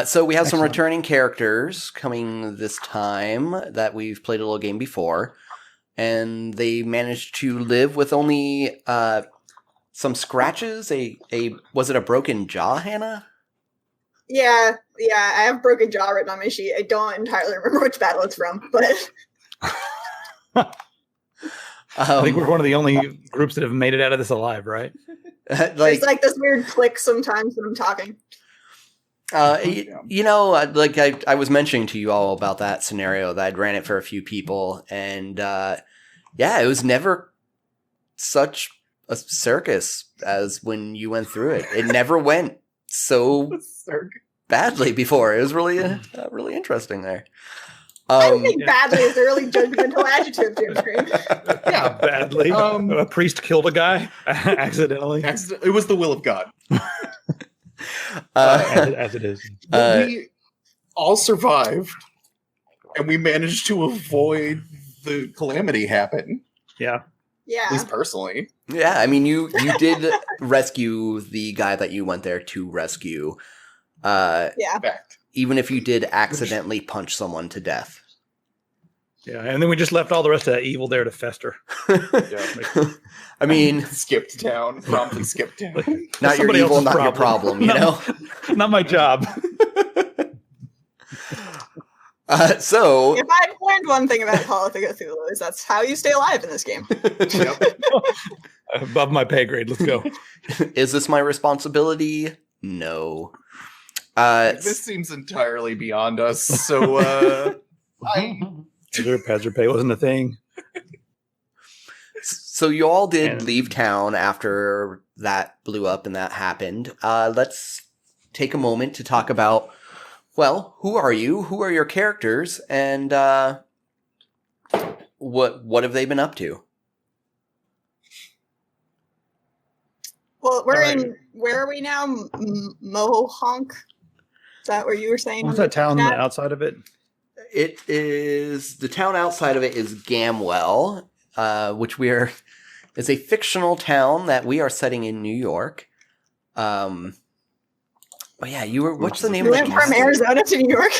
So we have some Excellent. returning characters coming this time that we've played a little game before, and they managed to live with only some scratches. Was it a broken jaw, Hannah? Yeah, I have broken jaw written on my sheet. I don't entirely remember which battle it's from, but I think we're one of the only groups that have made it out of this alive, right? there's like this weird click sometimes when I'm talking. I was mentioning to you all about that scenario that I'd ran it for a few people, and it was never such a circus as when you went through it. It never went so badly before. It was really really interesting there. I don't think badly is a really judgmental adjective, Jim Green. Yeah, badly. A priest killed a guy accidentally. It was the will of God. As it is. We all survived, and we managed to avoid the calamity happen. Yeah. Yeah. At least personally. Yeah, I mean, you did rescue the guy that you went there to rescue. Yeah. Fact. Even if you did accidentally punch someone to death. Yeah, and then we just left all the rest of that evil there to fester. I mean, skipped town, promptly skipped town. Not your evil, not your problem, you know? Not my job. So if I've learned one thing about Call of Cthulhu is that's how you stay alive in this game. Above my pay grade, let's go. Is this my responsibility? No. This seems entirely beyond us, so Hazard pay wasn't a thing. So you all did leave town after that blew up and that happened. Let's take a moment to talk about, well, who are you? Who are your characters? And what have they been up to? Well, where are we now? Mohonk? Is that where you were saying? What's that town outside of it? The town outside of it is Gamwell, which is a fictional town that we are setting in New York. But yeah, what's the name of it? We went from Arizona to New York?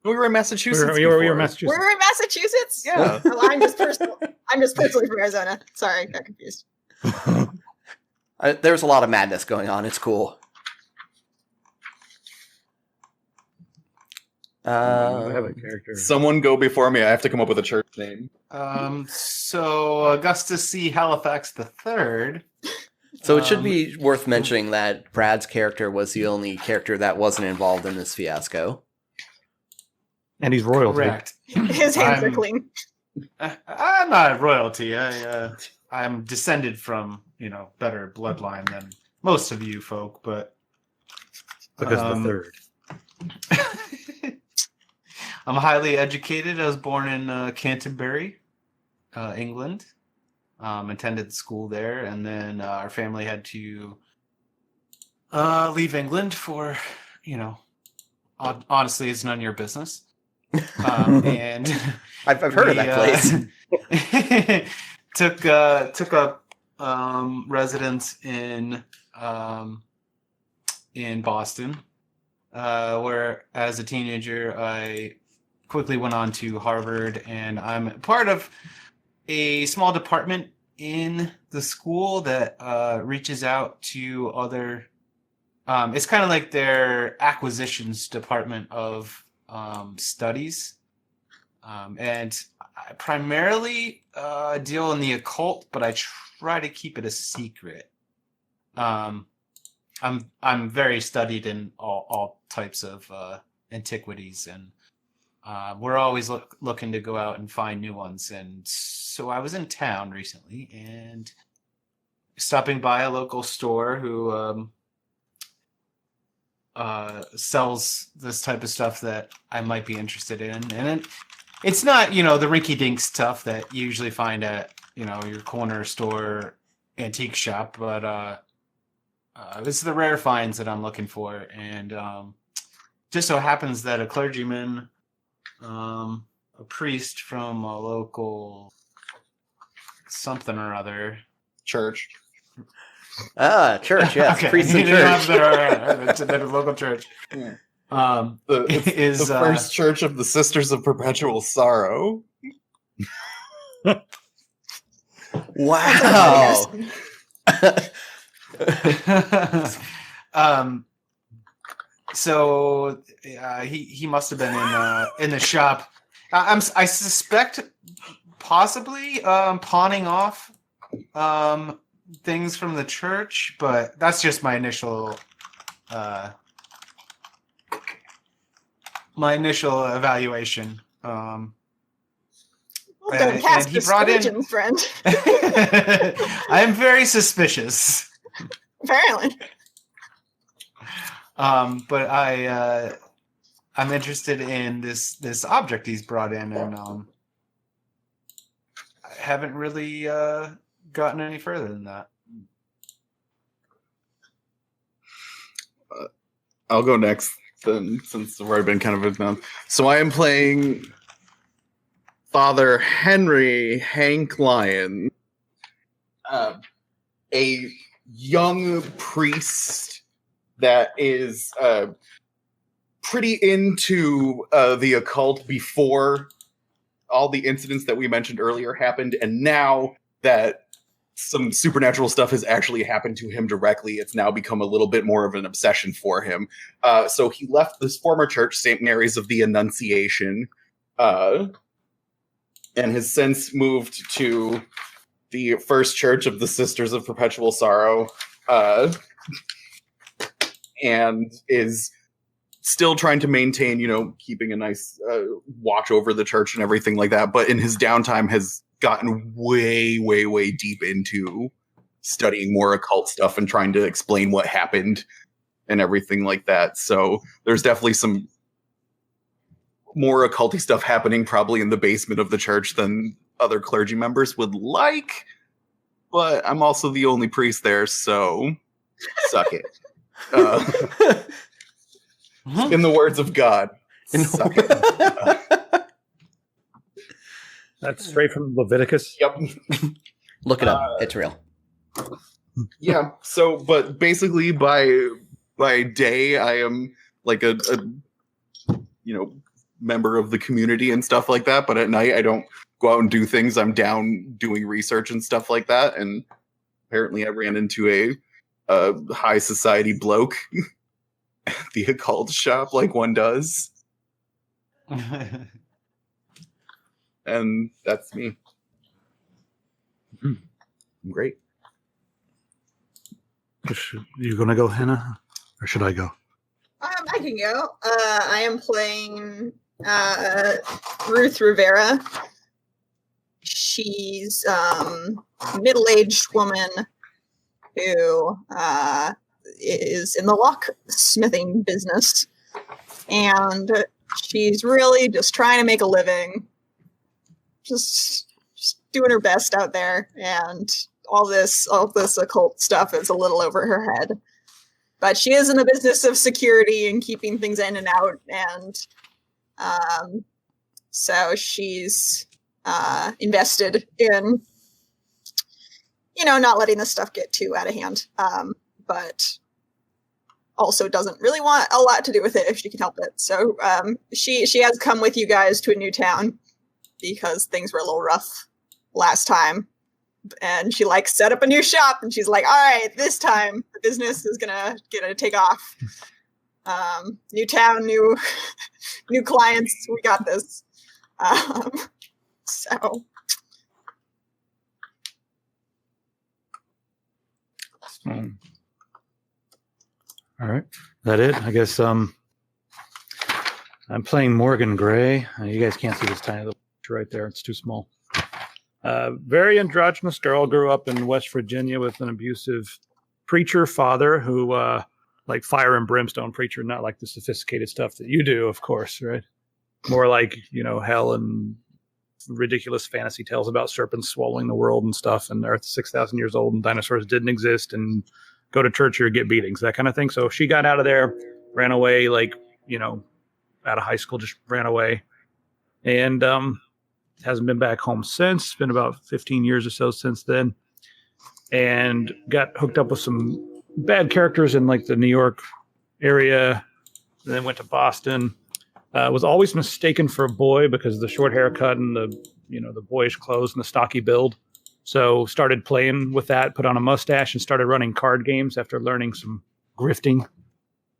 We were in Massachusetts. We were in Massachusetts. We were in Massachusetts? Yeah. Well, I'm just personally from Arizona. Sorry, I got confused. There's a lot of madness going on. It's cool. I have a character. Someone go before me. I have to come up with a church name. So Augustus C. Halifax III. So it should be worth mentioning that Brad's character was the only character that wasn't involved in this fiasco. And he's royalty. Correct. His hands are clean. I'm not royalty. I'm descended from, better bloodline than most of you folk, but because the third. I'm highly educated. I was born in Canterbury, England. Attended school there, and then our family had to leave England for, honestly, it's none of your business. And I've heard of that place. took up residence in Boston, where as a teenager I quickly went on to Harvard, and I'm part of a small department in the school that reaches out to other. It's kind of like their acquisitions department of studies, and I primarily deal in the occult, but I try to keep it a secret. I'm very studied in all types of antiquities, and we're always looking to go out and find new ones. And so I was in town recently and stopping by a local store who sells this type of stuff that I might be interested in. And it's not, the rinky-dink stuff that you usually find at, your corner store antique shop, but it's the rare finds that I'm looking for. And just so happens that a clergyman, a priest from a local something or other church, Church, yes. Okay. Priest and Yeah, church. the local church. Yeah. Is the first church of the Sisters of Perpetual Sorrow. Wow. So he must have been in the shop. I suspect possibly pawning off things from the church, but that's just my initial evaluation. Well, don't cast aspersion, friend. I am very suspicious. Apparently. But I'm interested in this object he's brought in, and I haven't really gotten any further than that. I'll go next then, since I've already been kind of announced. So I am playing Father Henry Hank Lyon, a young priest that is pretty into the occult before all the incidents that we mentioned earlier happened, and now that some supernatural stuff has actually happened to him directly, it's now become a little bit more of an obsession for him. So he left this former church, St. Mary's of the Annunciation, and has since moved to the First Church of the Sisters of Perpetual Sorrow, and is still trying to maintain, keeping a nice watch over the church and everything like that. But in his downtime has gotten way, way, way deep into studying more occult stuff and trying to explain what happened and everything like that. So there's definitely some more occulty stuff happening probably in the basement of the church than other clergy members would like. But I'm also the only priest there, so suck it. In the words of God, suck it. That's straight from Leviticus. Yep. Look it up. It's real. Yeah. So, but basically, by day, I am like a member of the community and stuff like that. But at night, I don't go out and do things. I'm down doing research and stuff like that. And apparently, I ran into a high society bloke at the occult shop, like one does. And that's me. I'm great. You gonna go, Hannah, or should I go? I can go. I am playing Ruth Rivera. She's a middle-aged woman who is in the locksmithing business, and she's really just trying to make a living. Just doing her best out there, and all this occult stuff is a little over her head. But she is in the business of security and keeping things in and out, and so she's invested in, not letting this stuff get too out of hand, but also doesn't really want a lot to do with it if she can help it. So she has come with you guys to a new town, because things were a little rough last time. And she set up a new shop, and she's like, all right, this time the business is gonna take off. New town, new clients, we got this. So all right, that it? I guess I'm playing Morgan Gray. You guys can't see this tiny little picture right there. It's too small. Very androgynous girl, grew up in West Virginia with an abusive preacher father who, like fire and brimstone preacher, not like the sophisticated stuff that you do, of course, right? More like, hell and ridiculous fantasy tales about serpents swallowing the world and stuff, and Earth's 6,000 years old and dinosaurs didn't exist, and go to church or get beatings, that kind of thing. So she got out of there, ran away, out of high school, just ran away, and hasn't been back home since. It's been about 15 years or so since then. and got hooked up with some bad characters in like the New York area. And then went to Boston. Was always mistaken for a boy because of the short haircut and the boyish clothes and the stocky build. So started playing with that, put on a mustache, and started running card games after learning some grifting.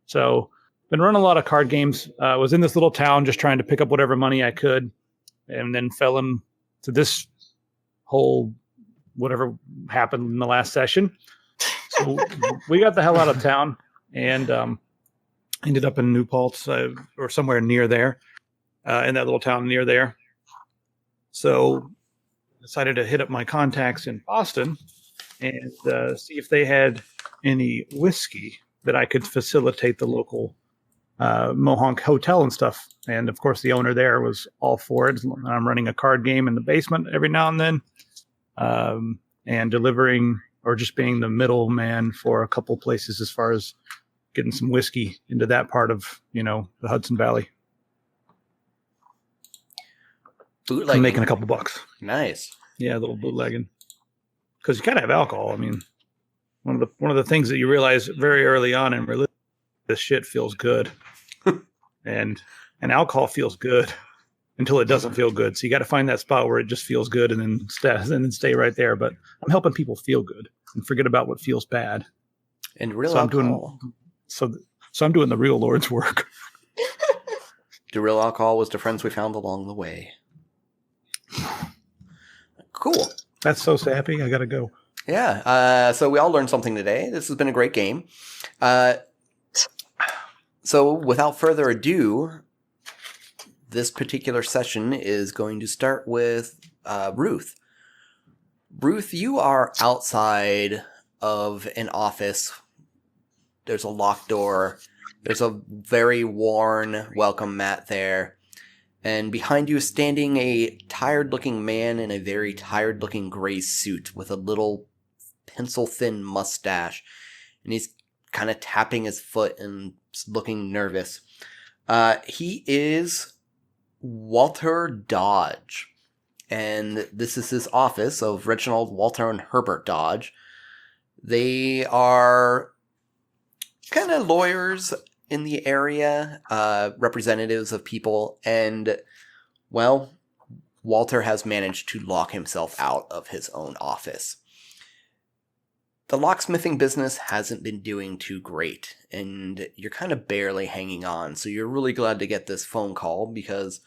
So been running a lot of card games. Was in this little town just trying to pick up whatever money I could, and then fell into this whole whatever happened in the last session. So we got the hell out of town and ended up in New Paltz or somewhere near there, in that little town near there. So decided to hit up my contacts in Boston and see if they had any whiskey that I could facilitate the local Mohonk hotel and stuff. And of course, the owner there was all for it. I'm running a card game in the basement every now and then, and delivering or just being the middleman for a couple places as far as getting some whiskey into that part of, the Hudson Valley. Bootlegging. I'm making a couple bucks. Nice. Yeah, a little bootlegging. Because you kind of have alcohol. I mean, one of the things that you realize very early on in religion, this shit feels good, and alcohol feels good until it doesn't feel good. So you got to find that spot where it just feels good, and then stay right there. But I'm helping people feel good and forget about what feels bad. And real so alcohol. I'm doing the real Lord's work. The real alcohol was the friends we found along the way. Cool. That's so sappy. I gotta go. Yeah. So we all learned something today. This has been a great game. So without further ado, this particular session is going to start with Ruth. Ruth, you are outside of an office. There's a locked door. There's a very worn welcome mat there. And behind you is standing a tired-looking man in a very tired-looking gray suit with a little pencil-thin mustache. And he's kind of tapping his foot and looking nervous. He is Walter Dodge. And this is his office of Reginald, Walter, and Herbert Dodge. They are kind of lawyers in the area, representatives of people, and, well, Walter has managed to lock himself out of his own office. The locksmithing business hasn't been doing too great, and you're kind of barely hanging on, so you're really glad to get this phone call because,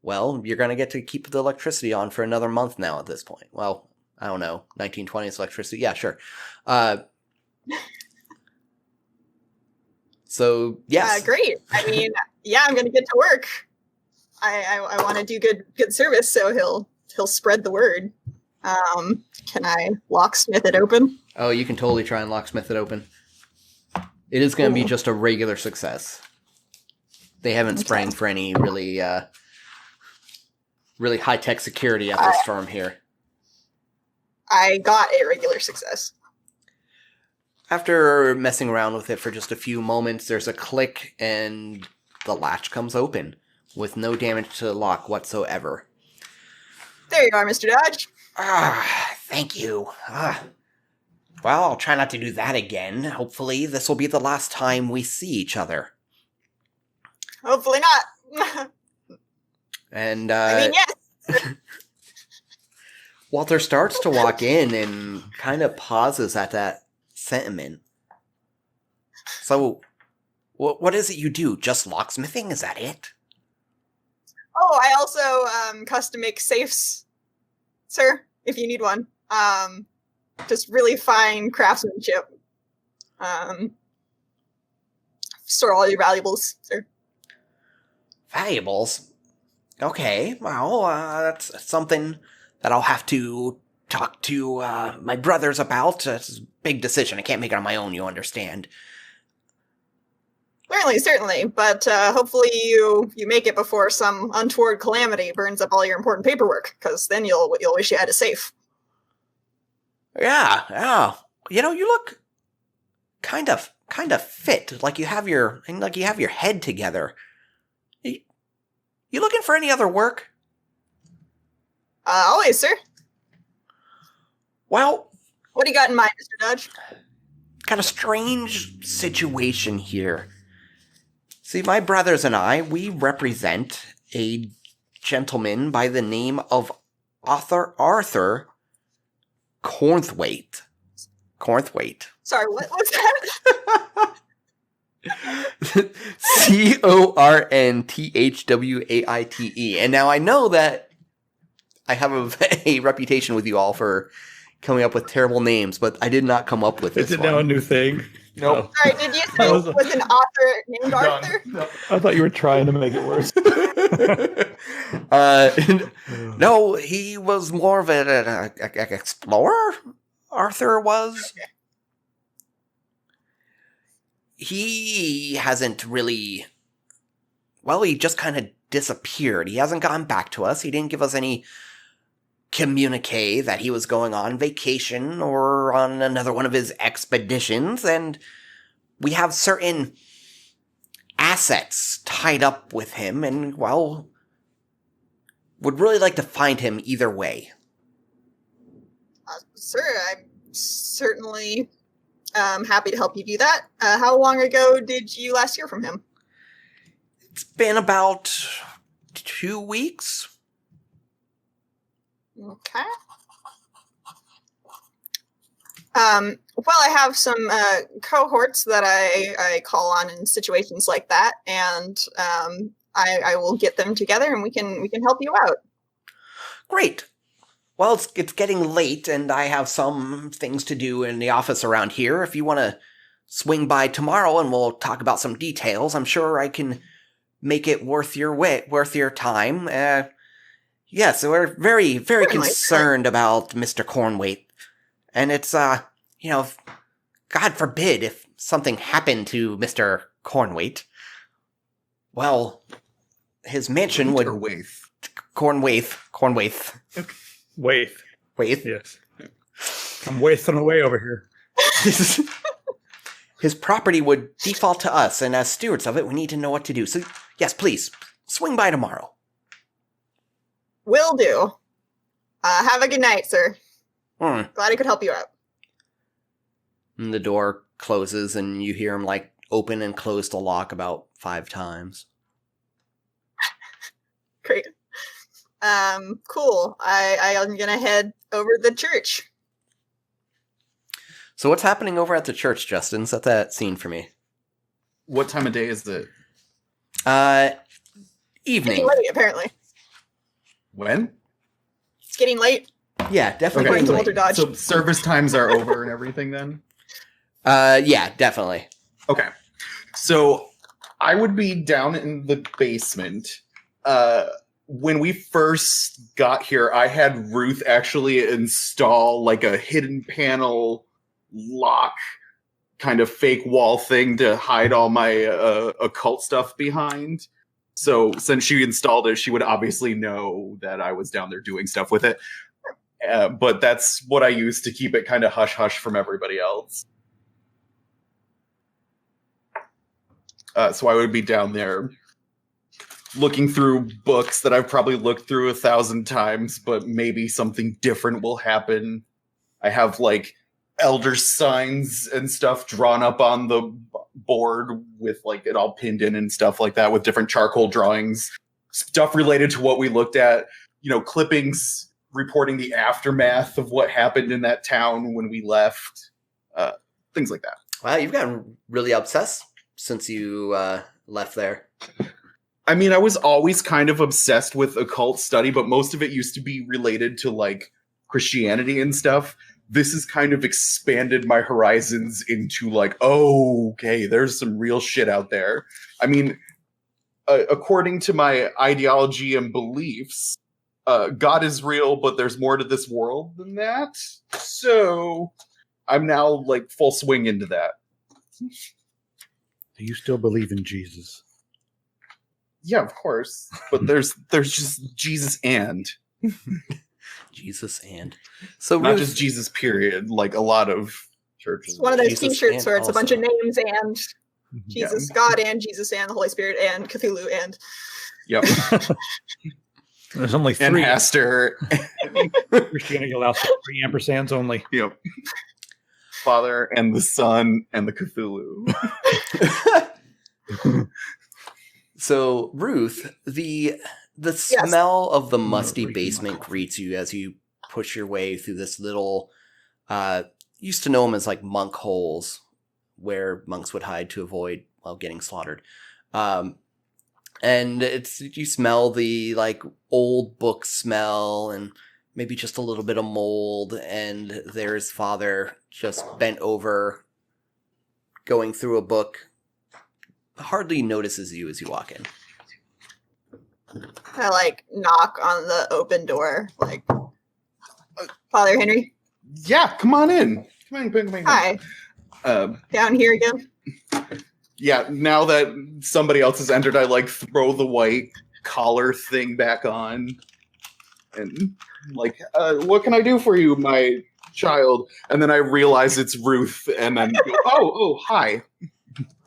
well, you're going to get to keep the electricity on for another month now at this point. Well, I don't know, 1920s electricity? Yeah, sure. So, yes. Great. I mean, yeah, I'm going to get to work. I want to do good service, so he'll spread the word. Can I locksmith it open? Oh, you can totally try and locksmith it open. It is going to be just a regular success. They haven't sprang for any really high-tech security at this firm here. I got a regular success. After messing around with it for just a few moments, there's a click and the latch comes open with no damage to the lock whatsoever. There you are, Mr. Dodge. Thank you. Well, I'll try not to do that again. Hopefully, this will be the last time we see each other. Hopefully not. And, I mean, yes. Walter starts to walk in and kind of pauses at that sentiment. So, what is it you do? Just locksmithing? Is that it? Oh, I also custom make safes, sir, if you need one. Just really fine craftsmanship. Store all your valuables, sir. Valuables? Okay, well, that's something that I'll have to talk to my brothers about. It's a big decision. I can't make it on my own, you understand. Certainly. But hopefully you make it before some untoward calamity burns up all your important paperwork, because then you'll wish you had a safe. Yeah. You know, you look kind of fit, like you have your head together. You looking for any other work? Always, sir. Well, What do you got in mind, Mr. Dodge? Got a strange situation here. See, my brothers and I, we represent a gentleman by the name of Arthur Cornthwaite. Cornthwaite. Sorry, what was that? Cornthwaite. And now I know that I have a reputation with you all for coming up with terrible names, but I did not come up with this Is it one. now a new thing? Nope. Sorry, did you say it was an author named Arthur? No. I thought you were trying to make it worse. No, he was more of an explorer, Arthur was. Okay. He hasn't really... Well, he just kind of disappeared. He hasn't gotten back to us. He didn't give us any communique that he was going on vacation or on another one of his expeditions, and we have certain assets tied up with him, and, well, would really like to find him either way. Sir, I'm certainly happy to help you do that. How long ago did you last hear from him? It's been about 2 weeks. Okay. Well, I have some cohorts that I call on in situations like that, and I will get them together, and we can help you out. Great. Well, it's getting late, and I have some things to do in the office around here. If you want to swing by tomorrow, and we'll talk about some details, I'm sure I can make it worth your time. Yes, we're very, very concerned about Mr. Cornthwaite. And it's, God forbid if something happened to Mr. Cornthwaite. Well, his mansion would... Cornthwaite. Waith. Waith? Yes. I'm wasting away over here. His property would default to us, and as stewards of it, we need to know what to do. So, yes, please, swing by tomorrow. Will do. Have a good night, sir. Glad I could help you out. And the door closes, and you hear him, open and close the lock about 5 times. Great. Cool. I'm gonna head over to the church. So what's happening over at the church, Justin? Set that scene for me. What time of day is it? Evening. Getting late, apparently. When? It's getting late. Yeah, definitely. According to getting Walter late. Dodge. So service times are over and everything then? Yeah, definitely. Okay. So I would be down in the basement. When we first got here, I had Ruth actually install a hidden panel lock kind of fake wall thing to hide all my occult stuff behind. So since she installed it, she would obviously know that I was down there doing stuff with it. But that's what I used to keep it kind of hush-hush from everybody else. So I would be down there looking through books that I've probably looked through 1,000 times, but maybe something different will happen. I have elder signs and stuff drawn up on the board with it all pinned in and stuff like that with different charcoal drawings, stuff related to what we looked at, clippings reporting the aftermath of what happened in that town when we left, things like that. Wow, you've gotten really obsessed since you left there. I mean, I was always kind of obsessed with occult study, but most of it used to be related to Christianity and stuff. This has kind of expanded my horizons into okay, there's some real shit out there. I mean, according to my ideology and beliefs, God is real, but there's more to this world than that. So I'm now full swing into that. Do you still believe in Jesus? Yeah, of course. But there's just Jesus and Jesus and. So not Ruth, just Jesus, period. A lot of churches. It's one of those Jesus t-shirts where it's and a bunch of also. names and Jesus, God and Jesus and the Holy Spirit and Cthulhu and. Yep. There's only And 3. Haster. Christianity allows 3 ampersands only. Yep. Father and the Son and the Cthulhu. So, Ruth, the Yes. smell of the musty Freaking basement coffee. greets you as you push your way through this little, used to know them as like monk holes, where monks would hide to avoid, well, getting slaughtered. And you smell the like old book smell and maybe just a little bit of mold, and there's Father just bent over, going through a book. Hardly notices you as you walk in. I like knock on the open door, like, Father Henry. Yeah, come on in. Come on. Hi, down here again. Yeah, now that somebody else has entered, I like throw the white collar thing back on. And like, what can I do for you, my child? And then I realize it's Ruth, and then go, oh, hi.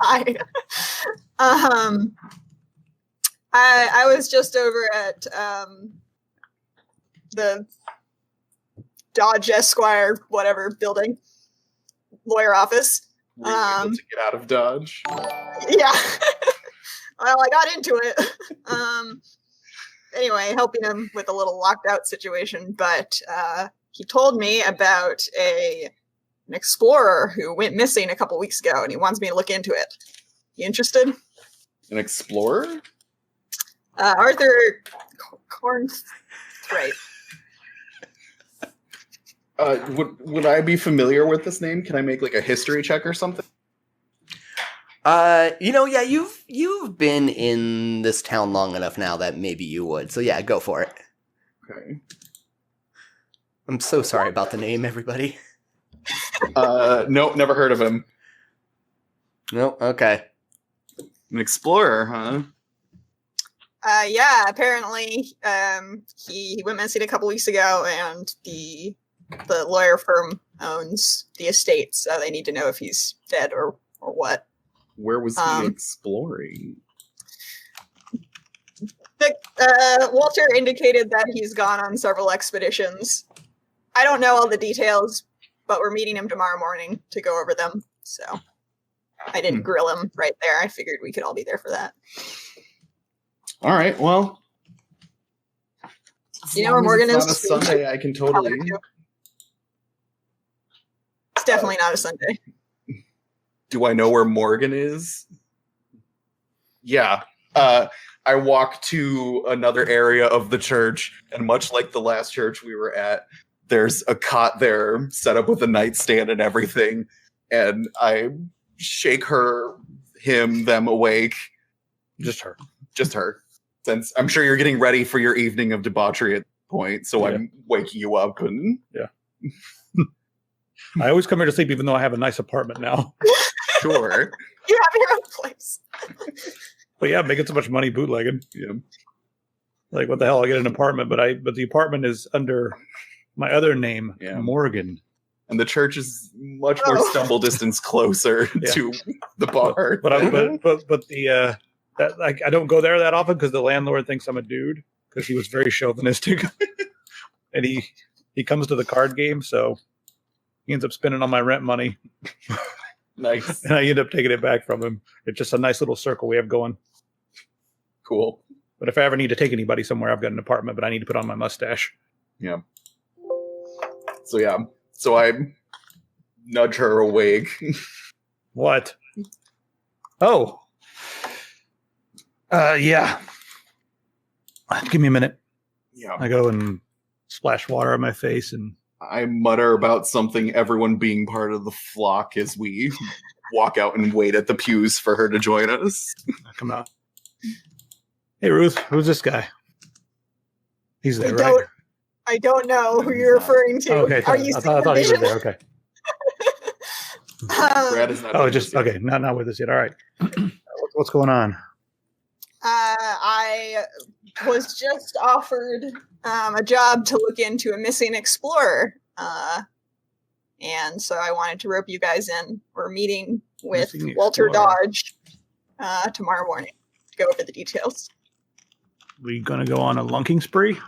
Hi. I was just over at the Dodge Esquire whatever building, lawyer office. Were you able to get out of Dodge? Yeah. Well, I got into it. Anyway, helping him with a little locked out situation, but he told me about an explorer who went missing a couple weeks ago, and he wants me to look into it. You interested? An explorer? Arthur Cornthwaite. Would I be familiar with this name? Can I make like a history check or something? Yeah, you've been in this town long enough now that maybe you would. So yeah, go for it. Okay. I'm so sorry about the name, everybody. Nope, never heard of him. No, okay. An explorer, huh? Yeah, apparently he went missing a couple weeks ago, and the lawyer firm owns the estate, so they need to know if he's dead or what. Where was he exploring? Walter indicated that he's gone on several expeditions. I don't know all the details, but we're meeting him tomorrow morning to go over them. So I didn't grill him right there. I figured we could all be there for that. All right, well. You know where Morgan it's is? not a Sunday, I can totally. It's definitely not a Sunday. Do I know where Morgan is? Yeah. I walk to another area of the church, and much like the last church we were at, there's a cot there set up with a nightstand and everything, and I shake them awake. Just her. Just her. Since I'm sure you're getting ready for your evening of debauchery at the point, so Yeah. I'm waking you up. And I always come here to sleep, even though I have a nice apartment now. sure. You have your own place. But yeah, making so much money bootlegging. Yeah. Like, what the hell? I get an apartment, but the apartment is under my other name, Yeah. Morgan. And the church is much more Oh. stumble distance closer Yeah. to the bar. But the I don't go there that often because the landlord thinks I'm a dude because he was very chauvinistic, and he comes to the card game, so he ends up spending all my rent money, Nice. and I end up taking it back from him. It's just a nice little circle we have going. Cool. But if I ever need to take anybody somewhere, I've got an apartment, but I need to put on my mustache. Yeah. So I nudge her awake. What? Oh. Yeah. Give me a minute. Yeah. I go and splash water on my face, and I mutter about something, everyone being part of the flock as we walk out and wait at the pews for her to join us. I come out. Hey, Ruth, who's this guy? He's there, right? I don't know who you're referring to. Oh, okay. Are you I thought he was vision? there. Okay. Brad is not. Oh, doing just this yet. okay. Not with us yet. All right. What's going on? I was just offered a job to look into a missing explorer. And so I wanted to rope you guys in. We're meeting with Missing Walter explorer. Dodge tomorrow morning to go over the details. We gonna go on a lunking spree?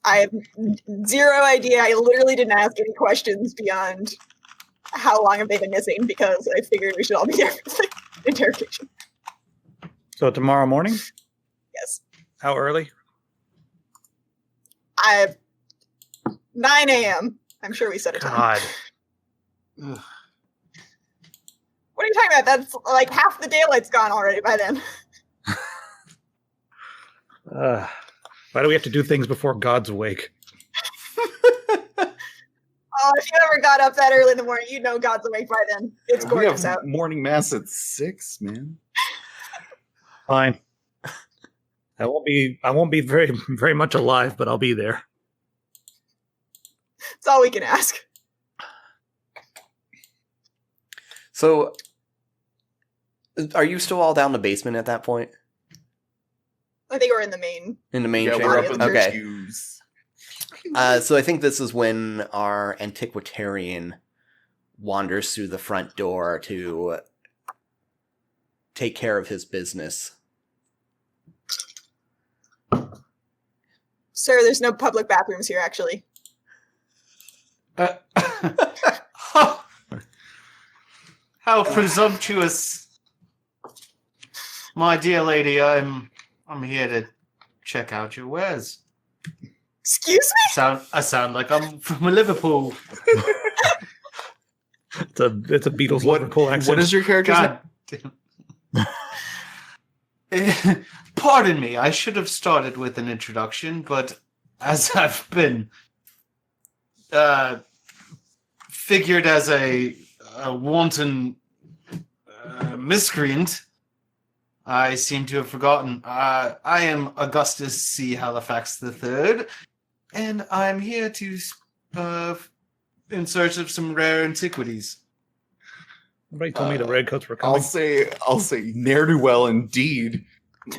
I have zero idea. I literally didn't ask any questions beyond how long have they been missing because I figured we should all be there for the interrogation. So tomorrow morning? Yes. How early? 9 a.m. I'm sure we set a time. God. What are you talking about? That's like half the daylight's gone already by then. Why do we have to do things before God's awake? Oh, if you ever got up that early in the morning, you know God's awake by then. It's We gorgeous have out. morning mass at 6, man. Fine. I won't be very much alive, but I'll be there. It's all we can ask. So, are you still all down the basement at that point? I think we're in the main. In the main Yeah, chamber? we're up in the Okay. queues. So I think this is when our antiquarian wanders through the front door to take care of his business. Sir, there's no public bathrooms here, actually. How presumptuous, my dear lady. I'm here to check out your wares. Excuse me? I sound like I'm from Liverpool. It's a Beatles Liverpool accent. What is your character's name? God damn. Pardon me, I should have started with an introduction, but as I've been figured as a wanton miscreant, I seem to have forgotten. I am Augustus C. Halifax III, and I'm here to in search of some rare antiquities. Nobody told me the redcoats were coming. I'll say ne'er-do-well indeed.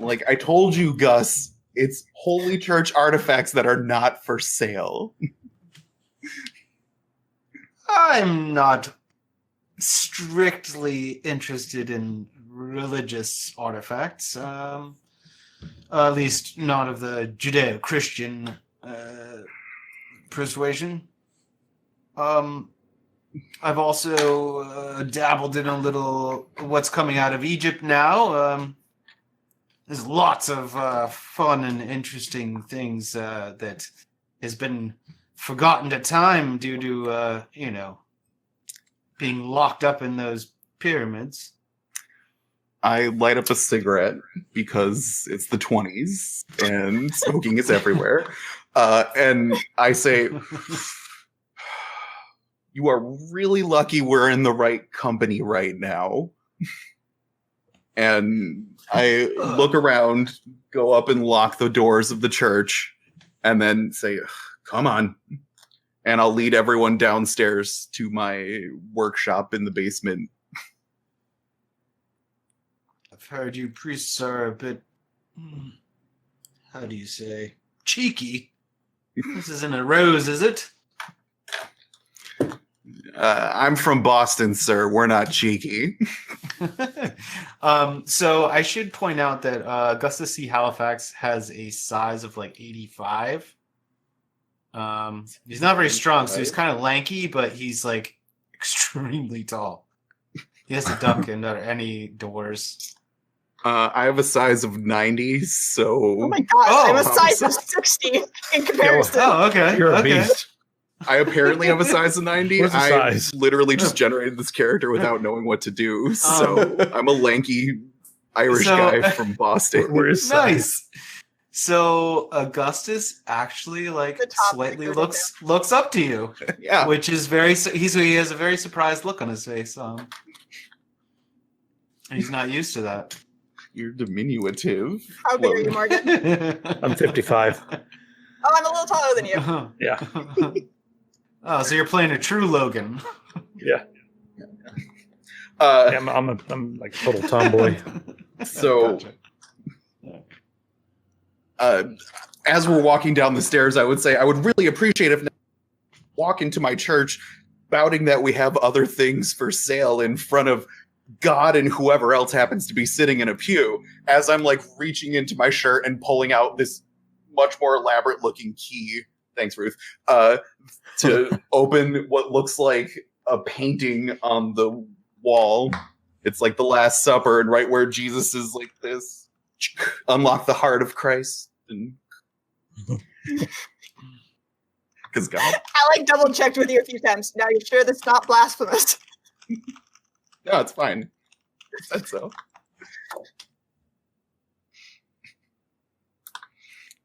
Like I told you, Gus, it's holy church artifacts that are not for sale. I'm not strictly interested in religious artifacts, at least not of the Judeo-Christian persuasion. I've also dabbled in a little what's coming out of Egypt now. There's lots of fun and interesting things that has been forgotten to time due to, being locked up in those pyramids. I light up a cigarette because it's the 20s and smoking is everywhere. And I say, you are really lucky we're in the right company right now. And I look around, go up and lock the doors of the church, and then say, come on. And I'll lead everyone downstairs to my workshop in the basement. I've heard you priests are a bit, how do you say, cheeky. This isn't a rose, is it? I'm from Boston, sir. We're not cheeky. So I should point out that Augustus C. Halifax has a size of like 85. He's not very strong, so he's kind of lanky, but he's like extremely tall. He has to duck under any doors. I have a size of 90, so Oh my gosh, I'm a size of 60 in comparison. Oh, okay. You're a okay. beast. I apparently have a size of 90. What's the I size? literally just generated this character without knowing what to do. So I'm a lanky Irish guy from Boston. Where is size? Nice. So Augustus actually like The top slightly recruiter looks up to you, Yeah. which is very he has a very surprised look on his face. He's not used to that. You're diminutive. How big are you, Morgan? I'm 55. Oh, I'm a little taller than you. Yeah. Oh, so you're playing a true Logan. Yeah. Uh, I'm like a total tomboy. So, as we're walking down the stairs, I would say I would really appreciate if walk into my church, doubting that we have other things for sale in front of God and whoever else happens to be sitting in a pew, as I'm like reaching into my shirt and pulling out this much more elaborate looking key Thanks, Ruth. To open what looks like a painting on the wall. It's like the Last Supper, and right where Jesus is like this, unlock the heart of Christ. Because God. I like double checked with you a few times. Now you're sure that's not blasphemous? No, it's fine. I said so.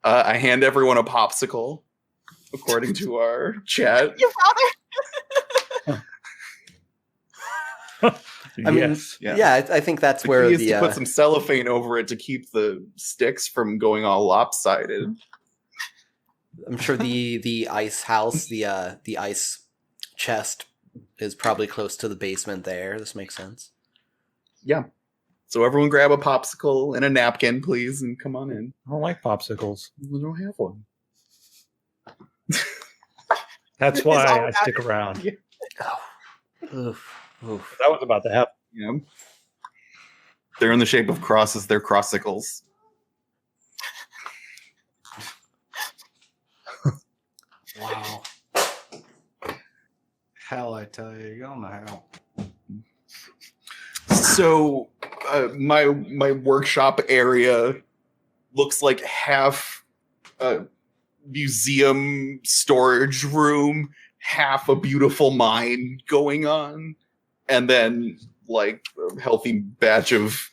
I hand everyone a popsicle, according to our chat. Your father? I mean, Yes. yeah, I think that's The where key is the to put some cellophane over it to keep the sticks from going all lopsided. I'm sure the ice house, the ice chest is probably close to the basement there. This makes sense. Yeah. So everyone grab a popsicle and a napkin, please, and come on in. I don't like popsicles. We don't have one. That's It's why all I about stick around. Oof, oof. That was about to happen. Yeah. They're in the shape of crosses. They're crossicles. Wow. Hell, I tell you, you don't know how. So my workshop area looks like half a museum storage room, half a beautiful mine going on, and then like a healthy batch of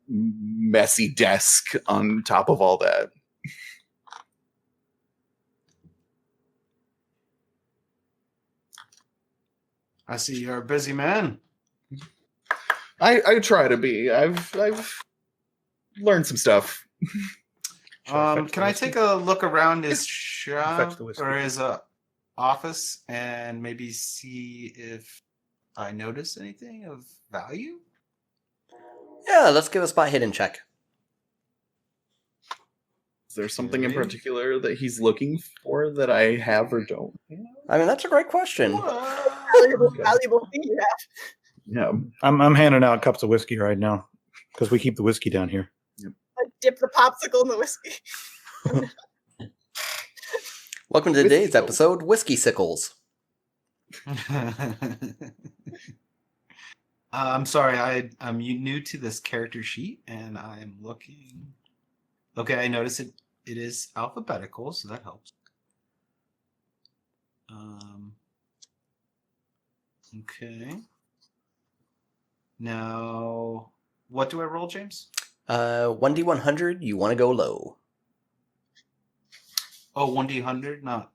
messy desk on top of all that. I see you're a busy man. I try to be. I've learned some stuff. Should I fetch the Can I whiskey? take a look around his Fetch shop the whiskey. or his office and maybe see if I notice anything of value? Yeah, let's give a spot hidden check. Is there something in Okay. particular that he's looking for that I have or don't? I mean, that's a great question. Valuable thing you have. Yeah. I'm handing out cups of whiskey right now because we keep the whiskey down here. I dip the popsicle in the whiskey. Welcome to Whiskey today's Sickles. episode, Whiskey Sickles. I'm sorry, I'm new to this character sheet, and I'm looking. Okay, I notice it is alphabetical, so that helps. Okay. Now, what do I roll, James? 1d100, you want to go low. Oh, 1d100, not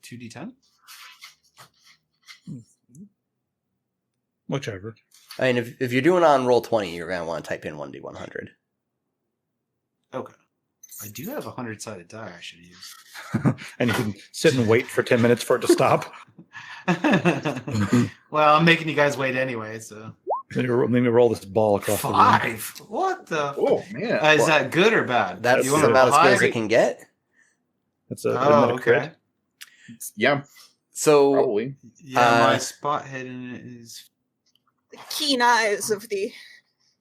2d10? Whichever. I mean, if you're doing on roll 20, you're going to want to type in 1d100. Okay. I do have a 100-sided die I should use. And you can sit and wait for 10 minutes for it to stop. Well, I'm making you guys wait anyway, so. Let me roll this ball across the room. 5? What the? Oh man. Is that good or bad? That's You want me to about as good as high? it can get. That's a, Oh, isn't that a crit? okay. Yeah, So, probably. Yeah, my spot hidden is The keen eyes of the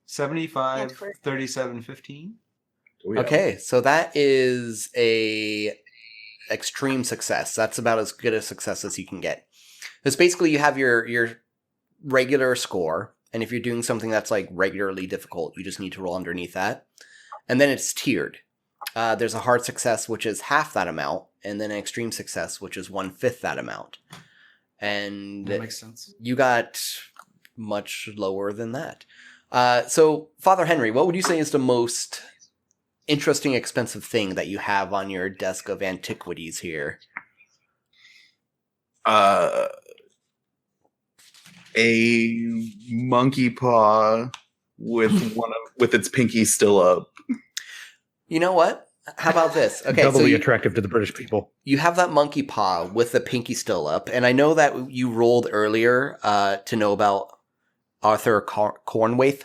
75, Antiquary. 37, 15. Oh, yeah. okay, so that is a extreme success. That's about as good a success as you can get. Because basically you have your regular score, and if you're doing something that's like regularly difficult, you just need to roll underneath that. And then it's tiered. There's a hard success, which is half that amount, and then an extreme success, which is 1/5 that amount. And That makes sense. you got much lower than that. So, Father Henry, what would you say is the most interesting, expensive thing that you have on your desk of antiquities here? A monkey paw with its pinky still up. You know what? How about this? Okay, so Doubly you, attractive to the British people. you have that monkey paw with the pinky still up, and I know that you rolled earlier to know about Arthur Cornwaith.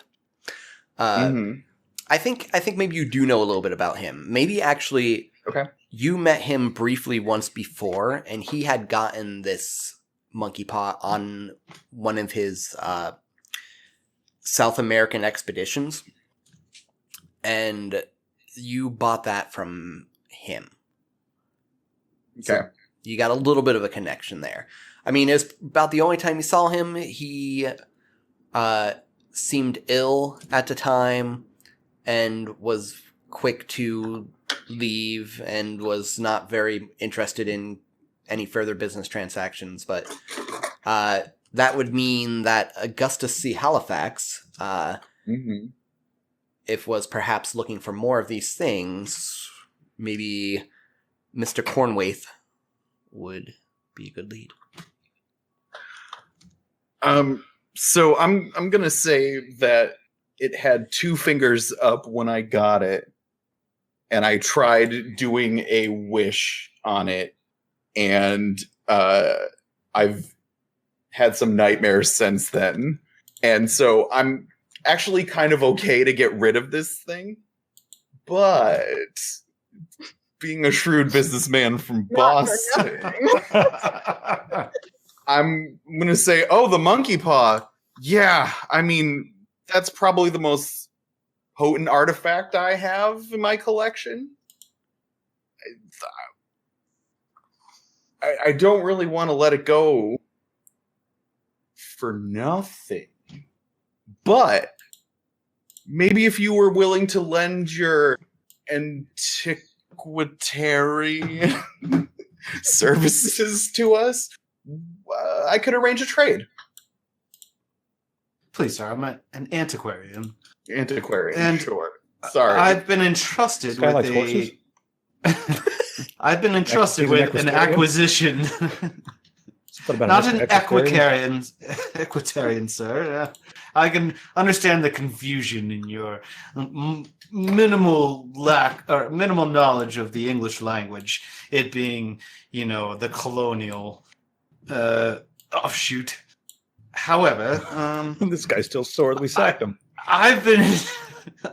Mhm. I think maybe you do know a little bit about him. Maybe actually, Okay. you met him briefly once before, and he had gotten this monkey paw on one of his South American expeditions, and you bought that from him. So Okay. you got a little bit of a connection there. I mean, it was about the only time you saw him. He seemed ill at the time and was quick to leave and was not very interested in any further business transactions. But that would mean that Augustus C. Halifax, Mm-hmm. if was perhaps looking for more of these things, maybe Mr. Cornwaith would be a good lead. So I'm gonna say that it had 2 fingers up when I got it, and I tried doing a wish on it, and I've had some nightmares since then, and so I'm actually kind of okay to get rid of this thing, but being a shrewd businessman from Not for Boston, nothing. I'm gonna say, oh, the monkey paw. Yeah, I mean, that's probably the most potent artifact I have in my collection. I don't really want to let it go for nothing. But maybe if you were willing to lend your antiquitary services to us, I could arrange a trade. Please, sir, I'm an antiquarian. Antiquarian, And sure. Sorry. I've been entrusted This guy with likes a. horses? I've been entrusted He's with an an equestrian? acquisition. What about Not Mr. an equitarian, sir. I can understand the confusion in your minimal lack or minimal knowledge of the English language. It being, the colonial offshoot. However, This guy's still sore that we sacked him. I've been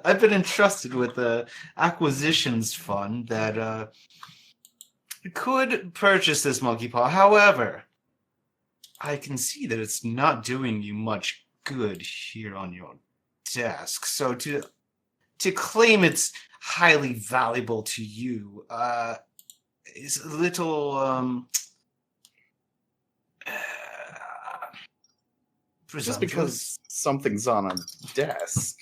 entrusted with a acquisitions fund that could purchase this monkey paw. However, I can see that it's not doing you much good here on your desk. So to claim it's highly valuable to you is a little Just presumptuous. because something's on a desk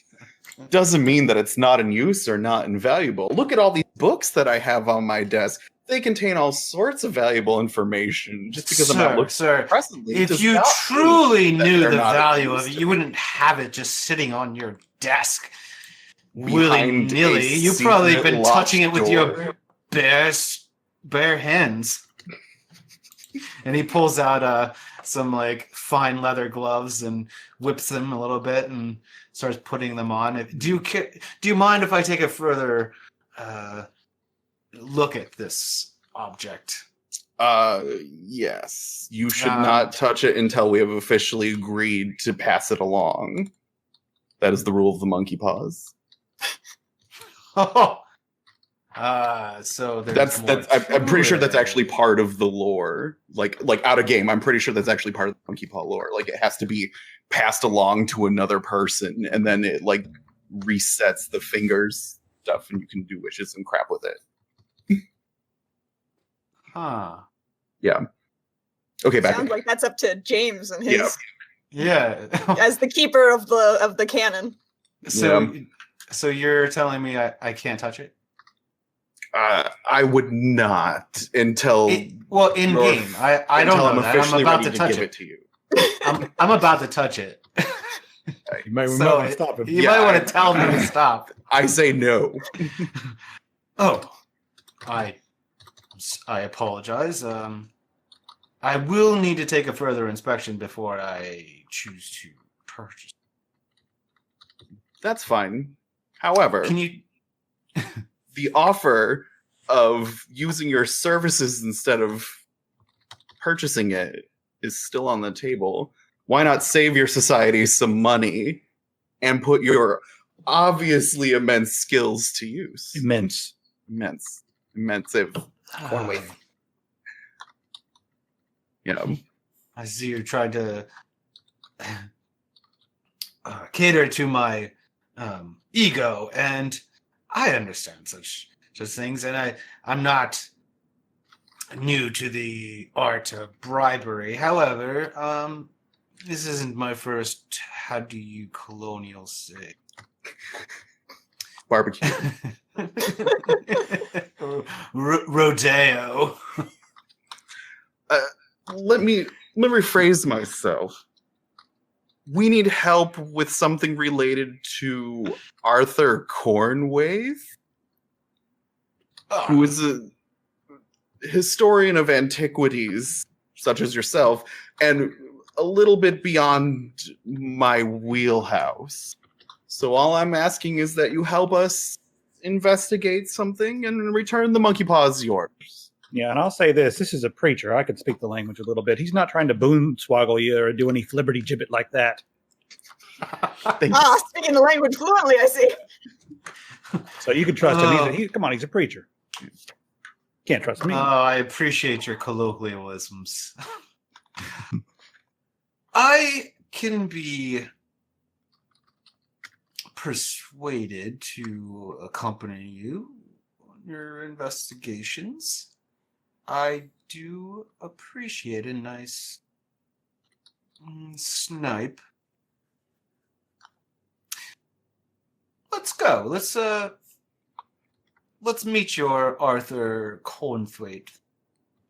doesn't mean that it's not in use or not invaluable. Look at all these books that I have on my desk. They contain all sorts of valuable information. Just because I'm not looking presently. If you truly knew the value of it, you wouldn't have it just sitting on your desk willy-nilly. You've probably been touching it with your bare hands. And he pulls out some fine leather gloves and whips them a little bit and starts putting them on. Do you mind if I take a further look at this object? Yes. You should not touch it until we have officially agreed to pass it along. That is the rule of the monkey paws. So there's I'm pretty sure that's actually part of the lore. Like out of game, I'm pretty sure that's actually part of the monkey paw lore. Like it has to be passed along to another person, and then it resets the fingers stuff, and you can do wishes and crap with it. Huh. Yeah. Okay, back. Sounds like that's up to James and his Yeah. as the keeper of the canon. So you're telling me I can't touch it? I would not until in game. I don't know I'm that. officially I'm about ready to touch give it. to you. I'm about to touch it. You might So want to stop him. You might want to tell me to stop. I say no. Oh, I apologize. I will need to take a further inspection before I choose to purchase. That's fine. However, Can you? the offer of using your services instead of purchasing it is still on the table. Why not save your society some money and put your obviously immense skills to use? Immense. Immensive. Cornwaith. I see you're trying to cater to my ego, and I understand such things, and I'm not new to the art of bribery. However, this isn't my first, how do you colonial say? Barbecue. Rodeo. Let me rephrase myself. We need help with something related to Arthur Cornwave, who is a historian of antiquities, such as yourself, and a little bit beyond my wheelhouse. So all I'm asking is that you help us investigate something, and in return, the monkey paw is yours. Yeah, and I'll say this is a preacher. I can speak the language a little bit. He's not trying to boonswoggle you or do any flibberty gibbet like that. Speaking the language fluently, I see. So you can trust him. Come on, he's a preacher. Can't trust me. Oh, I appreciate your colloquialisms. I can be persuaded to accompany you on your investigations. I do appreciate a nice snipe. Let's go. Let's meet your Arthur Cornthwaite.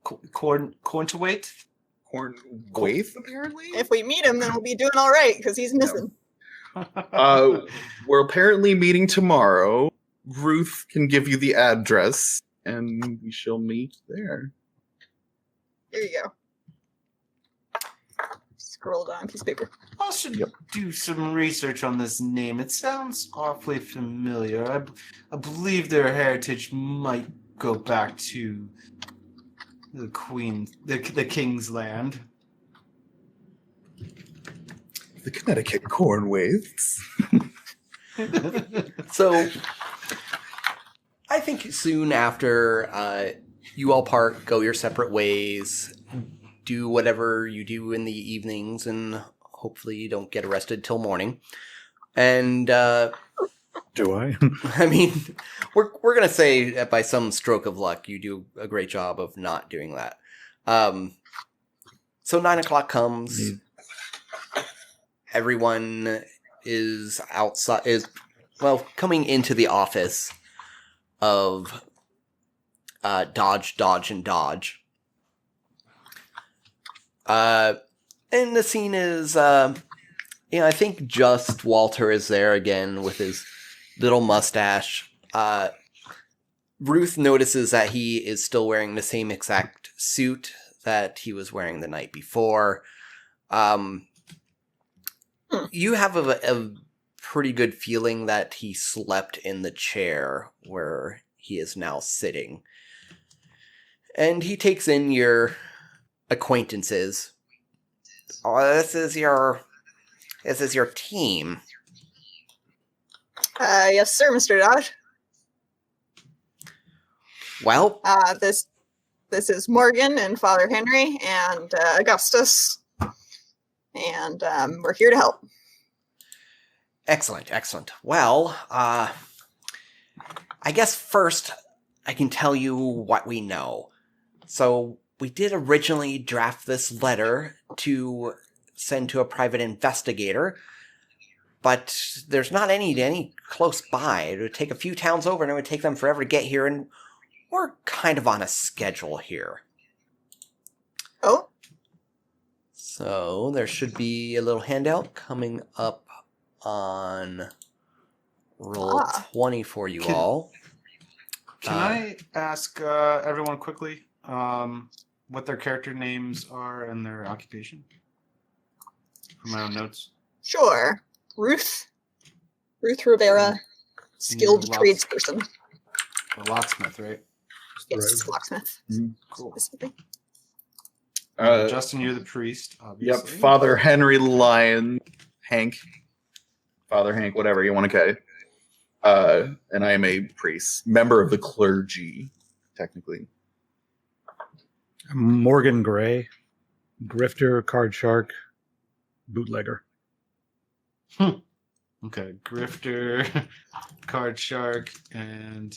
Cornthwaite? Cornwave, apparently? If we meet him, then we'll be doing all right because he's missing. We're apparently meeting tomorrow. Ruth can give you the address, and we shall meet there. Here you go. Scroll down piece of paper. I should do some research on this name. It sounds awfully familiar. I believe their heritage might go back to the King's Land. The Connecticut Cornwaves. So, I think soon after you all part, go your separate ways, do whatever you do in the evenings, and hopefully you don't get arrested till morning. And do I? I mean, we're gonna say that by some stroke of luck, you do a great job of not doing that. So 9 o'clock comes. Everyone is outside. Coming into the office of Dodge, and Dodge. And the scene is, I think just Walter is there again with his little mustache. Ruth notices that he is still wearing the same exact suit that he was wearing the night before. You have a pretty good feeling that he slept in the chair where he is now sitting. And he takes in your acquaintances. Oh, this is your team. Yes, sir, Mr. Dodge. Well, this is Morgan and Father Henry and Augustus, and we're here to help. Excellent. Well, I guess first I can tell you what we know. So we did originally draft this letter to send to a private investigator, but there's not any close by. It would take a few towns over, and it would take them forever to get here, and we're kind of on a schedule here. Oh? So there should be a little handout coming up on roll 20 for you all. Can I ask everyone quickly what their character names are and their occupation? For my own notes. Sure. Ruth Rivera, skilled tradesperson. A locksmith, right? Yes, locksmith. Mm-hmm. Cool. Justin, you're the priest, obviously. Yep, Father Henry Lyon, Father Hank, whatever you want to say. And I am a priest, member of the clergy, technically. Morgan Gray, grifter, card shark, bootlegger. Okay, grifter, card shark, and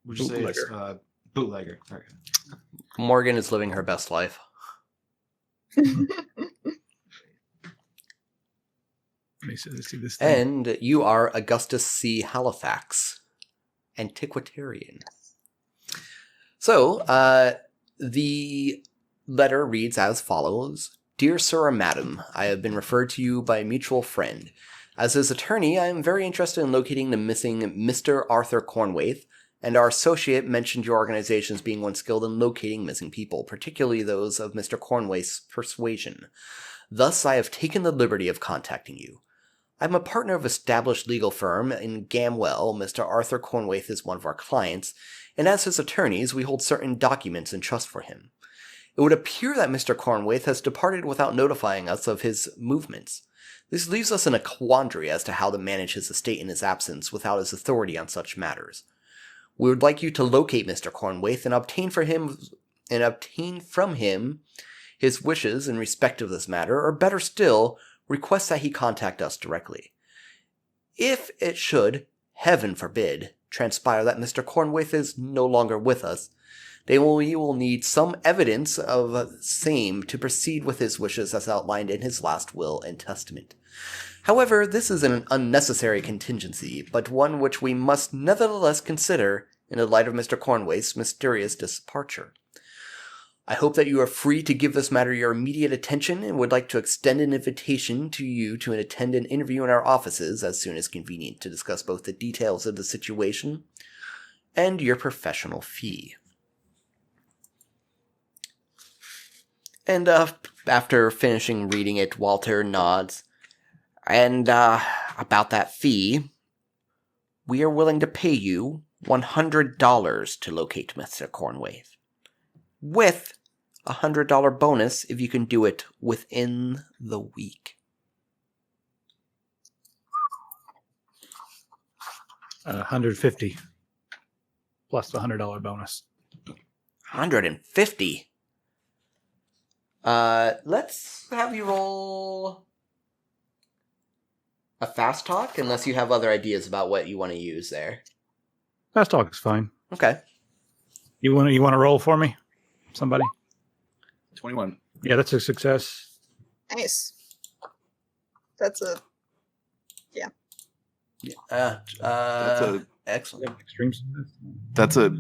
Would you say it's Bootlegger. bootlegger? Okay. Morgan is living her best life. Let me see this thing. And you are Augustus C. Halifax, antiquarian. So, the letter reads as follows. Dear Sir or Madam, I have been referred to you by a mutual friend. As his attorney, I am very interested in locating the missing Mr. Arthur Cornwaith, and our associate mentioned your organization as being one skilled in locating missing people, particularly those of Mr. Cornwaith's persuasion. Thus, I have taken the liberty of contacting you. I am a partner of an established legal firm in Gamwell. Mr. Arthur Cornwaith is one of our clients, and as his attorneys, we hold certain documents in trust for him. It would appear that Mr. Cornwaith has departed without notifying us of his movements. This leaves us in a quandary as to how to manage his estate in his absence without his authority on such matters. We would like you to locate Mr. Cornwaith and obtain from him his wishes in respect of this matter, or better still, request that he contact us directly. If it should, heaven forbid, transpire that Mr. Cornwaith is no longer with us, then we will need some evidence of same to proceed with his wishes as outlined in his last will and testament. However, this is an unnecessary contingency, but one which we must nevertheless consider in the light of Mr. Cornwaith's mysterious departure. I hope that you are free to give this matter your immediate attention and would like to extend an invitation to you to attend an interview in our offices as soon as convenient to discuss both the details of the situation and your professional fee. And after finishing reading it, Walter nods. And about that fee, we are willing to pay you $100 to locate Mr. Cornwaith, with a $100 bonus if you can do it within the week. 150 plus the $100 bonus. 150. Let's have you roll a fast talk, unless you have other ideas about what you want to use there. Fast talk is fine. Okay. You want to roll for me? Somebody? 21. Yeah, that's a success. Nice. That's a That's a excellent. Extreme success. that's a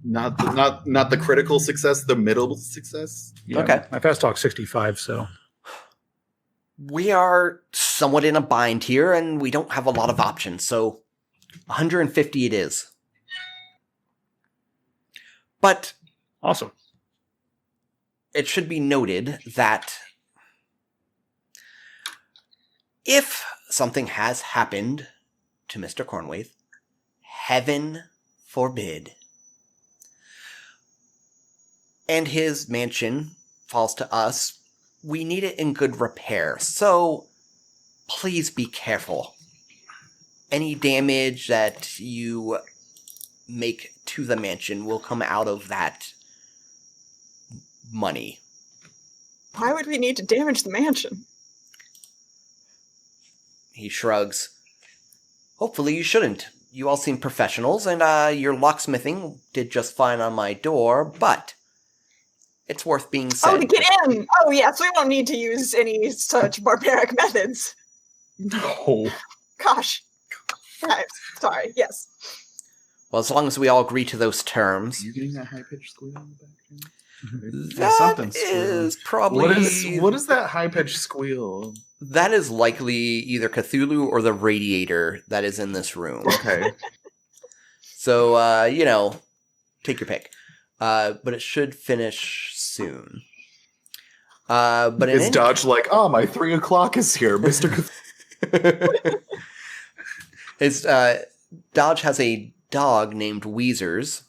not the critical success, the middle success. Yeah, Okay. My fast talk's 65, so We are somewhat in a bind here, and we don't have a lot of options, so 150 it is. But awesome. it should be noted that if something has happened to Mr. Cornwaith, heaven forbid, and his mansion falls to us, we need it in good repair. So please be careful. Any damage that you make to the mansion will come out of that money. Why would we need to damage the mansion? He shrugs. Hopefully you shouldn't. You all seem professionals, and your locksmithing did just fine on my door, but it's worth being said. Oh, to get in! Oh, yes, we won't need to use any such barbaric methods. No. Gosh. Right. Sorry, yes. Well, as long as we all agree to those terms, You getting that high pitched squeal in the background? that something's is probably... What is that high pitched squeal? That is likely either Cthulhu or the radiator that is in this room. Okay. So, take your pick. But it should finish soon. But Is Dodge like, my 3 o'clock is here, Mr. His Dodge has a dog named Weezers.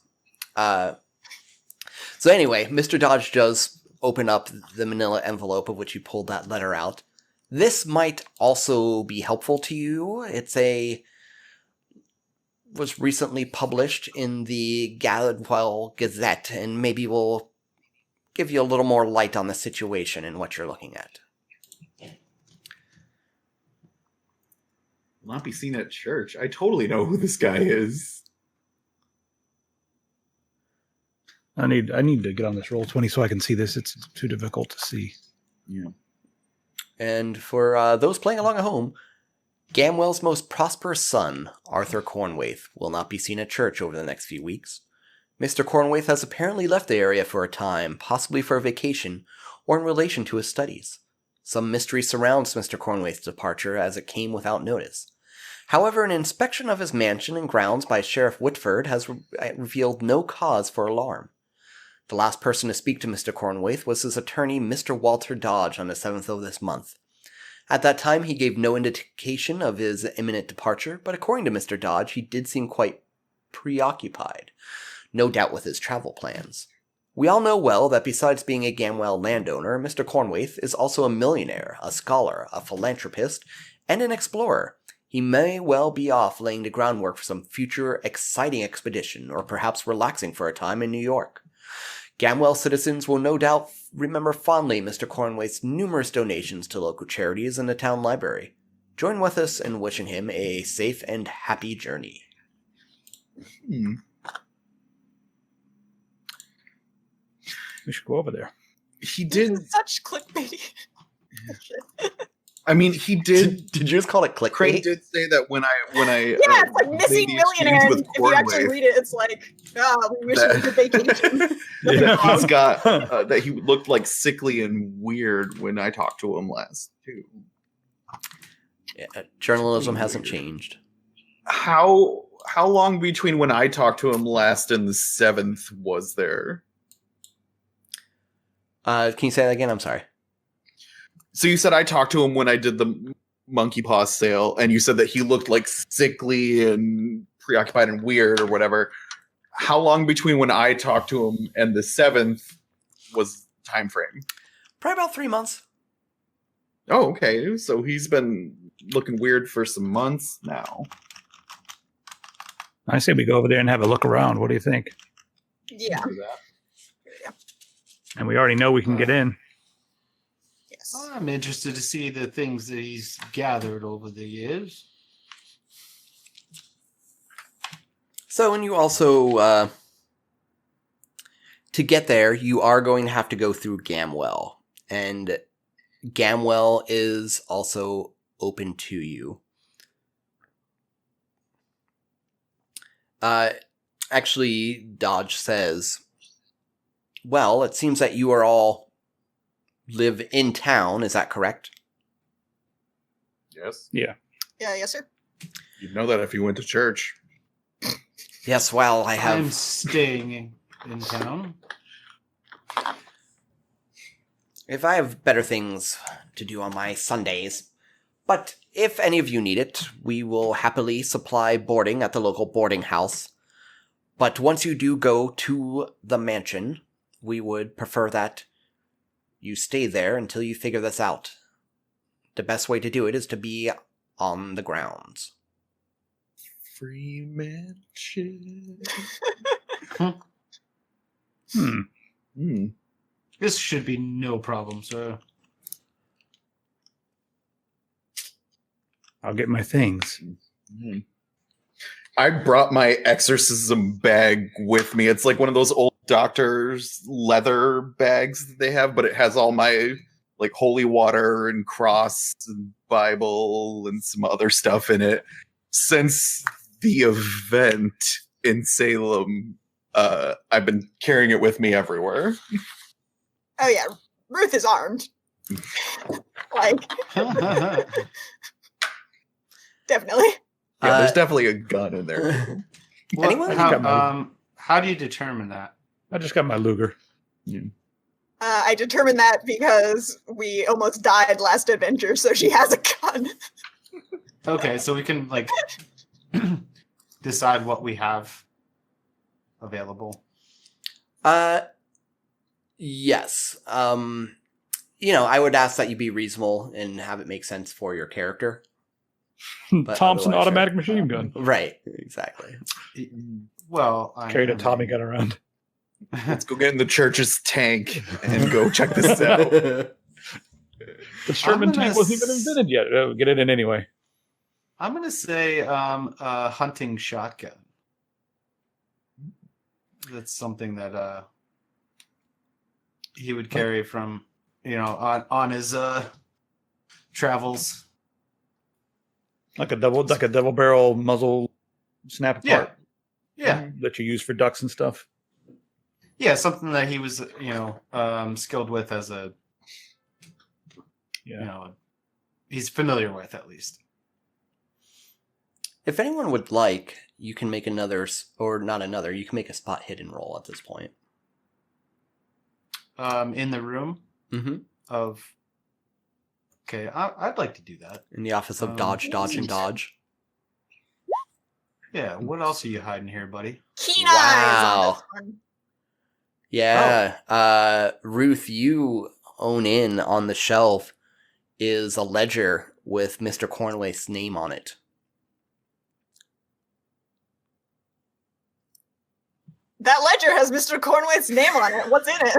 So anyway, Mr. Dodge does open up the manila envelope of which you pulled that letter out. This might also be helpful to you. Was recently published in the Gadwell Gazette, and maybe will give you a little more light on the situation and what you're looking at. Will not be seen at church. I totally know who this guy is. I need to get on this roll 20 so I can see this. It's too difficult to see. Yeah. And for those playing along at home, Gamwell's most prosperous son, Arthur Cornwaith, will not be seen at church over the next few weeks. Mr. Cornwaith has apparently left the area for a time, possibly for a vacation, or in relation to his studies. Some mystery surrounds Mr. Cornwaith's departure, as it came without notice. However, an inspection of his mansion and grounds by Sheriff Whitford has revealed no cause for alarm. The last person to speak to Mr. Cornwaith was his attorney, Mr. Walter Dodge, on the 7th of this month. At that time, he gave no indication of his imminent departure, but according to Mr. Dodge, he did seem quite preoccupied, no doubt with his travel plans. We all know well that besides being a Gamwell landowner, Mr. Cornwaith is also a millionaire, a scholar, a philanthropist, and an explorer. He may well be off laying the groundwork for some future exciting expedition, or perhaps relaxing for a time in New York. Gamwell citizens will no doubt remember fondly Mr. Cornwaith's numerous donations to local charities and the town library. Join with us in wishing him a safe and happy journey. Hmm. We should go over there. He This did. is such clickbaity. I mean, he did. Did you just call it clickbait? Craig did say that when I Yeah, it's like missing made the exchange millionaire. with And if you actually Cornway, read it, it's like, we wish we could vacation. that he's got that he looked like sickly and weird when I talked to him last too. Yeah, journalism hasn't changed. How long between when I talked to him last and the 7th was there? Can you say that again? I'm sorry. So you said I talked to him when I did the monkey paw sale, and you said that he looked like sickly and preoccupied and weird or whatever. How long between when I talked to him and the 7th was time frame? Probably about 3 months. Oh, okay. So he's been looking weird for some months now. I say we go over there and have a look around. What do you think? Yeah. And we already know we can get in. Yes. I'm interested to see the things that he's gathered over the years. So, and you also, to get there, you are going to have to go through Gamwell. And Gamwell is also open to you. Actually, Dodge says, well, it seems that you are all live in town. Is that correct? Yes. Yeah. Yeah, yes, sir. You'd know that if you went to church. Yes, well, I have... I'm staying in town. If I have better things to do on my Sundays. But if any of you need it, we will happily supply boarding at the local boarding house. But once you do go to the mansion, we would prefer that you stay there until you figure this out. The best way to do it is to be on the grounds. Free mansion. Hmm. This should be no problem, sir. I'll get my things. Hmm. I brought my exorcism bag with me. It's like one of those old doctor's leather bags that they have, but it has all my like holy water and cross and Bible and some other stuff in it. Since the event in Salem, I've been carrying it with me everywhere. Oh yeah, Ruth is armed. Like, definitely. Yeah, there's definitely a gun in there. Well, Anyone? how do you determine that? I just got my Luger. I determined that because we almost died last adventure, so she has a gun. Okay, so we can like decide what we have available. Yes. I would ask that you be reasonable and have it make sense for your character. But Thompson otherwise, automatic machine gun. Right, exactly. Well, Carried a Tommy gun around. Let's go get in the church's tank and go check this out. The Sherman I'm gonna tank wasn't even invented yet. Get it in anyway. I'm gonna say a hunting shotgun. That's something that he would carry from, on his travels. Like a double barrel muzzle snap apart. Yeah. That you use for ducks and stuff. Yeah, something that he was, skilled with as he's familiar with at least. If anyone would like, you can make you can make a spot hidden roll at this point. In the room Mm-hmm. of. Okay, I'd like to do that. In the office of dodge, and dodge. Yeah, what else are you hiding here, buddy? Keen eyes on this one. Yeah. Ruth, you own in on the shelf is a ledger with Mr. Cornway's name on it. That ledger has Mr. Cornway's name on it. What's in it?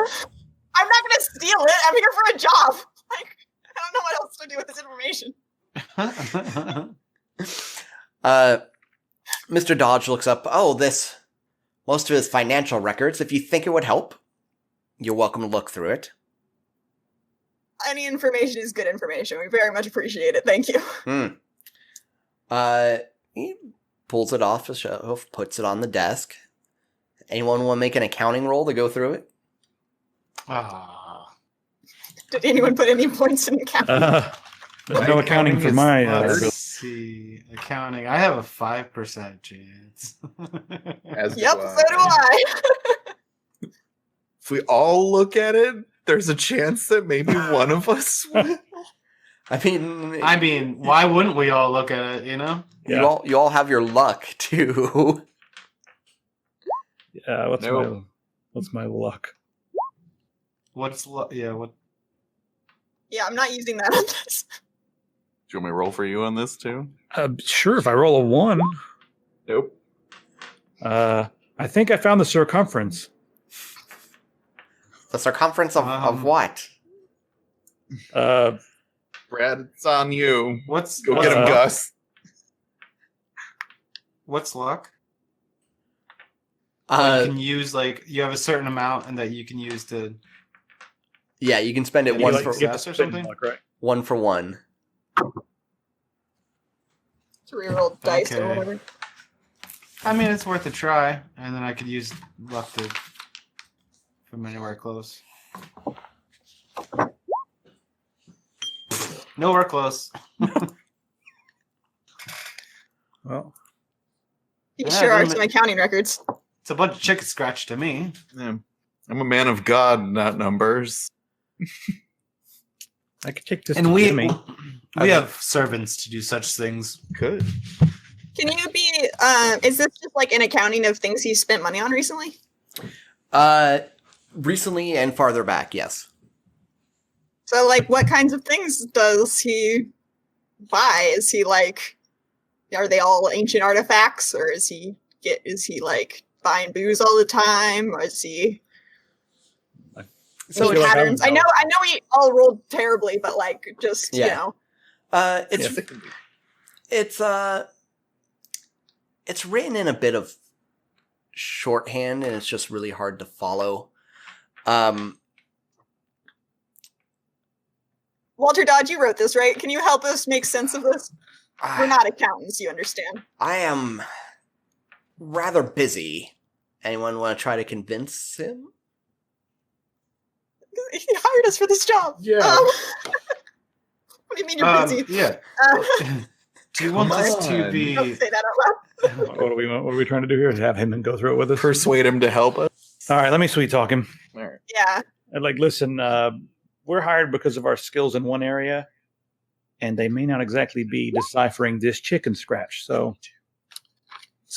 I'm not going to steal it. I'm here for a job. Like, I don't know what else to do with this information. Mr. Dodge looks up. Most of his financial records. If you think it would help, you're welcome to look through it. Any information is good information. We very much appreciate it. Thank you. He pulls it off the shelf, puts it on the desk. Anyone want to make an accounting roll to go through it? Did anyone put any points in accounting? There's no accounting for my. Let's see. Accounting. I have a 5% chance. Yep, so do I. If we all look at it, there's a chance that maybe one of us will. I mean, why wouldn't we all look at it, Yeah. You all have your luck too. Yeah, what's my luck? What's luck? Yeah, what? Yeah, I'm not using that on this. Do you want me to roll for you on this too? Sure, if I roll a 1. Nope. I think I found the circumference. The circumference of what? Brad, it's on you. Go get him, Gus. What's luck? You can use you have a certain amount, and that you can use to. Yeah, you can spend it one for success or something. Luck, right? 1 for 1. To reroll dice or whatever. I mean, it's worth a try, and then I could use luck from anywhere close. Nowhere close. Well, You sure are some accounting records. It's a bunch of chicken scratch to me. Yeah. I'm a man of God, not numbers. I could take this And to we Jimmy. have servants to do such things. Good. Can you be, is this just like an accounting of things he spent money on recently? Recently and farther back, yes. So, like, what kinds of things does he buy? Is he like, are they all ancient artifacts, or is he like buying booze all the time, or is he So patterns? I know we all rolled terribly, but like, just you know, it's written in a bit of shorthand, and it's just really hard to follow. Walter Dodge, you wrote this, right? Can you help us make sense of this? We're not accountants, you understand. I am rather busy. Anyone want to try to convince him? He hired us for this job. Yeah. What do you mean you're busy? Yeah. Do you want this to be? Don't say that out loud. What are we trying to do here? Have him and go through it with us? Persuade him to help us. All right, let me sweet talk him. All right. Yeah. I'd like, listen, we're hired because of our skills in one area, and they may not exactly be deciphering this chicken scratch. So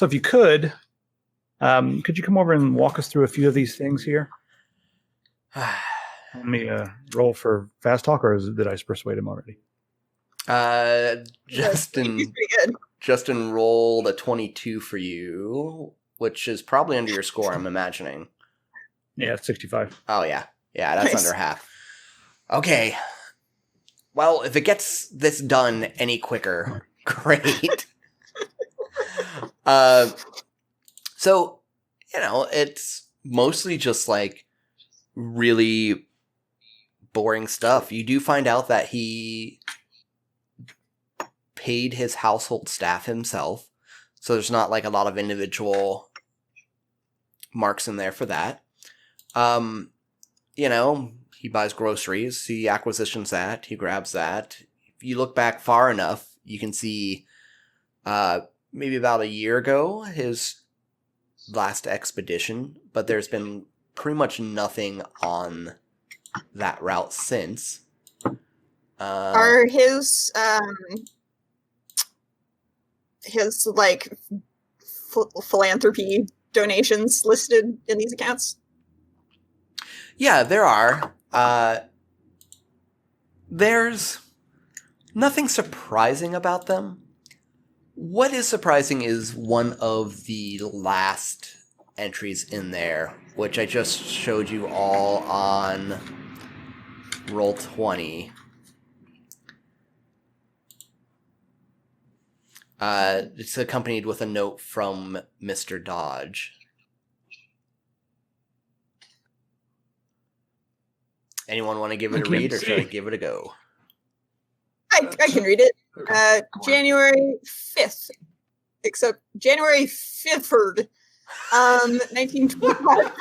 if you could you come over and walk us through a few of these things here? Let me roll for fast talk, or did I persuade him already? Justin He's pretty good. Justin rolled a 22 for you, which is probably under your score, I'm imagining. Yeah, it's 65. Oh, yeah. Yeah, that's Nice. under half. Okay. Well, if it gets this done any quicker, great. So, it's mostly just like really boring stuff. You do find out that he paid his household staff himself, so there's not like a lot of individual marks in there for that. You know, he buys groceries, he acquisitions that, he grabs that. If you look back far enough, you can see maybe about a year ago, his last expedition, but there's been pretty much nothing on that route since. Are his like philanthropy donations listed in these accounts? Yeah, there are. There's nothing surprising about them. What is surprising is one of the last entries in there, which I just showed you all on Roll20. It's accompanied with a note from Mr. Dodge. Anyone want to give it a read, or should I give it a go? I can read it. January 5th. Except January 5th, 1925.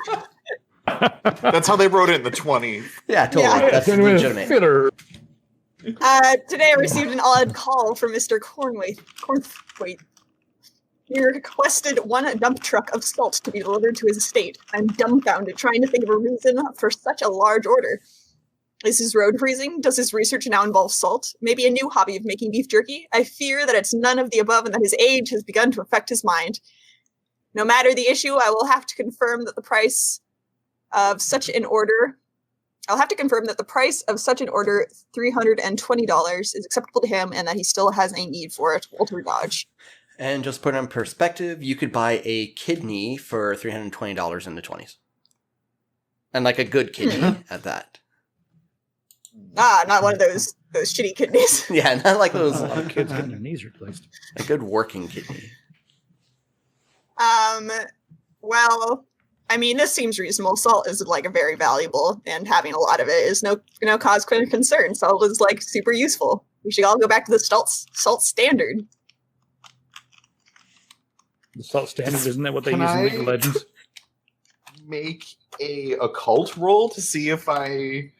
That's how they wrote it in the 20s. Yeah, totally. Yeah. That's legitimate. Fitter. Today I received an odd call from Mr. Cornthwaite. He requested one dump truck of salt to be delivered to his estate. I'm dumbfounded, trying to think of a reason for such a large order. Is his road freezing? Does his research now involve salt? Maybe a new hobby of making beef jerky? I fear that it's none of the above and that his age has begun to affect his mind. No matter the issue, I will have to confirm that the price of such an order... I'll have to confirm that the price of such an order, $320, is acceptable to him and that he still has a need for it. Walter Dodge. And just put it in perspective, you could buy a kidney for $320 in the 20s. And like a good kidney at that. Not one of those shitty kidneys. Yeah, not like those. A lot of kids getting their knees replaced. A good working kidney. Well, I mean, this seems reasonable. Salt is like a very valuable, and having a lot of it is no cause for concern. Salt is like super useful. We should all go back to the salt standard. The salt standard, isn't that what they Can use in I- League of Legends? Make a occult roll to see if I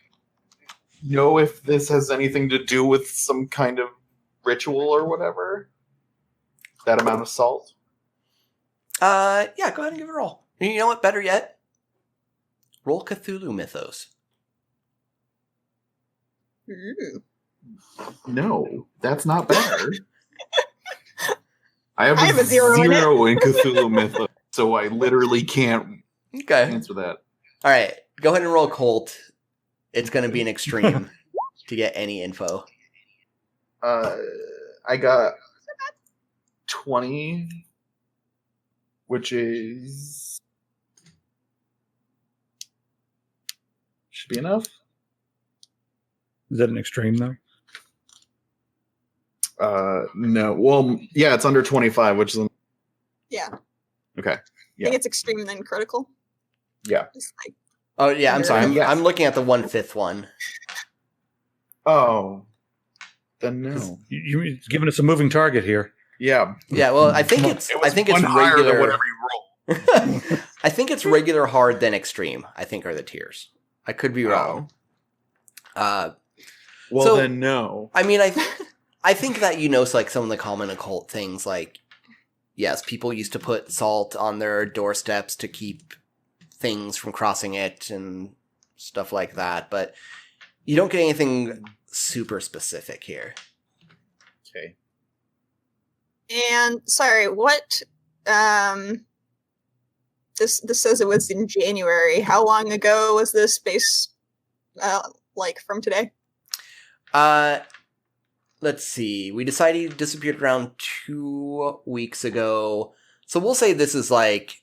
know if this has anything to do with some kind of ritual or whatever. That amount of salt. Yeah, go ahead and give it a roll. And you know what? Better yet, roll Cthulhu Mythos. Ooh. No, that's not better. I have a a zero in it. zero in Cthulhu Mythos, so I literally can't Okay. answer that. All right. Go ahead and roll Colt. It's going to be an extreme to get any info. I got 20, which is should be enough. Is that an extreme though? No. Well, yeah, it's under 25, which is Yeah. okay. I Yeah. think it's extreme and then critical. Yeah. Just like, Oh, yeah, I'm sorry. Yes. I'm looking at the 1/5 one. Oh, then no. You're giving us a moving target here. Yeah. Yeah, well, I think it's It was I think it's one higher than regular. whatever you roll. I think it's regular, hard, then extreme. I think are the tiers. I could be wrong. Well, So- then no. I mean, I think that like some of the common occult things, like yes, people used to put salt on their doorsteps to keep things from crossing it and stuff like that, but you don't get anything super specific here. Okay. and sorry, what? This says it was in January. How long ago was this base? Like from today? Let's see. We decided he disappeared around 2 weeks ago. So we'll say this is like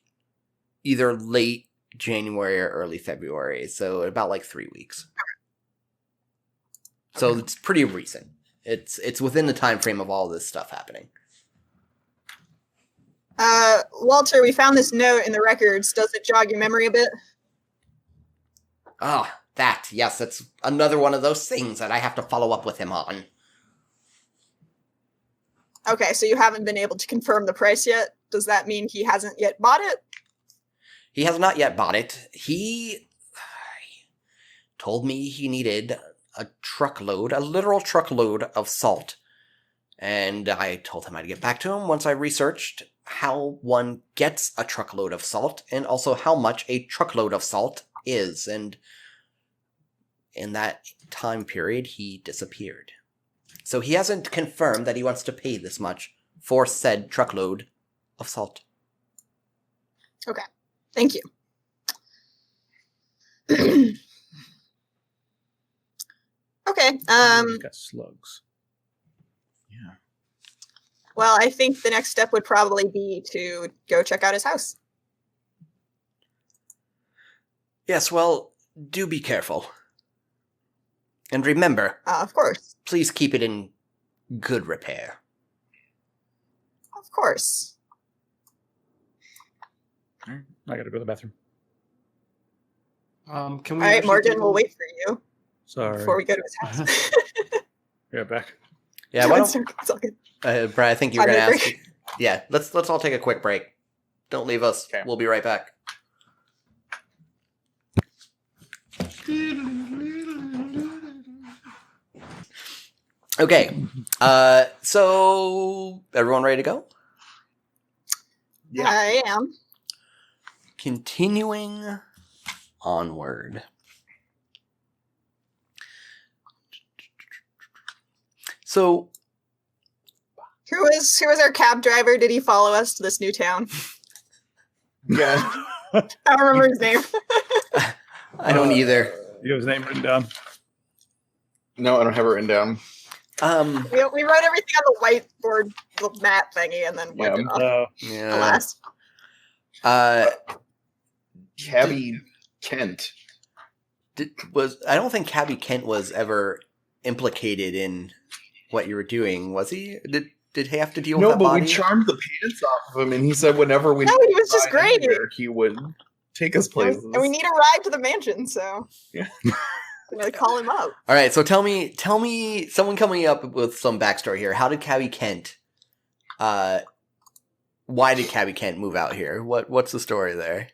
either late January or early February. So about like 3 weeks. So it's pretty recent. It's within the time frame of all this stuff happening. Walter, we found this note in the records. Does it jog your memory a bit? Ah, that. Yes, it's another one of those things that I have to follow up with him on. Okay, so you haven't been able to confirm the price yet? Does that mean he hasn't yet bought it? He has not yet bought it. He told me he needed a literal truckload of salt. And I told him I'd get back to him once I researched how one gets a truckload of salt and also how much a truckload of salt is. And in that time period, he disappeared. So he hasn't confirmed that he wants to pay this much for said truckload of salt. Okay, thank you. Okay, He's got slugs. Yeah. well, I think the next step would probably be to go check out his house. Yes, well, do be careful. And remember, Of course. please keep it in good repair. Of course. I gotta go to the bathroom. Can we? All right, actually Morgan, take a we'll look? wait for you Sorry. before we go to his house. Yeah, back. Yeah, No, why it's don't, all good. Brad, I think you were Time going to to ask. Yeah, let's all take a quick break. Don't leave us. Okay. We'll be right back. Okay, so everyone ready to go? Yeah. I am. Continuing onward. So, Who is our cab driver? Did he follow us to this new town? Yeah. I don't remember his name. I don't either. You have his name written down. No, I don't have it written down. We wrote everything on the whiteboard, the mat thingy, and then wiped it off. Yeah. Alas. Cabby Kent. I don't think Cabby Kent was ever implicated in what you were doing, was he? Did he have to deal with No, that but body? we charmed the pants off of him, and he said whenever we No, he was just find great. anywhere, he would take us places. And we need a ride to the mansion, so Yeah. I'm gonna call him up. All right, so tell me, someone coming up with some backstory here. How did Cabby Kent? Why did Cabby Kent move out here? What's the story there?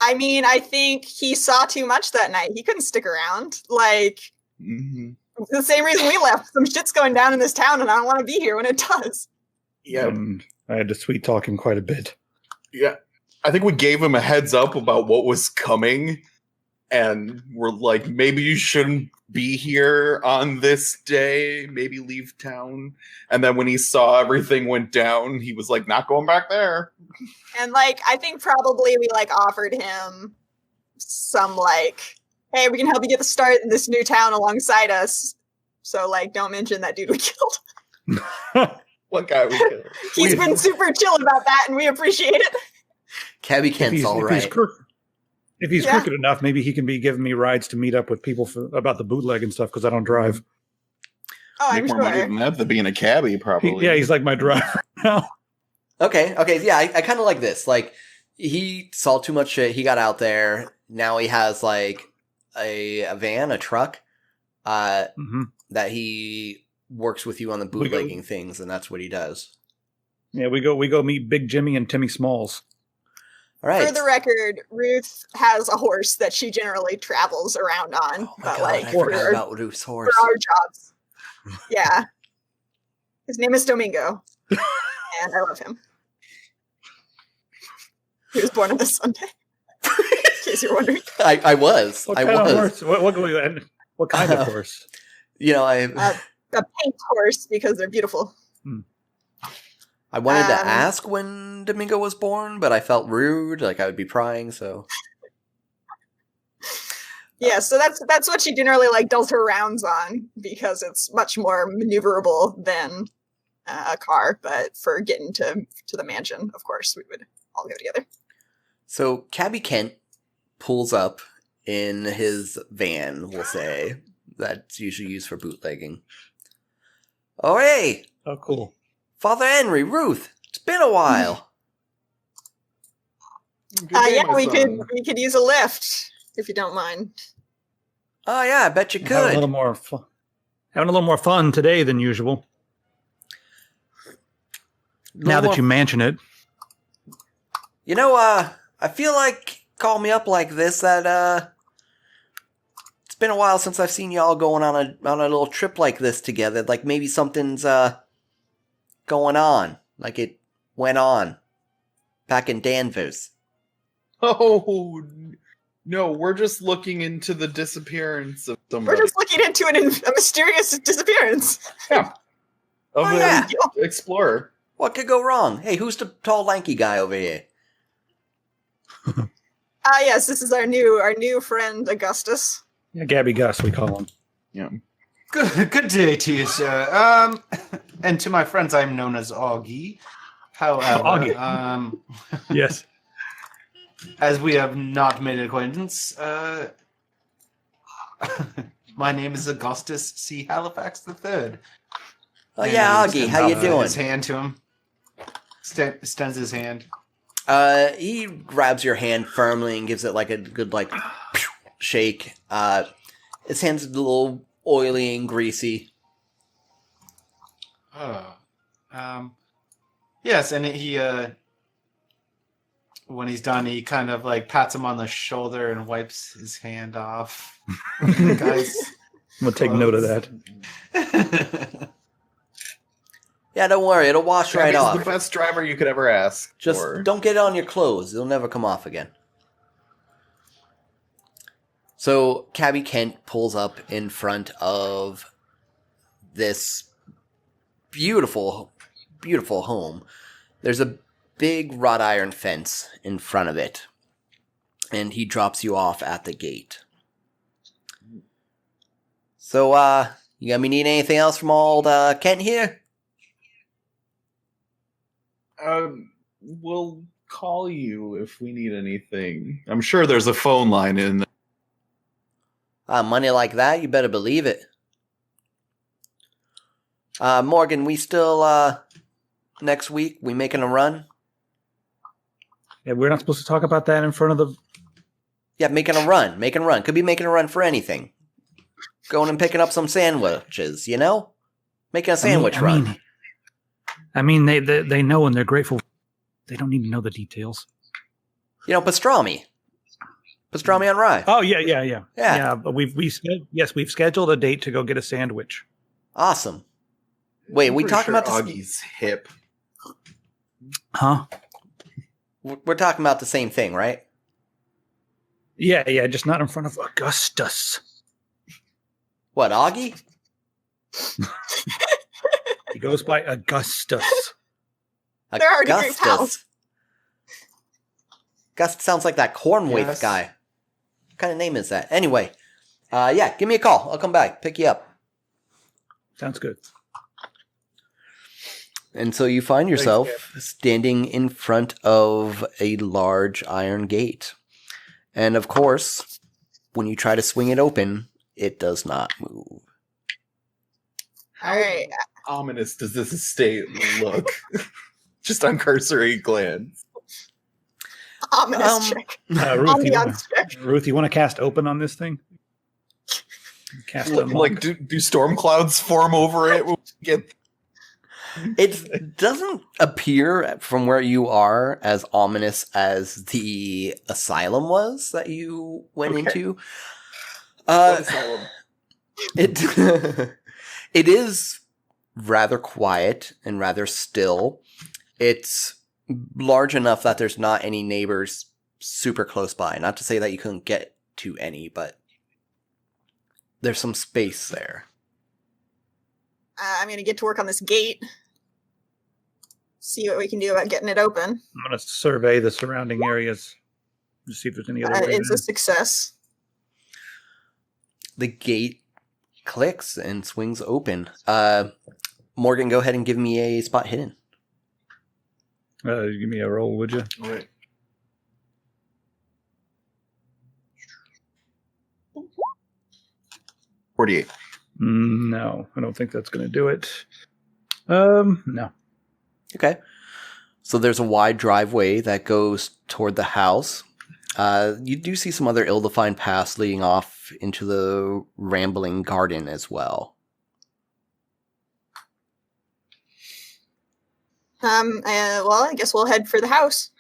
I mean, I think he saw too much that night. He couldn't stick around. Like, Mhm. it's the same reason we left. Some shit's going down in this town, and I don't want to be here when it does. Yeah, I had to sweet talk him quite a bit. yeah. I think we gave him a heads up about what was coming, and we're like, maybe you shouldn't be here on this day. Maybe leave town. And then when he saw everything went down, he was like, not going back there. And like, I think probably we like offered him some like, hey, we can help you get the start in this new town alongside us. So like, don't mention that dude we killed. What guy we killed? He's been super chill about that, and we appreciate it. Cabby Kent's all right. If he's Yeah. crooked enough, maybe he can be giving me rides to meet up with people about the bootleg and stuff because I don't drive. Oh, Make I'm more money sure. than that than being a cabbie, probably. He's like my driver now. Okay, yeah, I kind of like this. Like, he saw too much shit. He got out there. Now he has like a van, a truck, that he works with you on the bootlegging things, and that's what he does. Yeah, we go meet Big Jimmy and Timmy Smalls. All right. For the record, Ruth has a horse that she generally travels around on, Oh my but God, like I for forgot about Ruth's horse. our jobs. Yeah. His name is Domingo, and I love him. He was born on a Sunday, in case you're wondering. I was. What I kind was. of horse? What kind of horse? You know, A pink horse because they're beautiful. I wanted to Um, ask when Domingo was born, but I felt rude, like I would be prying. So Yeah, so that's what she generally like does her rounds on because it's much more maneuverable than a car. But for getting to the mansion, of course, we would all go together. So Cabby Kent pulls up in his van, we'll say, that's usually used for bootlegging. Oh, hey, Oh, cool. Father Henry, Ruth, it's been a while. Good day, Yeah, my we son. could use a lift if you don't mind. Oh yeah, I bet you Having a could. little more having a little more fun today than usual. Now that you mention it. You know, I feel like call me up like this. That it's been a while since I've seen y'all going on a little trip like this together. Like maybe something's going on, like it went on back in Danvers. Oh no, we're just looking into the disappearance of We're somebody. just looking into a mysterious disappearance. Of Oh, an yeah. explorer. What could go wrong? Hey, who's the tall, lanky guy over here? Yes, this is our new friend Augustus. Yeah, Gabby Gus, we call him. Yeah. Good day to you, sir. And to my friends, I'm known as Augie. However, Augie. Yes. as we have not made an acquaintance, my name is Augustus C. Halifax III. Oh yeah, Augie, how you doing? His hand to him. Extends his hand. He grabs your hand firmly and gives it like a good shake. His hand's a little oily and greasy. Oh. Yes, and he when he's done, he kind of like pats him on the shoulder and wipes his hand off. Guys, We'll take note of that. Yeah, don't worry, it'll wash right He's off. the best driver you could ever ask. Just for. don't get it on your clothes. It'll never come off again. So, Cabby Kent pulls up in front of this beautiful, beautiful home. There's a big wrought iron fence in front of it. And he drops you off at the gate. So, you gonna be needing anything else from old Kent here? We'll call you if we need anything. I'm sure there's a phone line in there. Money like that, you better believe it. Morgan, we still, next week, we making a run? Yeah, we're not supposed to talk about that in front of the... Yeah, making a run. Could be making a run for anything. Going and picking up some sandwiches, you know? Making a sandwich run. I mean, they know and they're grateful. They don't need to know the details. You know, pastrami. Pastrami on rye. Oh, yeah. Yeah. Yeah, but we've scheduled a date to go get a sandwich. Awesome. Wait, I'm we pretty talking sure about this? Augie's hip. Huh? We're talking about the same thing, right? Yeah, just not in front of Augustus. What, Augie? He goes by Augustus. They're already great Augustus. pals. Gus sounds like that corn waif Yes. guy. What kind of name is that? Anyway, yeah, give me a call. I'll come back, pick you up. Sounds good. And so you find yourself standing in front of a large iron gate. And of course, when you try to swing it open, it does not move. All right. Ominous does this estate look? Just on cursory glance. Ominous check. Ambiance check. Ruth, you want to cast open on this thing? Cast unlock. Like, do storm clouds form over it? When we get It doesn't appear from where you are as ominous as the asylum was that you went into. What asylum? It it is rather quiet and rather still. It's large enough that there's not any neighbors super close by. Not to say that you couldn't get to any, but there's some space there. I'm going to get to work on this gate. See what we can do about getting it open. I'm going to survey the surrounding areas to see if there's any other way It's a success. The gate clicks and swings open. Morgan, go ahead and give me a spot hidden. Give me a roll, would you? Right. $48. No, I don't think that's going to do it. No. Okay. So there's a wide driveway that goes toward the house. You do see some other ill-defined paths leading off into the rambling garden as well. Well, I guess we'll head for the house.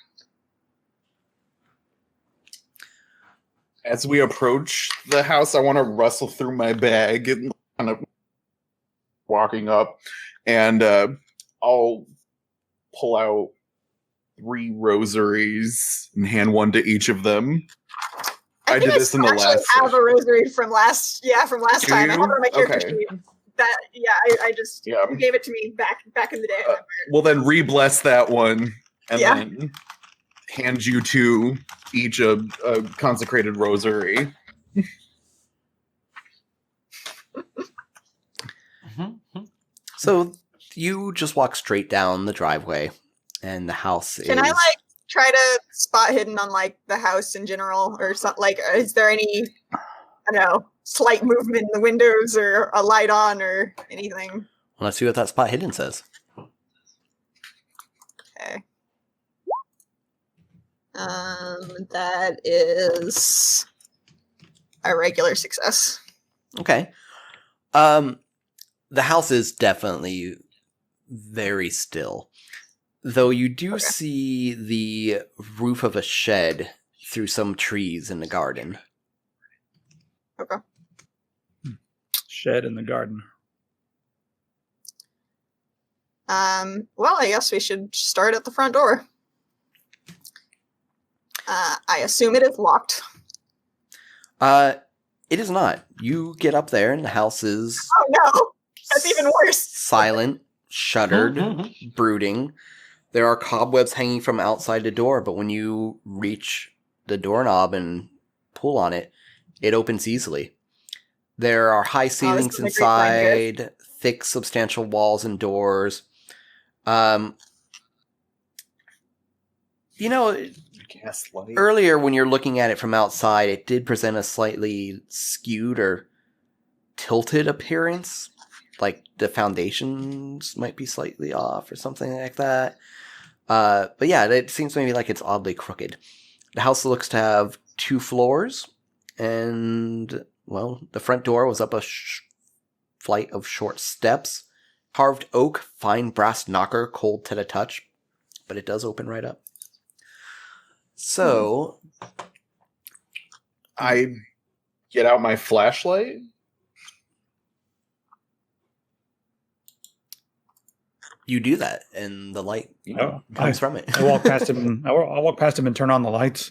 As we approach the house, I want to rustle through my bag and kind of walking up, and I'll pull out 3 rosaries and hand one to each of them. I did this in the last. I have a rosary from last time. I have it on my character sheet. That I just you gave it to me back in the day. Well, then re-bless that one, and then hand you 2 each a consecrated rosary. So you just walk straight down the driveway, and the house Can I try to spot hidden on the house in general, or something? Is there any, I don't know, slight movement in the windows or a light on or anything? Well, let's see what that spot hidden says. Okay. That is a regular success. Okay. The house is definitely very still, though you do see the roof of a shed through some trees in the garden. Okay. Shed in the garden. Well, I guess we should start at the front door. I assume it is locked. It is not. You get up there and the house is... Oh no! That's even worse! Silent, shuttered, brooding. There are cobwebs hanging from outside the door, but when you reach the doorknob and pull on it, it opens easily. There are high ceilings inside, thick, substantial walls and doors. Earlier when you're looking at it from outside, it did present a slightly skewed or tilted appearance. Like the foundations might be slightly off or something like that. But yeah, it seems maybe like it's oddly crooked. The house looks to have 2 floors, and, well, the front door was up a flight of short steps. Carved oak, fine brass knocker, cold to the touch, but it does open right up. So, I get out my flashlight. You do that, and the light comes from it. I walk past him. I'll walk past him and turn on the lights.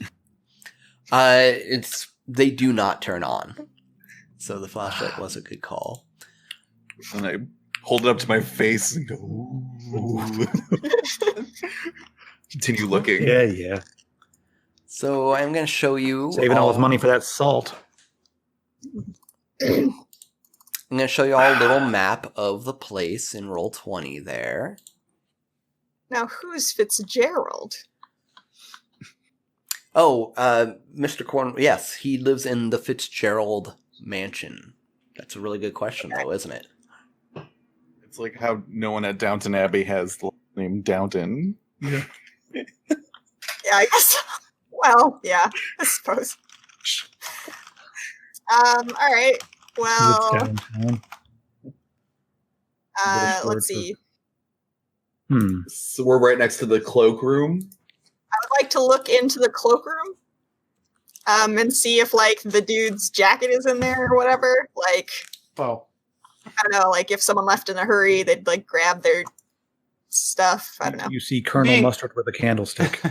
They do not turn on, so the flashlight was a good call. And I hold it up to my face and go, ooh. Continue looking. Yeah. So I'm going to show you... Saving all his money for that salt. I'm going to show you all a little map of the place in Roll20 there. Now, who's Fitzgerald? Oh, Mr. Corn... Yes, he lives in the Fitzgerald mansion. That's a really good question, though, isn't it? It's like how no one at Downton Abbey has the name Downton. Yeah. Yeah, I guess. Well, yeah, I suppose. All right. Well, let's see. So we're right next to the cloakroom. I would like to look into the cloakroom, and see if the dude's jacket is in there or whatever. I don't know, if someone left in a hurry, they'd grab their stuff. I don't know. You see Colonel Mustard with a candlestick.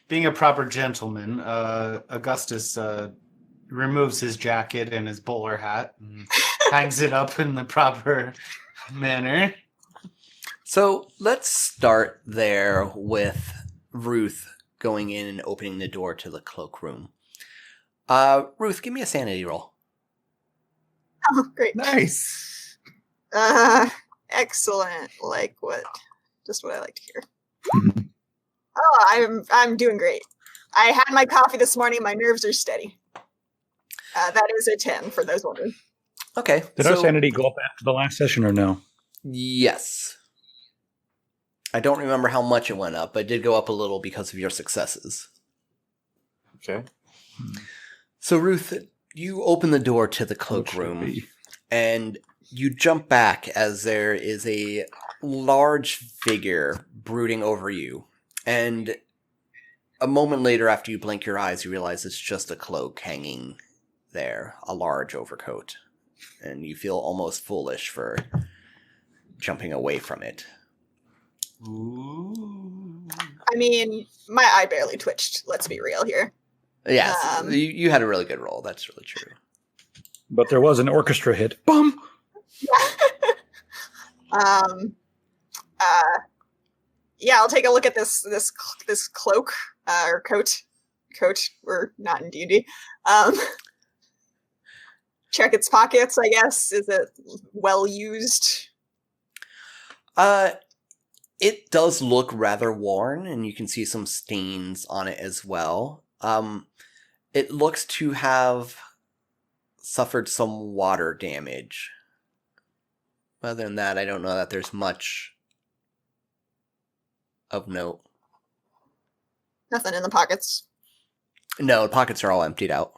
Being a proper gentleman, Augustus removes his jacket and his bowler hat and hangs it up in the proper manner. So let's start there with Ruth going in and opening the door to the cloakroom. Ruth, give me a sanity roll. Oh, great. Nice. Excellent. Just what I like to hear. Oh, I'm doing great. I had my coffee this morning. My nerves are steady. That is a 10 for those wondering. Okay. Did our sanity go up after the last session or no? Yes. I don't remember how much it went up, but it did go up a little because of your successes. Okay. So, Ruth, you open the door to the cloakroom, and you jump back as there is a large figure brooding over you. And a moment later, after you blink your eyes, you realize it's just a cloak hanging there, a large overcoat. And you feel almost foolish for jumping away from it. Ooh. I mean, my eye barely twitched. Let's be real here. Yes, you had a really good roll. That's really true. But there was an orchestra hit. Bum! Yeah, I'll take a look at this cloak or coat. We're not in D&D. Check its pockets, I guess. Is it well used? It does look rather worn, and you can see some stains on it as well. It looks to have suffered some water damage. Other than that, I don't know that there's much of note. Nothing in the pockets. No, the pockets are all emptied out.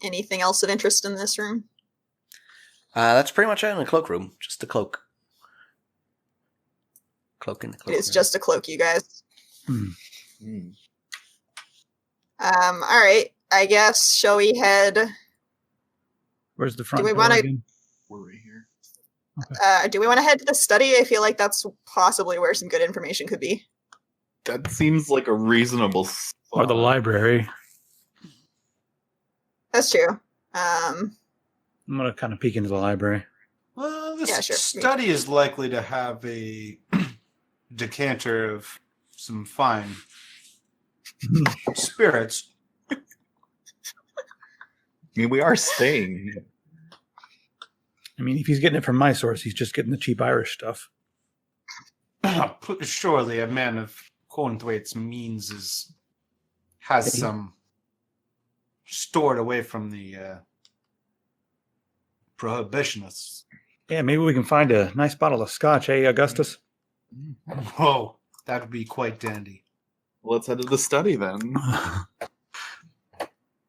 Anything else of interest in this room? That's pretty much it in the cloakroom. Just a cloak. Cloak in the cloak. It is just a cloak, you guys. Mm. All right. I guess, shall we head... Where's the front Do we door wanna- again? We're right here. do we want to head to the study? I feel like that's possibly where some good information could be. That seems like a reasonable spot. Or the library. That's true. I'm going to kind of peek into the library. Well, this Yeah, sure. study is likely to have a decanter of some fine spirits. I mean, we are staying. I mean, if he's getting it from my source, he's just getting the cheap Irish stuff. Surely a man of Cornthwaite's means has some stored away from the prohibitionists. Yeah, maybe we can find a nice bottle of scotch, eh, Augustus? Oh, that would be quite dandy. Let's head to the study then.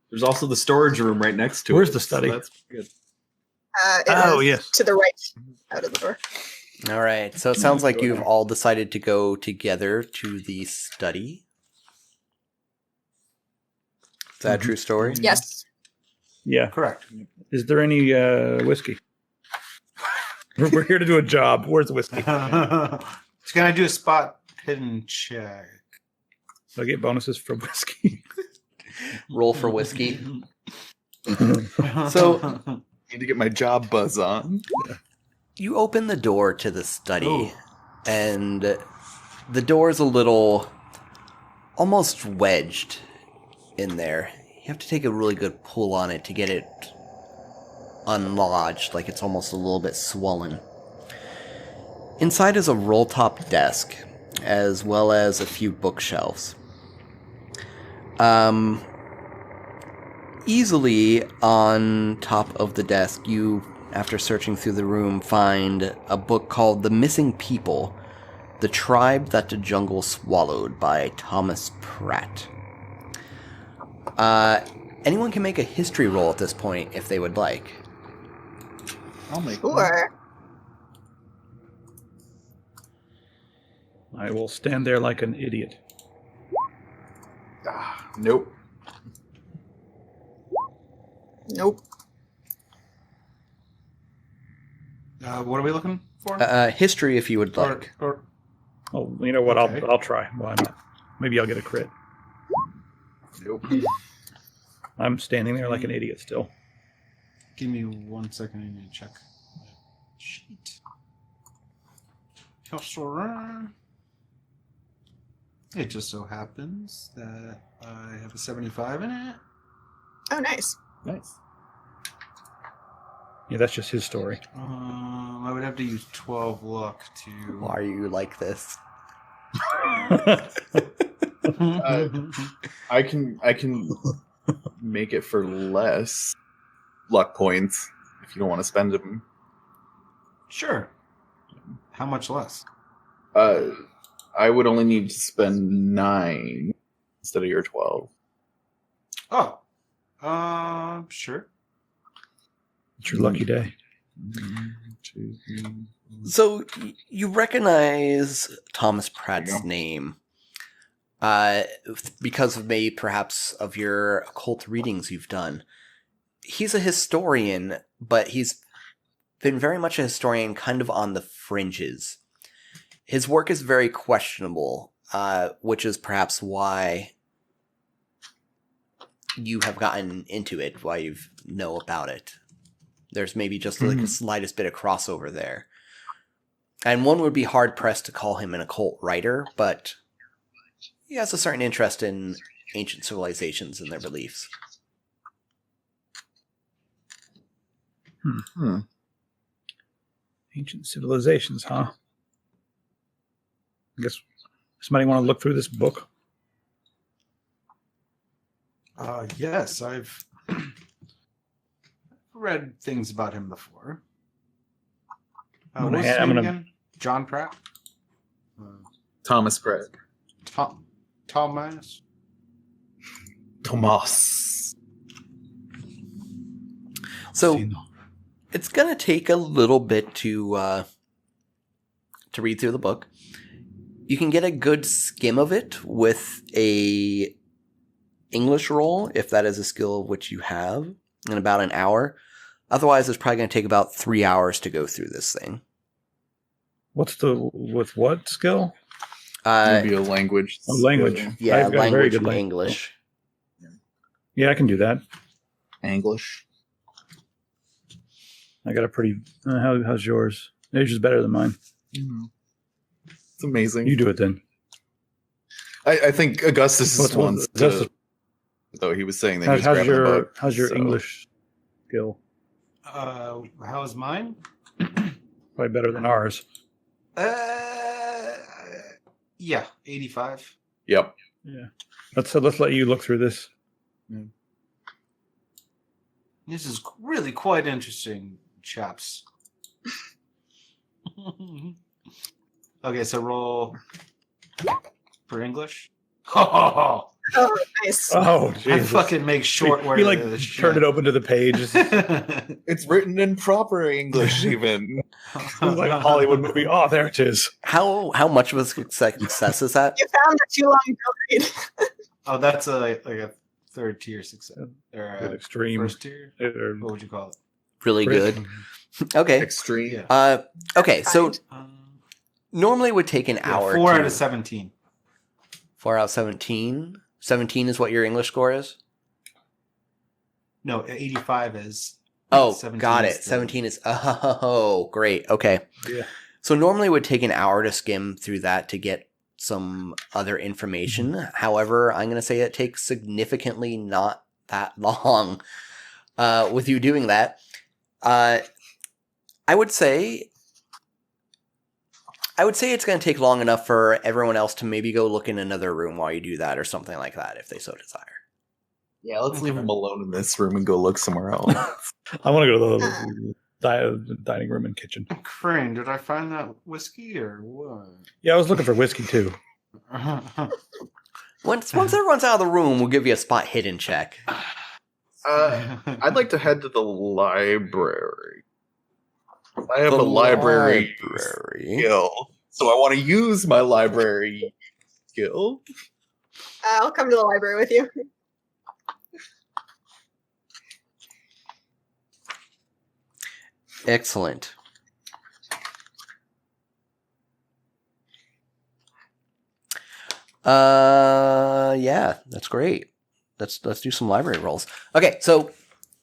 There's also the storage room right next to it. Where's the study? So that's good. It is yes. to the right, out of the door. All right. So it sounds like you've all decided to go together to the study. Is that a true story? Yes. Yeah. Correct. Is there any whiskey? We're here to do a job. Where's the whiskey? It's going to do a spot hidden check. Do I get bonuses for whiskey? Roll for whiskey. So Need to get my job buzz on. you open the door to the study, Ooh. and the door is a little almost wedged in there. You have to take a really good pull on it to get it unlodged, like it's almost a little bit swollen. Inside is a roll-top desk, as well as a few bookshelves. Easily on top of the desk, you, after searching through the room, find a book called The Missing People, The Tribe That the Jungle Swallowed by Thomas Pratt. Anyone can make a history roll at this point if they would like. I'll make one. Sure. I will stand there like an idiot. Nope. Nope. What are we looking for? History if you would like. Or Oh, you know what? Okay. I'll try. Why not? Maybe I'll get a crit. Nope. I'm standing there like an idiot still. give me 1 second. I need to check my sheet. It just so happens that I have a 75 in it. Oh, nice. Nice. Yeah, that's just his story. I would have to use 12 luck to. Why are you like this? I can make it for less luck points if you don't want to spend them. Sure. How much less? I would only need to spend 9 instead of your 12. Oh, sure. It's your lucky day. 1, 2, 3. So you recognize Thomas Pratt's name because of maybe perhaps of your occult readings you've done. He's a historian, but he's been very much a historian kind of on the fringes. His work is very questionable, which is perhaps why you have gotten into it, why you know about it. There's maybe just like the slightest bit of crossover there. And one would be hard-pressed to call him an occult writer, but he has a certain interest in ancient civilizations and their beliefs. Ancient civilizations, huh? I guess somebody want to look through this book? Yes, I've read things about him before. What was his name again? John Pratt? Thomas Pratt. Thomas? Tomas. So it's going to take a little bit to read through the book. You can get a good skim of it with a English roll, if that is a skill which you have, in about an hour. Otherwise, it's probably going to take about 3 hours to go through this thing. With what skill? Maybe a language. A language. Yeah, I've got a very language good and language. English. Yeah, I can do that. English. I got a pretty. How's yours? Yours is better than mine. It's amazing. You do it then. I think Augustus wants Augustus? to. Though he was saying that he was grabbing a book. How's your so- English skill? How is mine? Probably better than ours. Yeah, 85. Yep. Yeah. Let's let you look through this. This is really quite interesting, chaps. Okay, so roll for English. Oh, Oh, nice. Oh, I Jesus. fucking make short work He of like this shit. turned it open to the page. It's It's written in proper English, even. like a Hollywood movie. Oh, there it is. How much of a success is that? You found it too long to read. Oh, that's like a third tier success. Or Good a extreme. first tier? Or- What would you call it? Really Crit. good. Okay. Extreme. Yeah. Okay, so Kind. normally it would take an hour. 4 to- out of 17. 4 out of 17. 17 is what your English score is? No, 85 is. Oh, 17 got is it. the- 17 is. Oh, great. Okay. Yeah. So normally it would take an hour to skim through that to get some other information. However, I'm going to say it takes significantly not that long with you doing that. I would say it's going to take long enough for everyone else to maybe go look in another room while you do that or something like that if they so desire. Yeah, let's leave him alone in this room and go look somewhere else. I want to go to the dining room and kitchen. Crane, did I find that whiskey or what? Yeah, I was looking for whiskey too. Once everyone's out of the room, we'll give you a spot hidden check. I'd like to head to the library. I have a library skill, so I want to use my library skill. I'll come to the library with you. Excellent. Yeah, that's great. Let's do some library rolls. Okay, so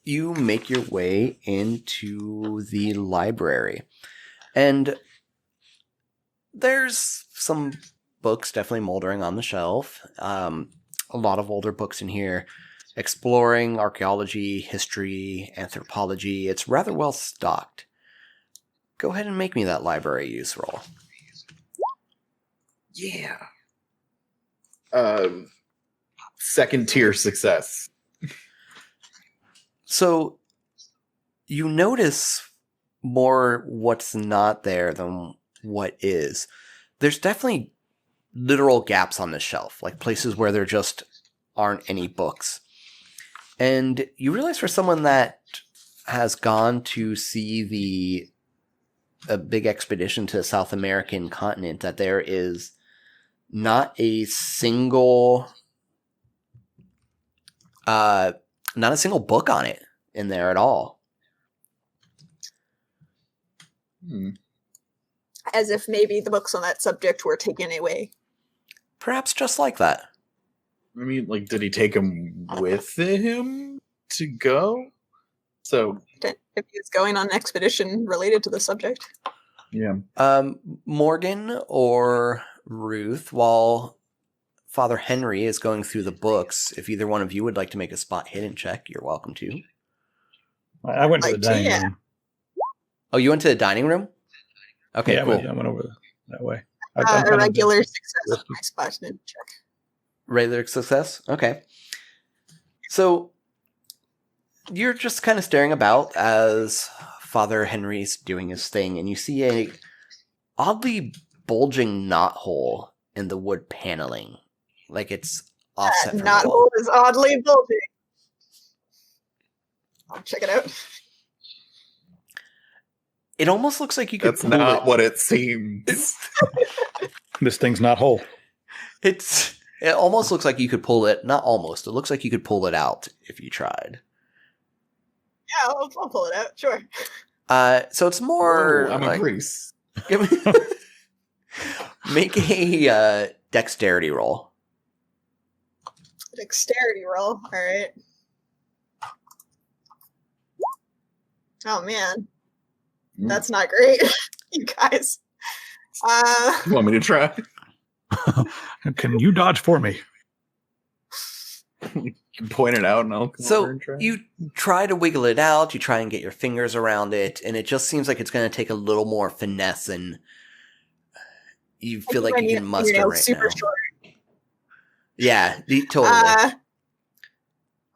you make your way into the library, and there's some books definitely moldering on the shelf. A lot of older books in here, exploring archaeology, history, anthropology. It's rather well stocked. Go ahead and make me that library use roll. Yeah. Second tier success. So you notice more what's not there than what is. There's definitely literal gaps on the shelf, like places where there just aren't any books. And you realize for someone that has gone to see a big expedition to the South American continent that there is not a single book on it in there at all. As if maybe the books on that subject were taken away. Perhaps just like that. I mean, like, did he take him with him to go? So, If he's going on an expedition related to the subject. yeah. Morgan or Ruth, while Father Henry is going through the books, if either one of you would like to make a spot hidden check, you're welcome to. I went to the dining Yeah. room. Oh, you went to the dining room? Okay, Yeah, cool. I went over that way. A regular success on my spot hidden check. Regular success? Okay. So you're just kind of staring about as Father Henry's doing his thing, and you see a oddly bulging knothole in the wood paneling. Like it's offset That from the wall. knothole is oddly bulging. I'll check it out. It almost looks like you could That's pull not it. what it seems. This thing's not whole. It almost looks like you could pull it. Not almost. It looks like you could pull it out if you tried. Yeah, I'll pull it out. Sure. So it's more. Whoa, I'm a like, priest. make a dexterity roll. Dexterity roll. All right. Oh man, that's not great, you guys. You want me to try? Can you dodge for me? You can point it out and I'll come over So and try. you try to wiggle it out, you try and get your fingers around it, and it just seems like it's going to take a little more finesse, and you feel like you can muster right super now. short. Yeah, totally.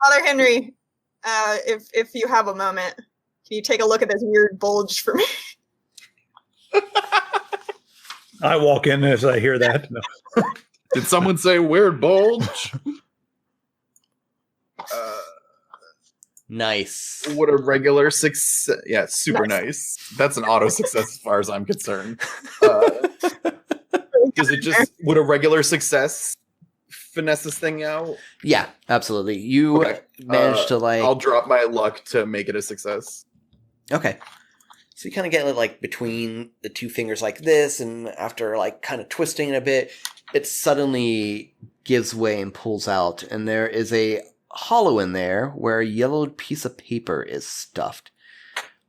Father Henry, if you have a moment, can you take a look at this weird bulge for me? I walk in as I hear that. No. Did someone say weird bulge? Nice. Would a regular success? Yeah, super nice. That's an auto success as far as I'm concerned. Does it just would a regular success finesse this thing out? Yeah, absolutely. You Okay. managed to I'll drop my luck to make it a success. Okay. So you kind of get it like between the two fingers like this, and after like kind of twisting it a bit, it suddenly gives way and pulls out, and there is a hollow in there where a yellowed piece of paper is stuffed.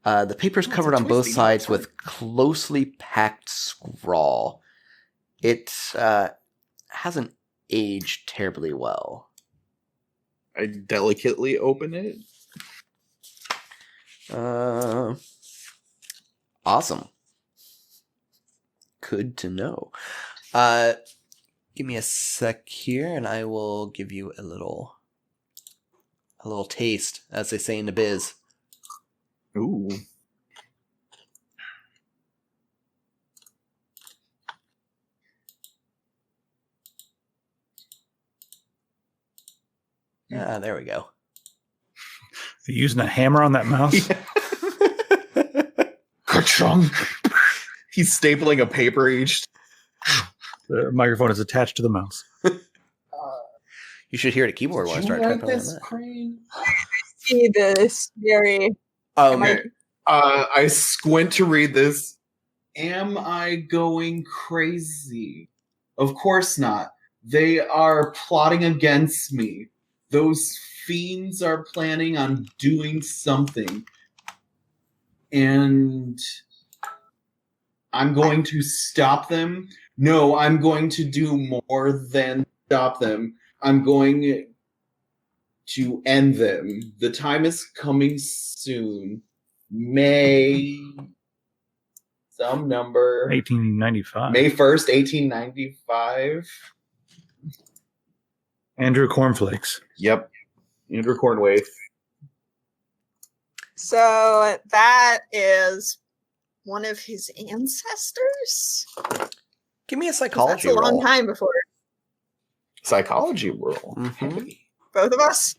The paper is covered on both sides with closely packed scrawl. It hasn't aged terribly well. I delicately open it. Awesome. Good to know. Give me a sec here, and I will give you a little taste, as they say in the biz. Ooh. Ah, there we go. You using a hammer on that mouse? Ka-chunk. He's stapling a paper each. The microphone is attached to the mouse. You should hear the keyboard when I start typing on that. Crane? See this very. Okay. I squint to read this. Am I going crazy? Of course not. They are plotting against me. Those fiends are planning on doing something. And I'm going to stop them. No, I'm going to do more than stop them. I'm going to end them. The time is coming soon. May some number 1895. May 1st, 1895. Andrew Cornflakes. Yep. Andrew Cornwaith. So that is one of his ancestors? Give me a 'Cause psychology that's a long roll. time before Psychology roll. Mhm. both of us.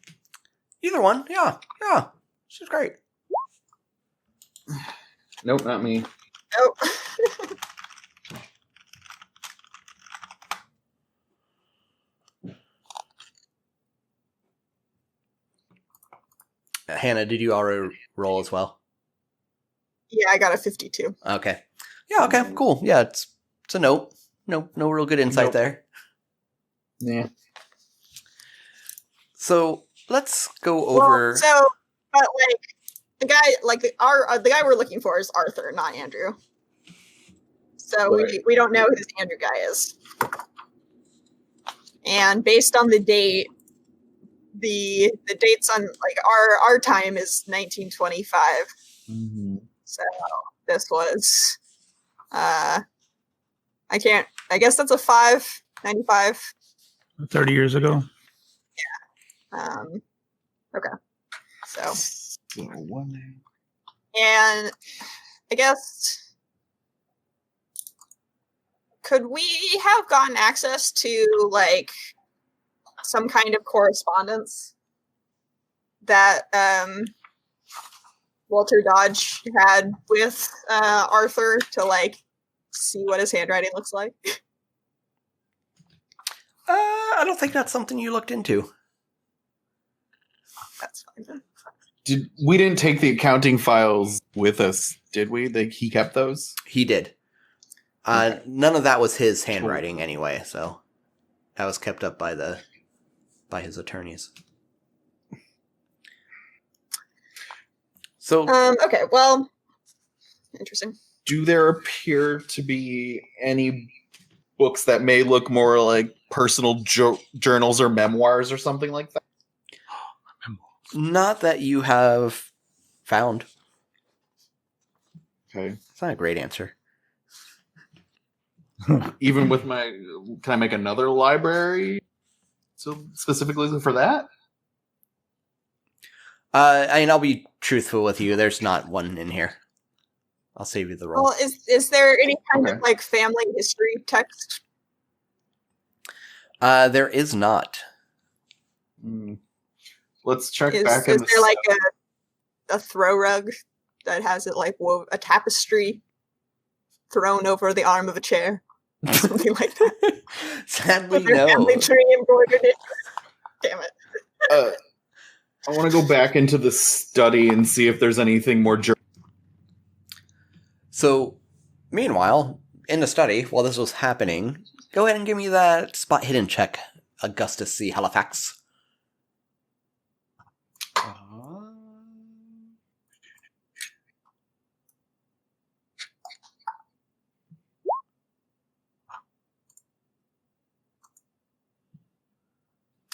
Either one. Yeah. Yeah. She's great. Nope, not me. Oh. Hannah, did you already roll as well? Yeah, I got a 52. Okay. Yeah, okay, cool. Yeah, it's a note. No real good insight Nope. there. Yeah. So let's go over. Well, but the guy we're looking for is Arthur, not Andrew. So Right. we don't know who this Andrew guy is. And based on the date, the dates on our time is 1925. Mm-hmm. So this was I guess that's a 595. 30 years ago. Okay. So So one. and I guess could we have gotten access to some kind of correspondence that Walter Dodge had with Arthur to see what his handwriting looks like? I don't think that's something you looked into. That's fine then. We didn't take the accounting files with us, did we? He kept those? He did. None of that was his handwriting anyway, so that was kept up by his attorneys. So Okay, well, interesting. Do there appear to be any books that may look more like personal journals or memoirs or something like that? not that you have found. Okay. It's not a great answer. Even with can I make another library specifically for that? I'll be truthful with you. There's not one in here. I'll save you the roll. Well, is there any kind Okay. of family history text? There is not. Let's check Is back in there a throw rug that has it a tapestry thrown over the arm of a chair? Something like that. Sadly, With their no. family tree embroidered it. Damn it. I want to go back into the study and see if there's anything more. So, meanwhile, in the study, while this was happening, go ahead and give me that spot hidden check, Augustus C. Halifax.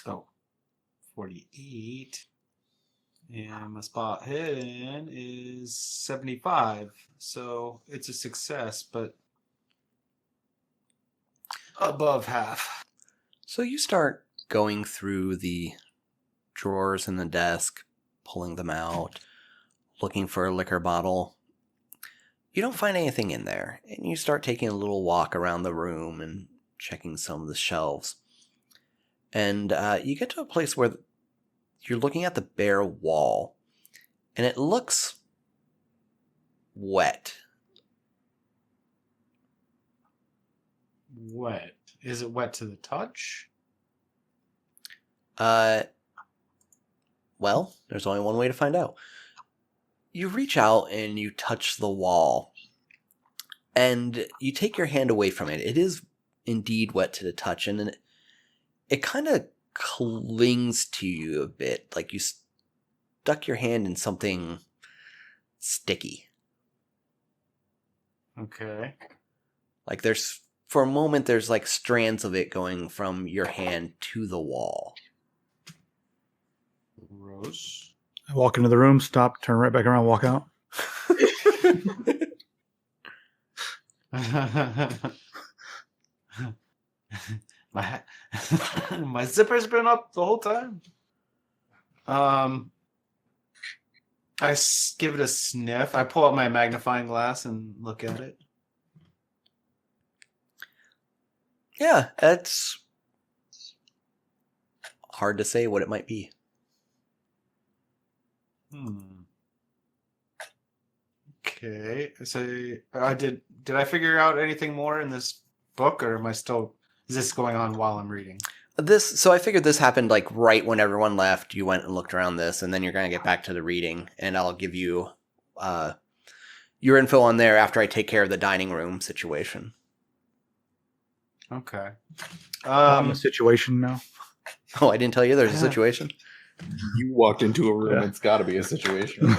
Oh, 48. And my spot hidden is 75. So it's a success, but above half. So you start going through the drawers in the desk, pulling them out, looking for a liquor bottle. You don't find anything in there, and you start taking a little walk around the room and checking some of the shelves. And you get to a place where you're looking at the bare wall, and it looks wet. Wet. Is it wet to the touch? Well, there's only one way to find out. You reach out and you touch the wall, and you take your hand away from it. It is indeed wet to the touch, and it kind of clings to you a bit, like you stuck your hand in something sticky. Okay. Like for a moment, there's strands of it going from your hand to the wall. Gross. I walk into the room, stop, turn right back around, walk out. My zipper's been up the whole time. give it a sniff. I pull out my magnifying glass and look at it. Yeah, it's hard to say what it might be. Okay, so did I figure out anything more in this book, or is this going on while I'm reading? So I figured this happened like right when everyone left. You went and looked around this, and then you're going to get back to the reading, and I'll give you your info on there after I take care of the dining room situation. Okay. I'm in a situation now. Oh, I didn't tell you there's a situation? You walked into a room, Yeah. it's got to be a situation.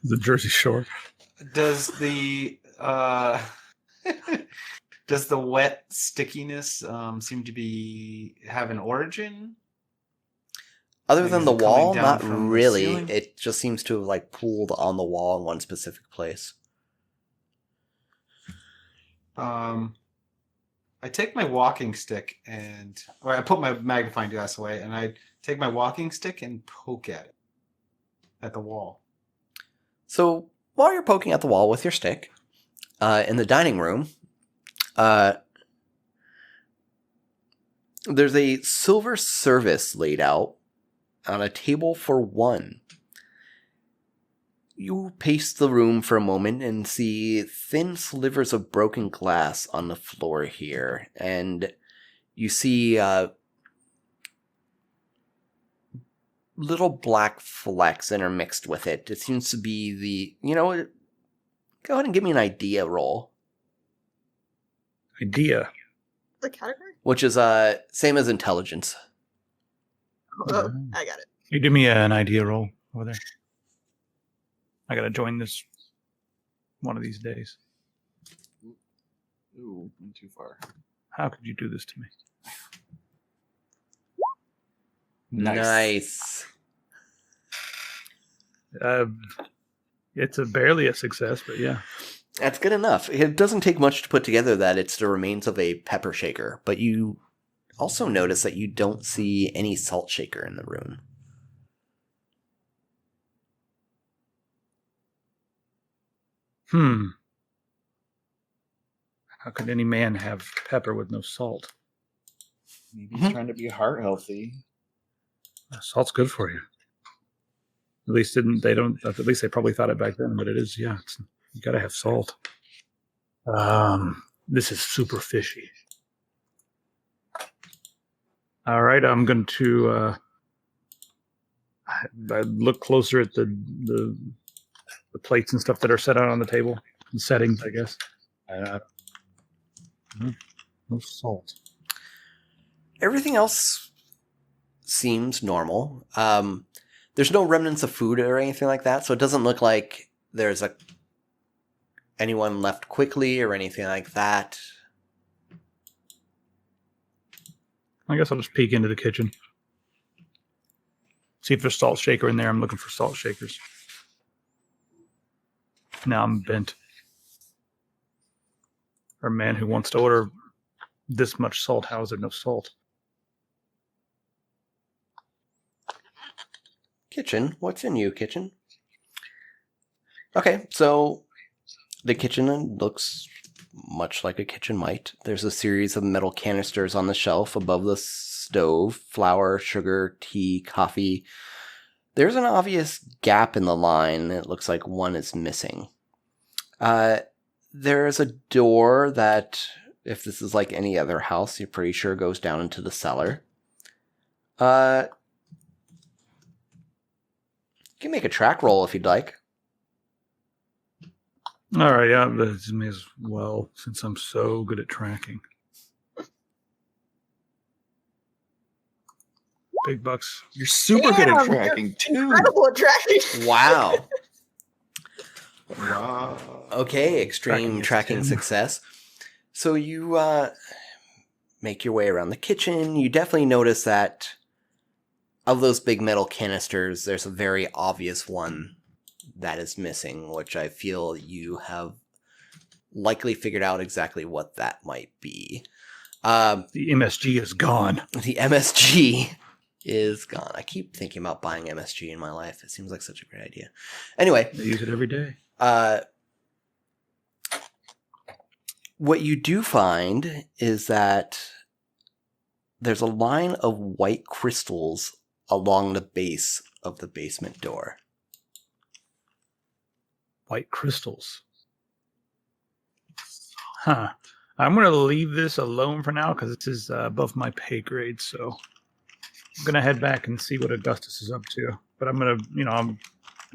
The Jersey Shore. Does the does the wet stickiness seem to have an origin? Other Like, than is the it coming wall, down not from the really. ceiling? It just seems to have like pooled on the wall in one specific place. I take my walking stick or I put my magnifying glass away, and I take my walking stick and poke at the wall. So while you're poking at the wall with your stick, in the dining room, there's a silver service laid out on a table for one. You pace the room for a moment and see thin slivers of broken glass on the floor here, and you see little black flecks intermixed with it. It seems to be go ahead and give me an idea roll, Idea. The category? which is same as intelligence. Oh, I got it. You do me an idea roll over there. I gotta join this one of these days. Ooh, went too far. How could you do this to me? Nice. It's barely a success, but yeah. That's good enough. It doesn't take much to put together that it's the remains of a pepper shaker, but you also notice that you don't see any salt shaker in the room. How could any man have pepper with no salt? Maybe he's trying to be heart healthy. Salt's good for you. At least they probably thought it back then, but it is, yeah. You gotta have salt. This is super fishy. All right, I'm going to I look closer at the plates and stuff that are set out on the table. The settings, I guess. No salt. Everything else seems normal. There's no remnants of food or anything like that, so it doesn't look like there's anyone left quickly or anything like that. I guess I'll just peek into the kitchen. See if there's salt shaker in there. I'm looking for salt shakers. Now I'm bent. Or a man who wants to order this much salt. How is there no salt? Kitchen, what's in you, kitchen? Okay, so the kitchen looks much like a kitchen might. There's a series of metal canisters on the shelf above the stove. Flour, sugar, tea, coffee. There's an obvious gap in the line. It looks like one is missing. There's a door that, if this is like any other house, you're pretty sure goes down into the cellar. You can make a track roll if you'd like. All right, yeah, but may as well, since I'm so good at tracking. Big bucks. You're super good at Damn, tracking too. Incredible at tracking. Wow. Wow. Okay, extreme Tracking is tracking 10. success. So you make your way around the kitchen. You definitely notice that of those big metal canisters, there's a very obvious one that is missing, which I feel you have likely figured out exactly what that might be. The MSG is gone. The MSG is gone. I keep thinking about buying MSG in my life. It seems like such a great idea. Anyway, I use it every day. What you do find is that there's a line of white crystals along the base of the basement door. White crystals. Huh. I'm going to leave this alone for now because this is above my pay grade. So I'm going to head back and see what Augustus is up to. But I'm going to, I'm going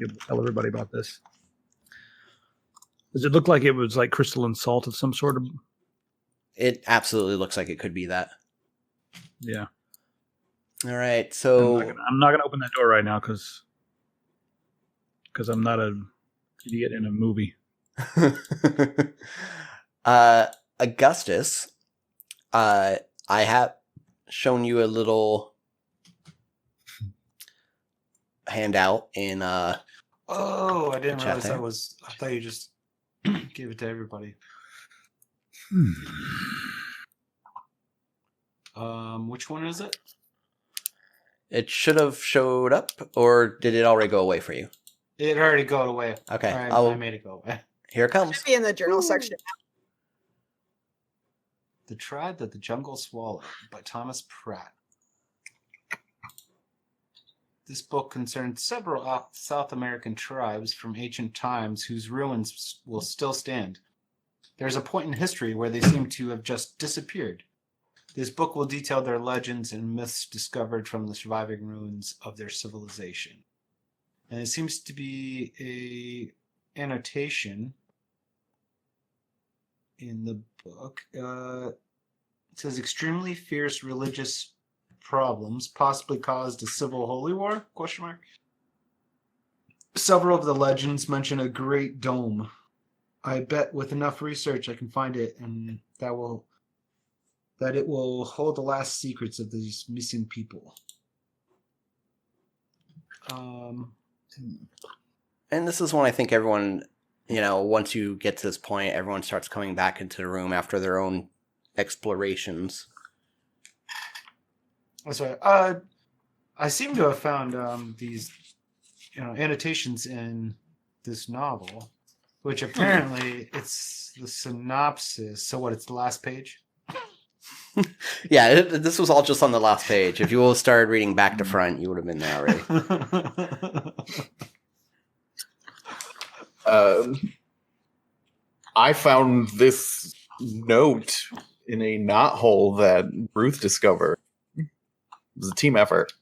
to tell everybody about this. Does it look like it was like crystalline salt of some sort of? It absolutely looks like it could be that. Yeah. All right. So I'm not gonna open that door right now because I'm not an idiot in a movie. Augustus, I have shown you a little handout in Oh, I didn't chat realize there. that was. I thought you just gave it to everybody. Which one is it? It should have showed up, or did it already go away for you? It already got away. Okay, I made it go away. Here it comes. Should be in the journal section. The Tribe That the Jungle Swallowed by Thomas Pratt. This book concerns several South American tribes from ancient times whose ruins will still stand. There's a point in history where they seem to have just disappeared. This book will detail their legends and myths discovered from the surviving ruins of their civilization. And it seems to be a annotation in the book. It says extremely fierce religious problems possibly caused a civil holy war? ? Several of the legends mention a great dome. I bet with enough research I can find it, and that it will hold the last secrets of these missing people. And this is when I think everyone, once you get to this point, everyone starts coming back into the room after their own explorations. That's right. I seem to have found these, annotations in this novel, which apparently it's the synopsis. So what? It's the last page. Yeah, this was all just on the last page. If you all started reading back to front, you would have been there already. I found this note in a knothole that Ruth discovered. It was a team effort.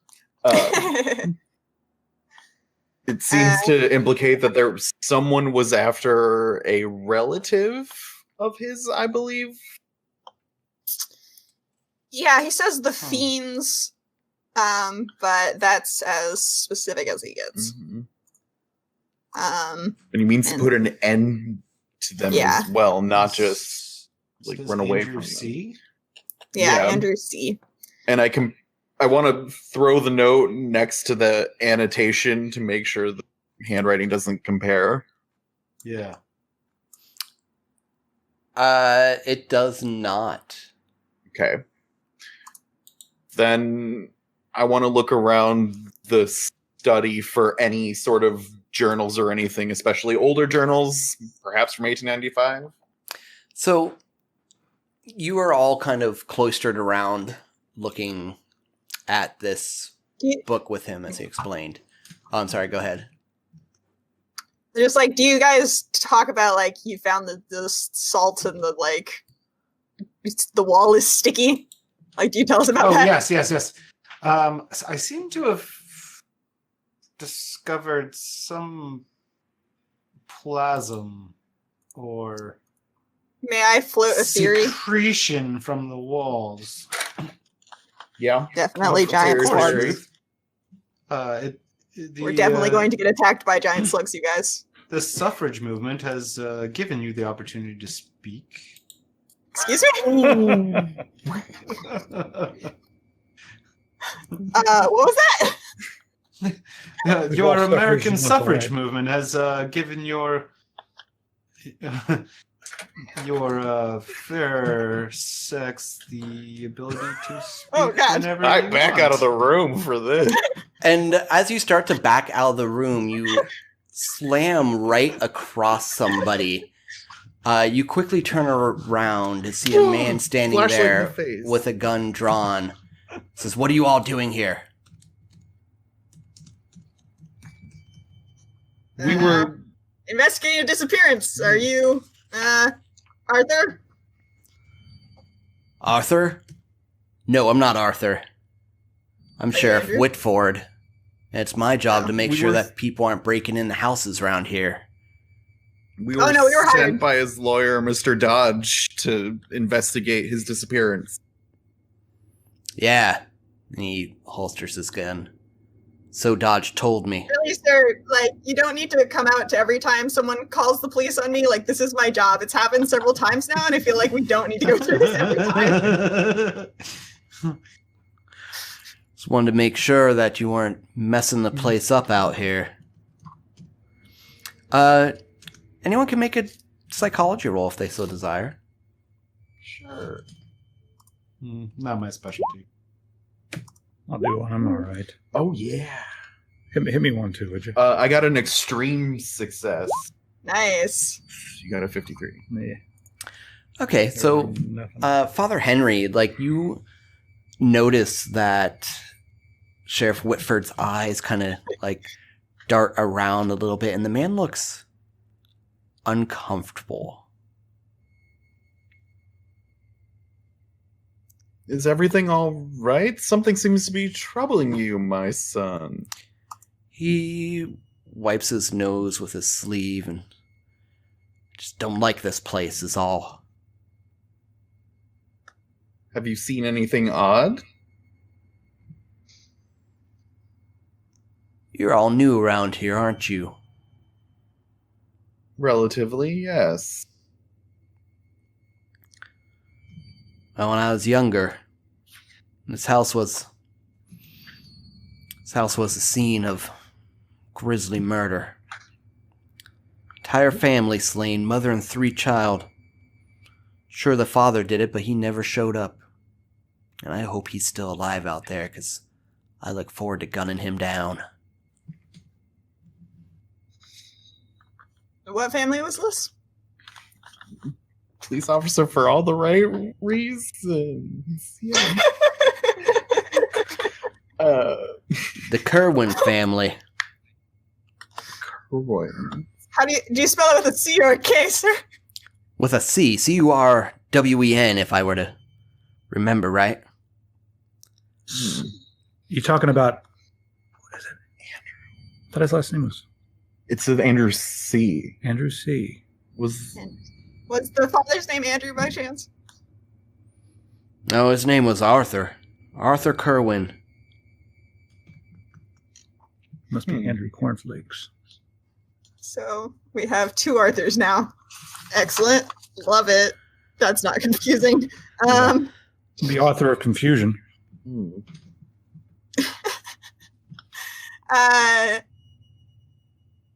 It seems to implicate that someone was after a relative of his, I believe. Yeah, he says the fiends, but that's as specific as he gets. Mm-hmm. And he means to put an end to them as well, not just run away from them. Yeah, Andrew C. And I want to throw the note next to the annotation to make sure the handwriting doesn't compare. Yeah. It does not. Okay. Then I want to look around the study for any sort of journals or anything, especially older journals, perhaps from 1895. So you are all kind of cloistered around looking at this book with him as he explained. Oh, I'm sorry, go ahead. Just do you guys talk about you found the salt and the wall is sticky? Do you tell us about that? Yes. I seem to have discovered some plasm or may I float a theory? Secretion from the walls. Yeah, definitely giant slugs. We're definitely going to get attacked by giant slugs, you guys. The suffrage movement has given you the opportunity to speak. Excuse me? What was that? Your American suffrage movement has given your your fair sex the ability to speak Oh, God. whenever I you back want. out of the room for this. And as you start to back out of the room, you slam right across somebody. You quickly turn around to see a man standing Flashlight in there the face. with a gun drawn. Says, "What are you all doing here?" We were investigating a disappearance. Are you, Arthur? Arthur? No, I'm not Arthur. I'm Sheriff Andrew? Whitford. And it's my job to make We sure were- that people aren't breaking into houses around here. we Oh, were no, we were hired. sent by his lawyer, Mr. Dodge, to investigate his disappearance. Yeah. And he holsters his gun. So Dodge told me. Really, sir? Like, you don't need to come out to every time someone calls the police on me. Like, this is my job. It's happened several times now, and I feel like we don't need to go through this every time. Just wanted to make sure that you weren't messing the place up out here. Anyone can make a psychology roll if they so desire. Sure. Not my specialty. I'll do one. I'm all right. Oh, yeah. Hit me one too, would you? I got an extreme success. Nice. You got a 53. Yeah. Okay, so Nothing. Father Henry, like you notice that Sheriff Whitford's eyes kind of like dart around a little bit, and the man looks uncomfortable. Is everything all right? Something seems to be troubling you, my son. He wipes his nose with his sleeve and just don't like this place is all. Have you seen anything odd? You're all new around here, aren't you? Relatively, yes. Well, when I was younger, this house was the scene of grisly murder. Entire family slain, mother and 3 child. Sure, the father did it, but he never showed up. And I hope he's still alive out there, because I look forward to gunning him down. What family was this? Police officer for all the right reasons. Yeah. The Kerwin family. How do you spell it with a C or a K, sir? With a C. C-U-R-W-E-N, if I were to remember right. You talking about what is it? Andrew. I thought his last name was It says Andrew C. Andrew C. Was Was the father's name Andrew by chance? No, his name was Arthur. Arthur Kerwin. Must be Andrew Cornflakes. So we have 2 Arthurs now. Excellent. Love it. That's not confusing. The author of confusion.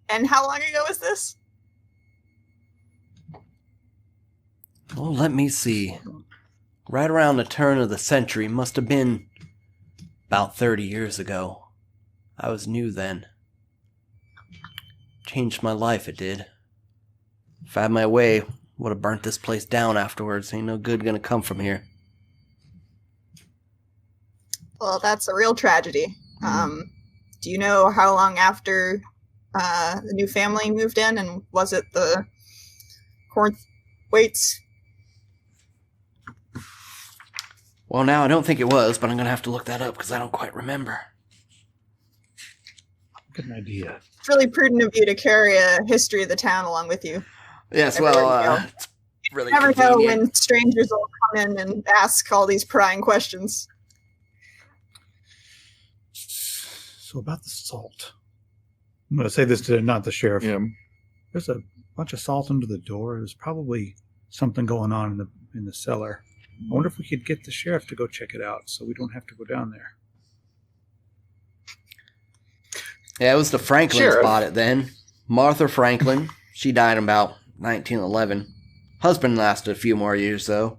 And how long ago was this? Oh, let me see. Right around the turn of the century, must have been about 30 years ago. I was new then. Changed my life, it did. If I had my way, would have burnt this place down afterwards. Ain't no good gonna come from here. Well, that's a real tragedy. Do you know how long after the new family moved in, and was it the Cornthwaites? Well, now I don't think it was, but I'm gonna have to look that up because I don't quite remember. Good idea. It's really prudent of you to carry a history of the town along with you. Yes, Everywhere well, you go. it's really You never know convenient. when strangers will come in and ask all these prying questions. So about the salt. I'm going to say this to not the sheriff. yeah. There's a bunch of salt under the door. There's probably something going on in the cellar. I wonder if we could get the sheriff to go check it out so we don't have to go down there. Yeah, it was the Franklins Sheriff. bought it then. Martha Franklin. She died in about 1911. Husband lasted a few more years, though.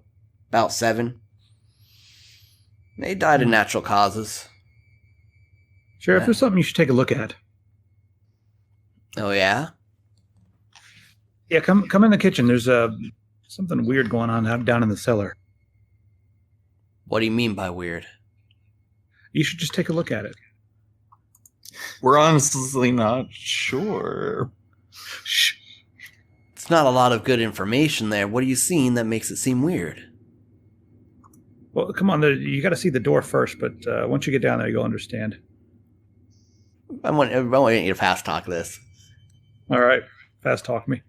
About 7. They died of natural causes. Sheriff, Yeah. there's something you should take a look at. Oh, yeah? Yeah, come in the kitchen. There's something weird going on down in the cellar. What do you mean by weird? You should just take a look at it. We're honestly not sure. Shh. It's not a lot of good information there. What are you seeing that makes it seem weird? Well, come on. You got to see the door first, but once you get down there, you'll understand. I want you to fast talk this. All right. Fast talk me.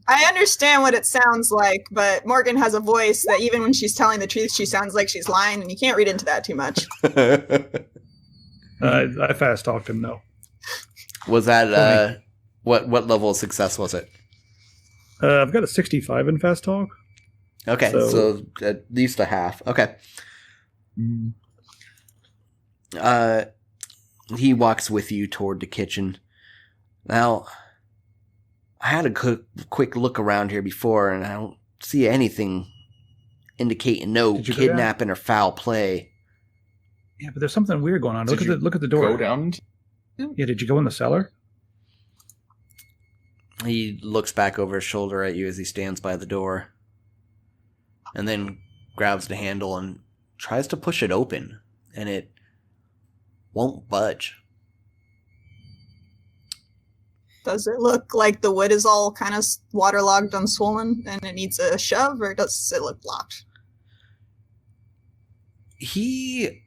I understand what it sounds like, but Morgan has a voice that even when she's telling the truth, she sounds like she's lying, and you can't read into that too much. I fast talked him, no. Was that, what level of success was it? I've got a 65 in fast talk. Okay, so at least a half. Okay. He walks with you toward the kitchen. Now, I had a quick look around here before, and I don't see anything indicating no kidnapping or foul play. Yeah, but there's something weird going on. Did Look at the door. Go down. Yeah, did you go in the cellar? He looks back over his shoulder at you as he stands by the door, and then grabs the handle and tries to push it open, and it won't budge. Does it look like the wood is all kind of waterlogged and swollen and it needs a shove, or does it look blocked? It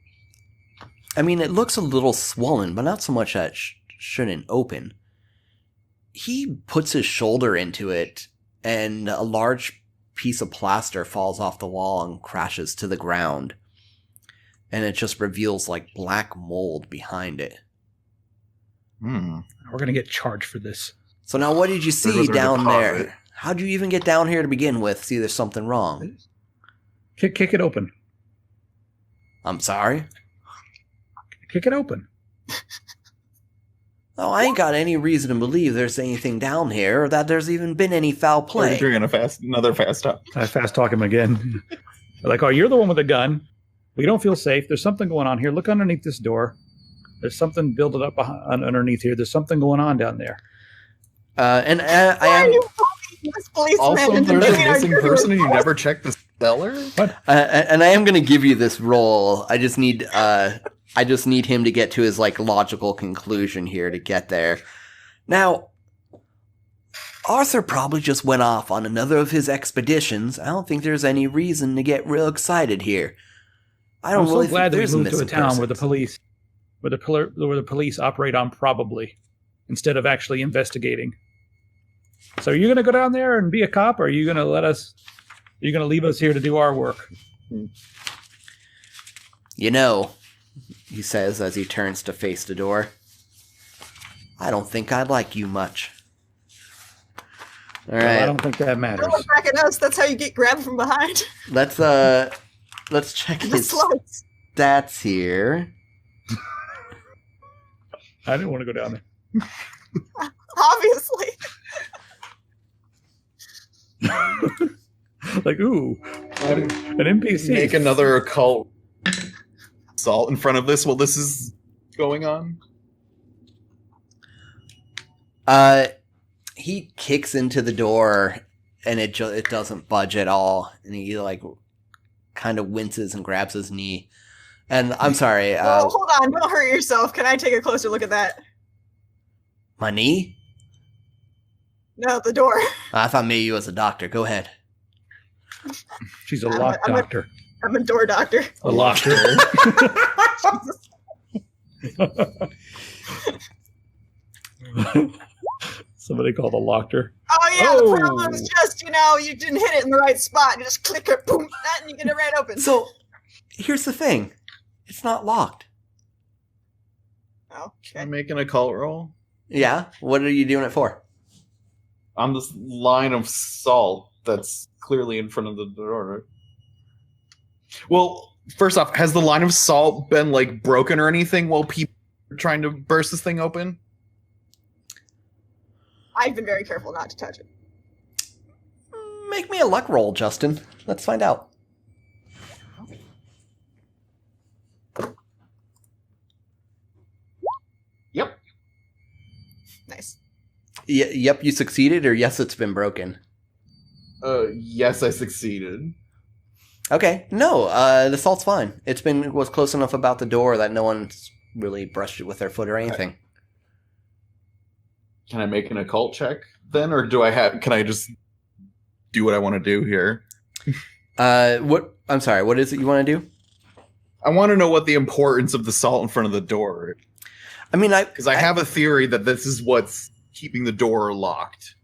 looks a little swollen, but not so much that shouldn't open. He puts his shoulder into it, and a large piece of plaster falls off the wall and crashes to the ground. And it just reveals like black mold behind it. We're going to get charged for this. So now what did you see was our down deposit. there? How'd you even get down here to begin with? See, there's something wrong. Kick it open. I'm sorry? Kick it open. Oh, I ain't got any reason to believe there's anything down here or that there's even been any foul play. You're gonna another fast talk. I fast talk him again. Like, oh, you're the one with the gun. We don't feel safe. There's something going on here. Look underneath this door. There's something built up underneath here. There's something going on down there. Why are you following this policeman Also, into there's a making our missing good person and you report? never checked the cellar? And I am going to give you this roll. I just need him to get to his like logical conclusion here to get there. Now, Arthur probably just went off on another of his expeditions. I don't think there's any reason to get real excited here. I don't I'm really so glad think that there's we a moved to a missing town person. where the police operate on probably instead of actually investigating. So are you going to go down there and be a cop, or are you going to are you going to leave us here to do our work? You know, he says as he turns to face the door, I don't think I like you much. All Well, I right, don't think that matters. Don't look back at us. That's how you get grabbed from behind. let's check The his slugs. stats here. I didn't want to go down there. Obviously. Like, ooh, an NPC. Make another occult assault in front of this while this is going on? He kicks into the door, and it doesn't budge at all, and he like kind of winces and grabs his knee. And I'm sorry, Oh, hold on. Don't hurt yourself. Can I take a closer look at that? my knee? No, the door. I thought maybe you was a doctor. Go ahead. She's a I'm lock a- doctor. I'm a door doctor. A locker. Somebody called a locker. Oh yeah, Oh. the problem is just, you didn't hit it in the right spot. You just click it, boom, that, and you get it right open. So, here's the thing. It's not locked. I'm Okay. making a cult roll. Yeah? What are you doing it for? On this line of salt that's clearly in front of the door. Right? Well, first off, has the line of salt been like broken or anything while people are trying to burst this thing open? I've been very careful not to touch it. Make me a luck roll, Justin. Let's find out. Yep. Nice. Yep, you succeeded, or yes, it's been broken. Yes, I succeeded. Okay, no, the salt's fine. It was close enough about the door that no one's really brushed it with their foot or anything. Can I make an occult check then, or can I just do what I want to do here? What? I'm sorry. What is it you want to do? I want to know what the importance of the salt in front of the door. I mean, because I have a theory that this is what's keeping the door locked.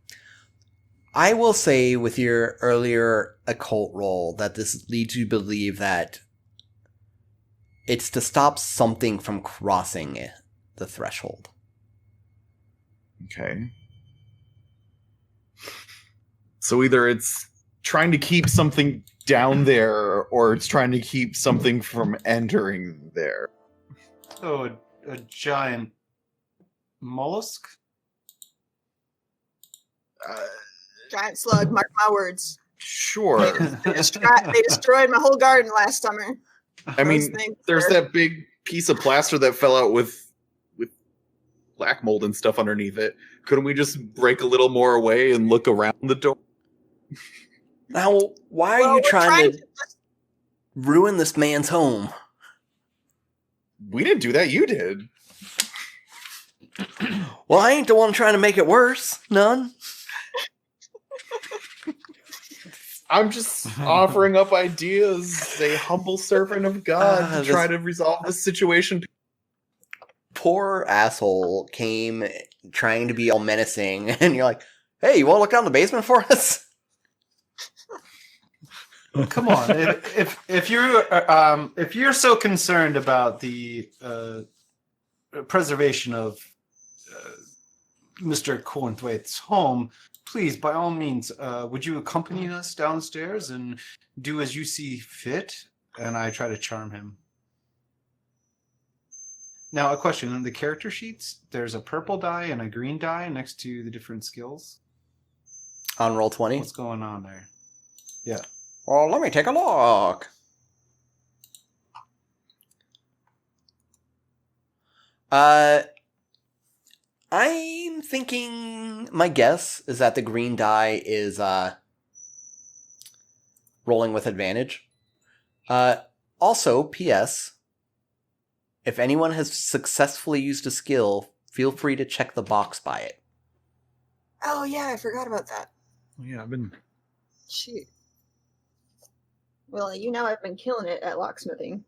I will say with your earlier occult roll that this leads you to believe that it's to stop something from crossing the threshold. Okay. So either it's trying to keep something down there, or it's trying to keep something from entering there. So a giant mollusk? Giant slug, mark my words. Sure. They destroyed my whole garden last summer. I mean, there's that big piece of plaster that fell out with black mold and stuff underneath it. Couldn't we just break a little more away and look around the door? Now, why are you trying to ruin this man's home? We didn't do that. You did. Well, I ain't the one trying to make it worse. None. I'm just offering up ideas, a humble servant of God, to try to resolve this situation. Poor asshole came trying to be all menacing, and you're like, hey, you want to look down the basement for us? Come on, if you're so concerned about the preservation of Mr. Cornthwaite's home, please, by all means, would you accompany us downstairs and do as you see fit? And I try to charm him. Now, a question. In the character sheets, there's a purple die and a green die next to the different skills. On Roll20? What's going on there? Yeah. Well, let me take a look. I'm thinking, my guess is that the green die is rolling with advantage. Also, P.S., if anyone has successfully used a skill, feel free to check the box by it. Oh yeah, I forgot about that. Yeah, I've been. Shoot. Well, I've been killing it at locksmithing.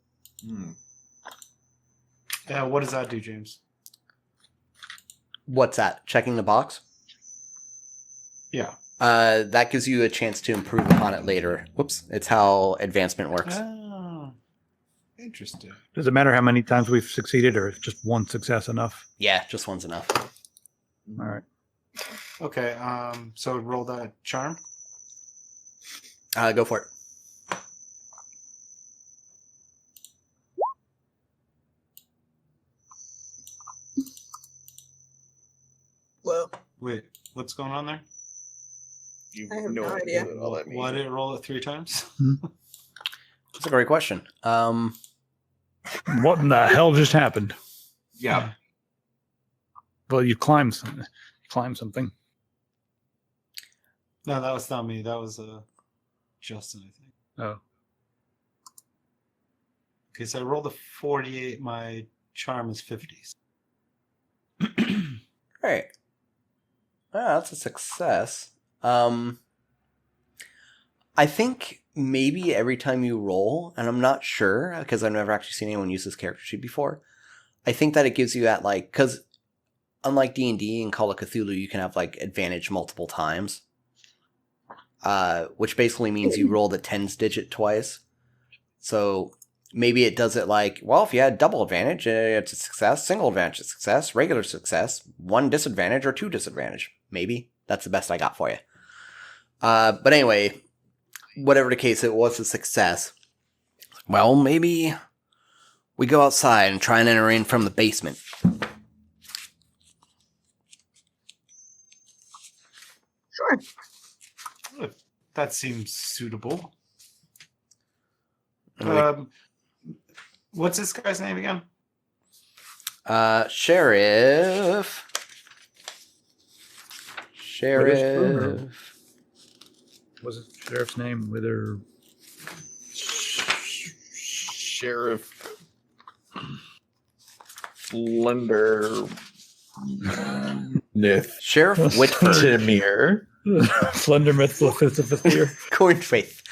What does that do, James? What's that? Checking the box? Yeah. That gives you a chance to improve upon it later. Whoops. It's how advancement works. Oh, interesting. Does it matter how many times we've succeeded, or is just one success enough? Yeah, just one's enough. All right. Okay, so roll that charm. Go for it. Whoa. Wait, what's going on there? You I have no idea. what all that means. Why did it roll it 3 times? That's a great question. What in the hell just happened? Yeah. Well, you climbed something. No, that was not me. That was Justin, I think. Oh. Okay, so I rolled a 48. My charm is 50s. Right. That's a success. I think maybe every time you roll, and I'm not sure because I've never actually seen anyone use this character sheet before. I think that it gives you that because unlike D&D and Call of Cthulhu, you can have advantage multiple times, which basically means you roll the tens digit twice. So maybe it does it if you had double advantage, it's a success, single advantage, a success, regular success, 1 disadvantage, or 2 disadvantage. Maybe. That's the best I got for you. But anyway, whatever the case, it was a success. Well, maybe we go outside and try and enter in from the basement. Sure. That seems suitable. And What's this guy's name again? Sheriff. Was it sheriff's name? Whether Sheriff Slender Nith Sheriff Whitford. Timir. Slendermith Lithithithir? Corn Faith.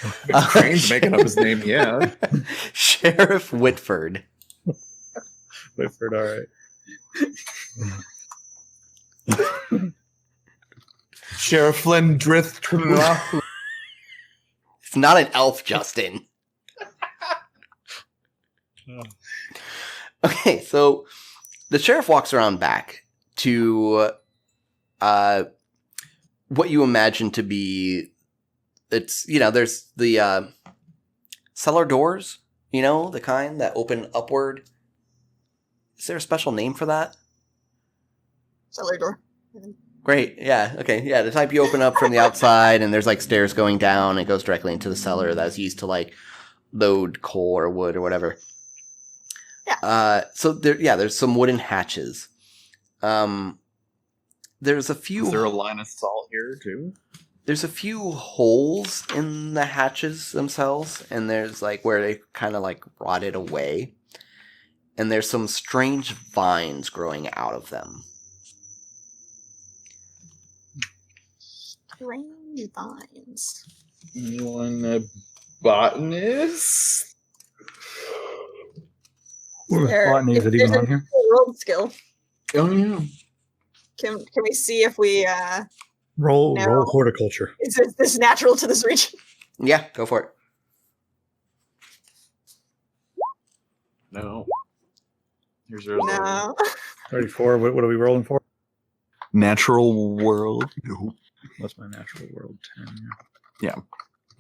Crane's making up his name, yeah. Sheriff Whitford. Whitford, all right. Sheriff Flendrith. It's not an elf, Justin. Okay, so the sheriff walks around back to what you imagine to be, it's, there's the cellar doors, the kind that open upward. Is there a special name for that? Cellar door. Great, yeah, okay, yeah, the type you open up from the outside and there's like stairs going down, and it goes directly into the cellar that's used to like load coal or wood or whatever. Yeah. So there's some wooden hatches. There's a few. Is there a line of salt here too? There's a few holes in the hatches themselves, and there's like where they kind of like rotted away, and there's some strange vines growing out of them. Strange vines. Anyone a botanist? Botany, is it There's even a on here? world skill. Oh yeah. Can we see if we Roll No. horticulture. is this natural to this region? Yeah, go for it. No. Here's our No. 34. What are we rolling for? natural world. No. What's my natural world? 10.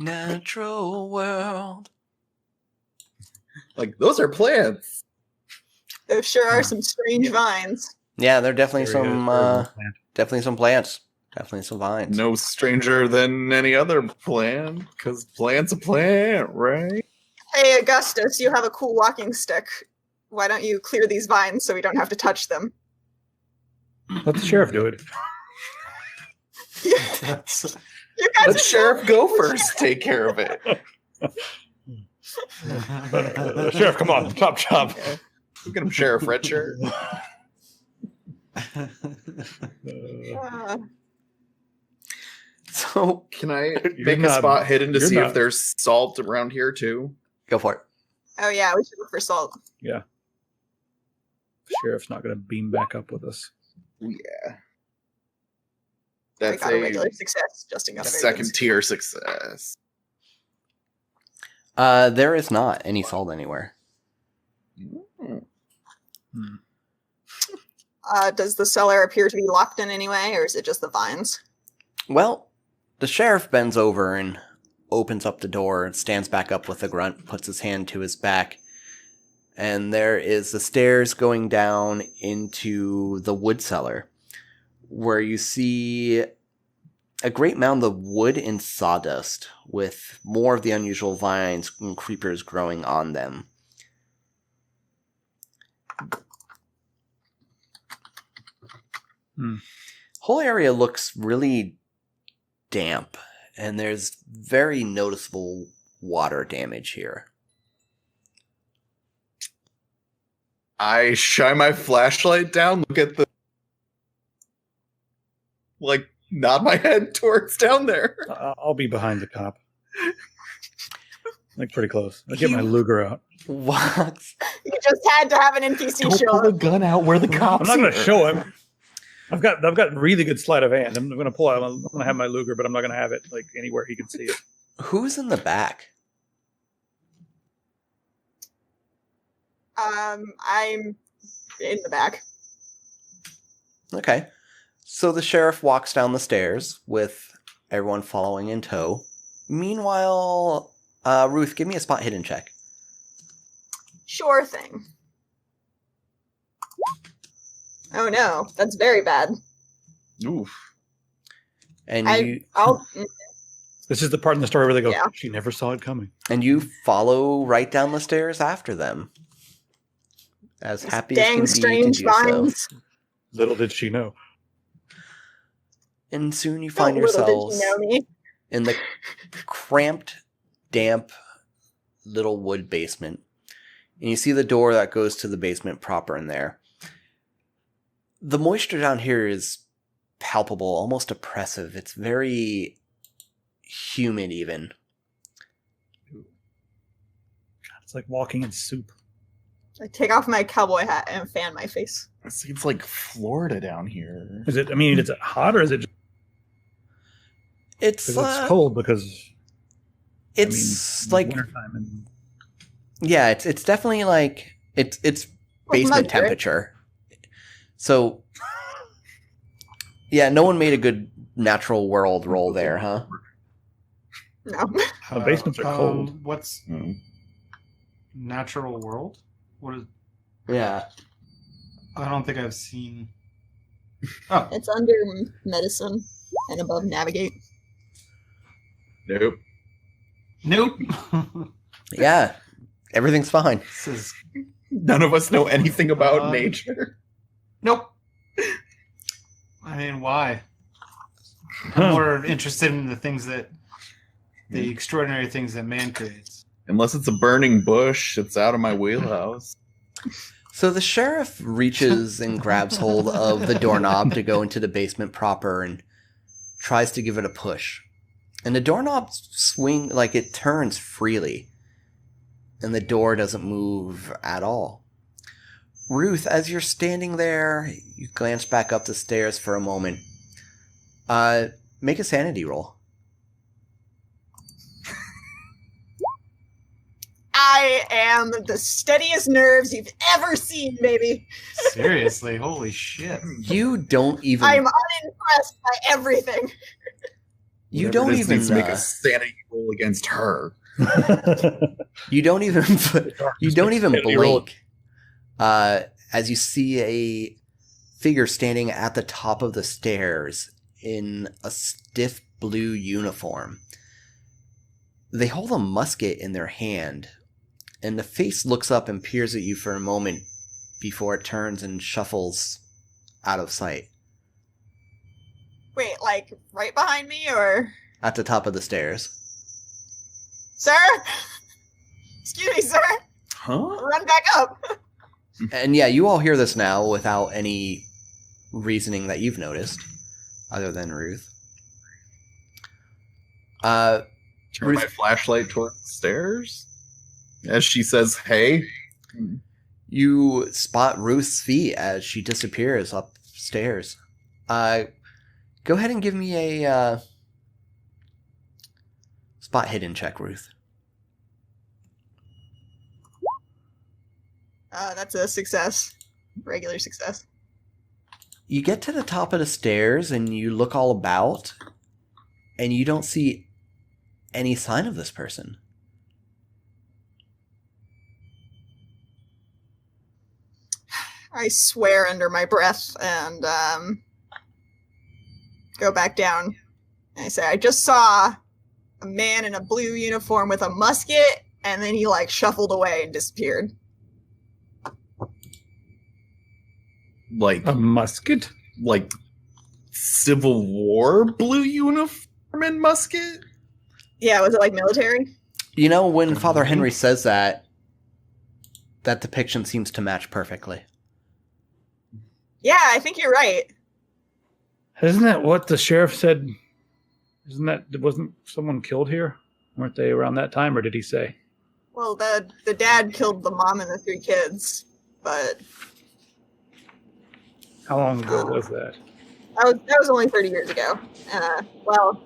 Natural world. Like those are plants. There sure are some strange vines. Yeah, there are definitely There he some is. Where's the plant? definitely some plants. Definitely some vines. No stranger than any other plant, because plant's a plant, right? Hey, Augustus, you have a cool walking stick. Why don't you clear these vines so we don't have to touch them? Let the sheriff do it. That's, You guys Let are sheriff go first. Take care of it. Sheriff, come on, top job. Look at him, Sheriff Red Shirt. So Can I You're make a not- spot hidden to you're see not- if there's salt around here too? go for it. Oh yeah, we should look for salt. The sheriff's not going to beam back up with us. Yeah. We That's got a regular a success. Justin got a very second good tier success. There is not any salt anywhere. Hmm. Does the cellar appear to be locked in any way, or is it just the vines? Well, the sheriff bends over and opens up the door and stands back up with a grunt, puts his hand to his back, and there is the stairs going down into the wood cellar, where you see a great mound of wood and sawdust with more of the unusual vines and creepers growing on them. Whole area looks really damp, and there's very noticeable water damage here. I shine my flashlight down, look at the nod my head towards down there. I'll be behind the cop. Like pretty close. I'll get my Luger out. What? You just had to have an NPC Don't show pull the up. gun out where the cops I'm not going to are. show him. I've got really good sleight of hand. I'm going to pull out. I'm going to have my Luger, but I'm not going to have it like anywhere he can see it. Who's in the back? I'm in the back. Okay. So the sheriff walks down the stairs with everyone following in tow. Meanwhile, Ruth, give me a spot hidden check. Sure thing. Oh no, that's very bad. Oof. And I'll This is the part in the story where they go, Yeah. she never saw it coming. And you follow right down the stairs after them. As happy as can Dang be strange to do so. vines. Little did she know. And soon you How find little did yourselves you know me? in the cramped, damp little wood basement. And you see the door that goes to the basement proper in there. The moisture down here is palpable, almost oppressive. It's very humid even. It's like walking in soup. I take off my cowboy hat and fan my face. It's like Florida down here. Is it? I mean, is it hot or is it? Just, It's 'cause it's cold because it's I mean, like wintertime and yeah, it's definitely like it's Like basement mud, right? temperature. So yeah, no one made a good natural world roll there, huh? No. basements are cold. What's Mm. natural world? What is? Yeah. I don't think I've seen. Oh, It's under medicine and above navigate. Nope. nope. Yeah. Everything's fine. This is None of us know anything about Uh, nature. nope. I mean, why? I'm Huh. more interested in the things that the extraordinary things that man creates. Unless it's a burning bush, it's out of my wheelhouse. So the sheriff reaches and grabs hold of the doorknob to go into the basement proper and tries to give it a push. And the doorknob like it turns freely. And the door doesn't move at all. Ruth, as you're standing there, you glance back up the stairs for a moment. Make a sanity roll. I am the steadiest nerves you've ever seen, baby. Seriously, holy shit. You don't even. I'm unimpressed by everything. You Whatever don't it is even. needs to make a sanity roll against her. You don't even. You don't even Sanity roll. blink. As you see a figure standing at the top of the stairs in a stiff blue uniform. They hold a musket in their hand, and the face looks up and peers at you for a moment before it turns and shuffles out of sight. Wait, like right behind me or At the top of the stairs. sir? Excuse me, sir. Huh? Run back up. And yeah, you all hear this now without any reasoning that you've noticed, other than Ruth. Turn Ruth- my flashlight towards the stairs as she says, "Hey." You spot Ruth's feet as she disappears upstairs. Go ahead and give me a spot hidden check, Ruth. That's a success. Regular success. You get to the top of the stairs and you look all about, and you don't see any sign of this person. I swear under my breath and go back down. And I say, I just saw a man in a blue uniform with a musket, and then he like shuffled away and disappeared. Like A musket? Civil War blue uniform and musket? Yeah, was it like military? You know, when Father Henry says that, that depiction seems to match perfectly. Yeah, I think you're right. Isn't that what the sheriff said? Wasn't someone killed here? Weren't they around that time, or did he say? Well, the dad killed the mom and the 3 kids, but How long ago was that? that was only 30 years ago. Well,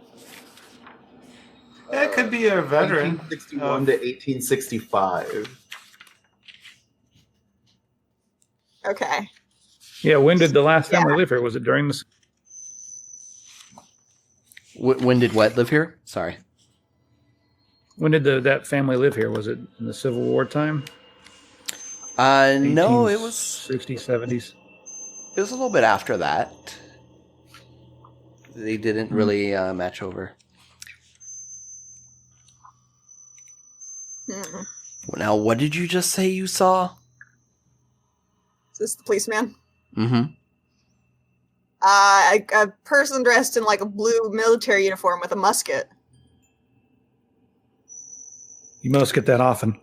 It could be a veteran. 1861 to 1865. okay. Yeah, when did the last family live here? Was it during the... When did what live here? Sorry. When did that family live here? Was it in the Civil War time? No, it was 60s, 70s. a little bit after that. They didn't really match over. Hmm. Now, what did you just say you saw? Is this the policeman? Mm-hmm. A person dressed in like a blue military uniform with a musket. You must get that often.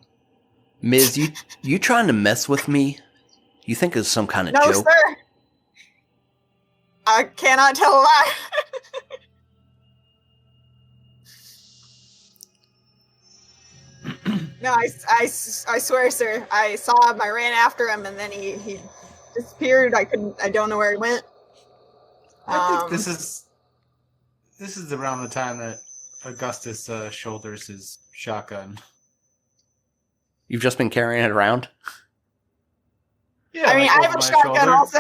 Miz, you trying to mess with me? You think it's some kind of No, joke? sir. I cannot tell a lie. No, I swear, sir. I saw him. I ran after him, and then he disappeared. I don't know where he went. I think this is around the time that Augustus shoulders his shotgun. You've just been carrying it around? Yeah, I mean, like I have over a my shotgun shoulder. also.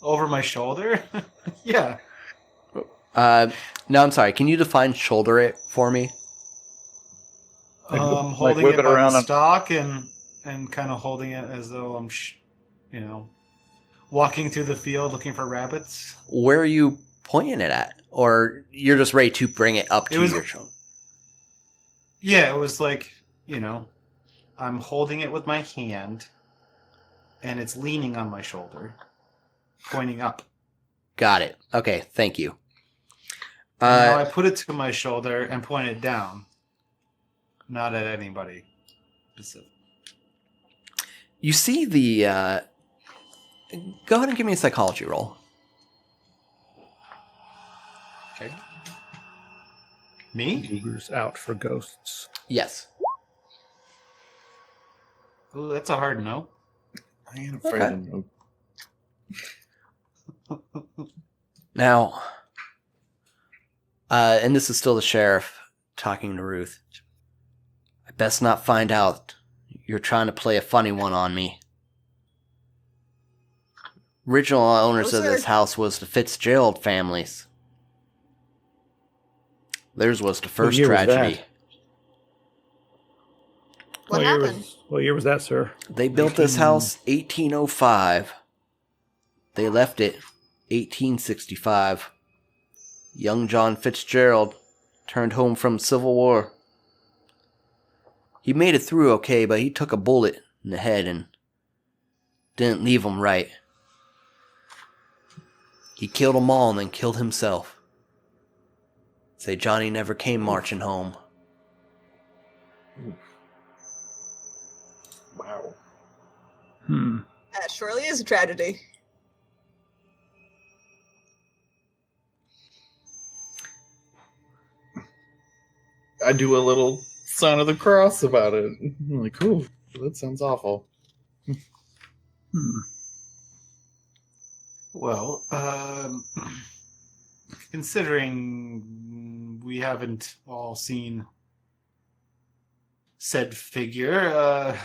Over my shoulder? Yeah. No, I'm sorry. Can you define shoulder it for me? Like Holding whip it it by around the and- stalk and kind of holding it as though I'm, walking through the field looking for rabbits. Where are you pointing it at? Or you're just ready to bring it up to your shoulder? Yeah, it was like, I'm holding it with my hand, and it's leaning on my shoulder, pointing up. Got it. Okay, thank you. Now I put it to my shoulder and point it down, not at anybody specific. You see the... Go ahead and give me a psychology roll. Okay. Me? Cougars out for ghosts. Yes. Ooh, that's a hard no. I ain't afraid Okay. of no. Now, and this is still the sheriff talking to Ruth. I best not find out you're trying to play a funny one on me. Original owners No, of sir. this house was the Fitzgerald families. Theirs was the first year was tragedy. that? What happened? What year was that, sir? They built this house 1805. They left it 1865. Young John Fitzgerald turned home from Civil War. He made it through okay, but he took a bullet in the head and didn't leave him right. He killed them all and then killed himself. Say Johnny never came marching home. Wow. That surely is a tragedy. I do a little sign of the cross about it. I'm like, ooh, that sounds awful. Well, considering we haven't all seen said figure,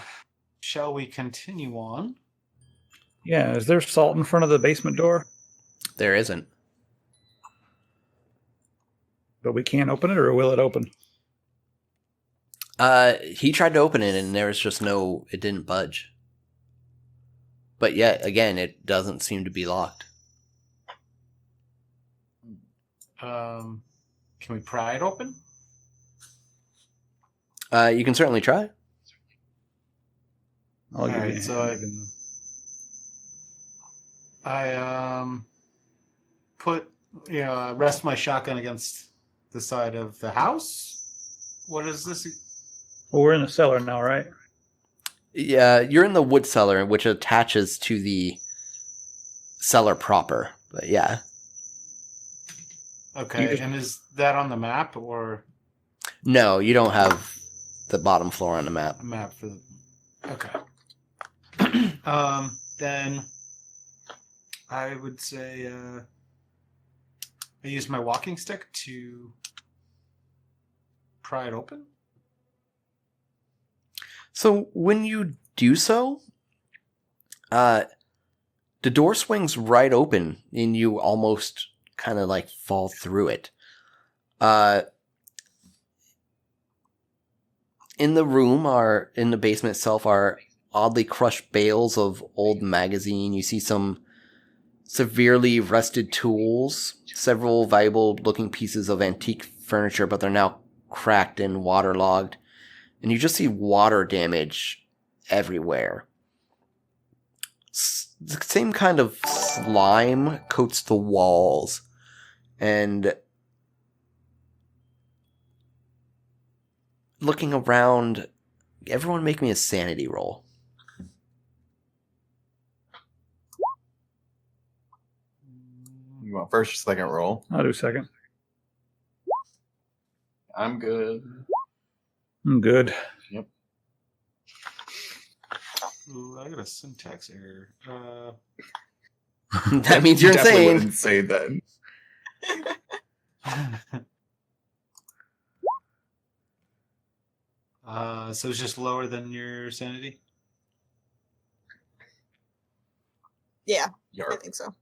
shall we continue on? Yeah, is there salt in front of the basement door? There isn't. But we can't open it, or will it open? He tried to open it and there was just it didn't budge. But yet, again, it doesn't seem to be locked. Can we pry it open? You can certainly try. I'll give Alright, you a so hand. I put rest my shotgun against the side of the house. What is this? Well, we're in the cellar now, right? Yeah, you're in the wood cellar, which attaches to the cellar proper. But yeah. Okay, and is that on the map or No, you don't have the bottom floor on the map. a map for the... Okay. Then I would say I use my walking stick to pry it open. So when you do so, the door swings right open and you almost kind of like fall through it. In the room in the basement itself are oddly crushed bales of old magazine. You see some severely rusted tools, several valuable looking pieces of antique furniture, but they're now cracked and waterlogged. and you just see water damage everywhere. The same kind of slime coats the walls, and looking around, everyone make me a sanity roll. You want first or second roll? I'll do second. I'm good. I'm good. Yep. Ooh, I got a syntax error. That means you're Definitely insane. wouldn't say that. So it's just lower than your sanity? Yeah, I Yarp. think so.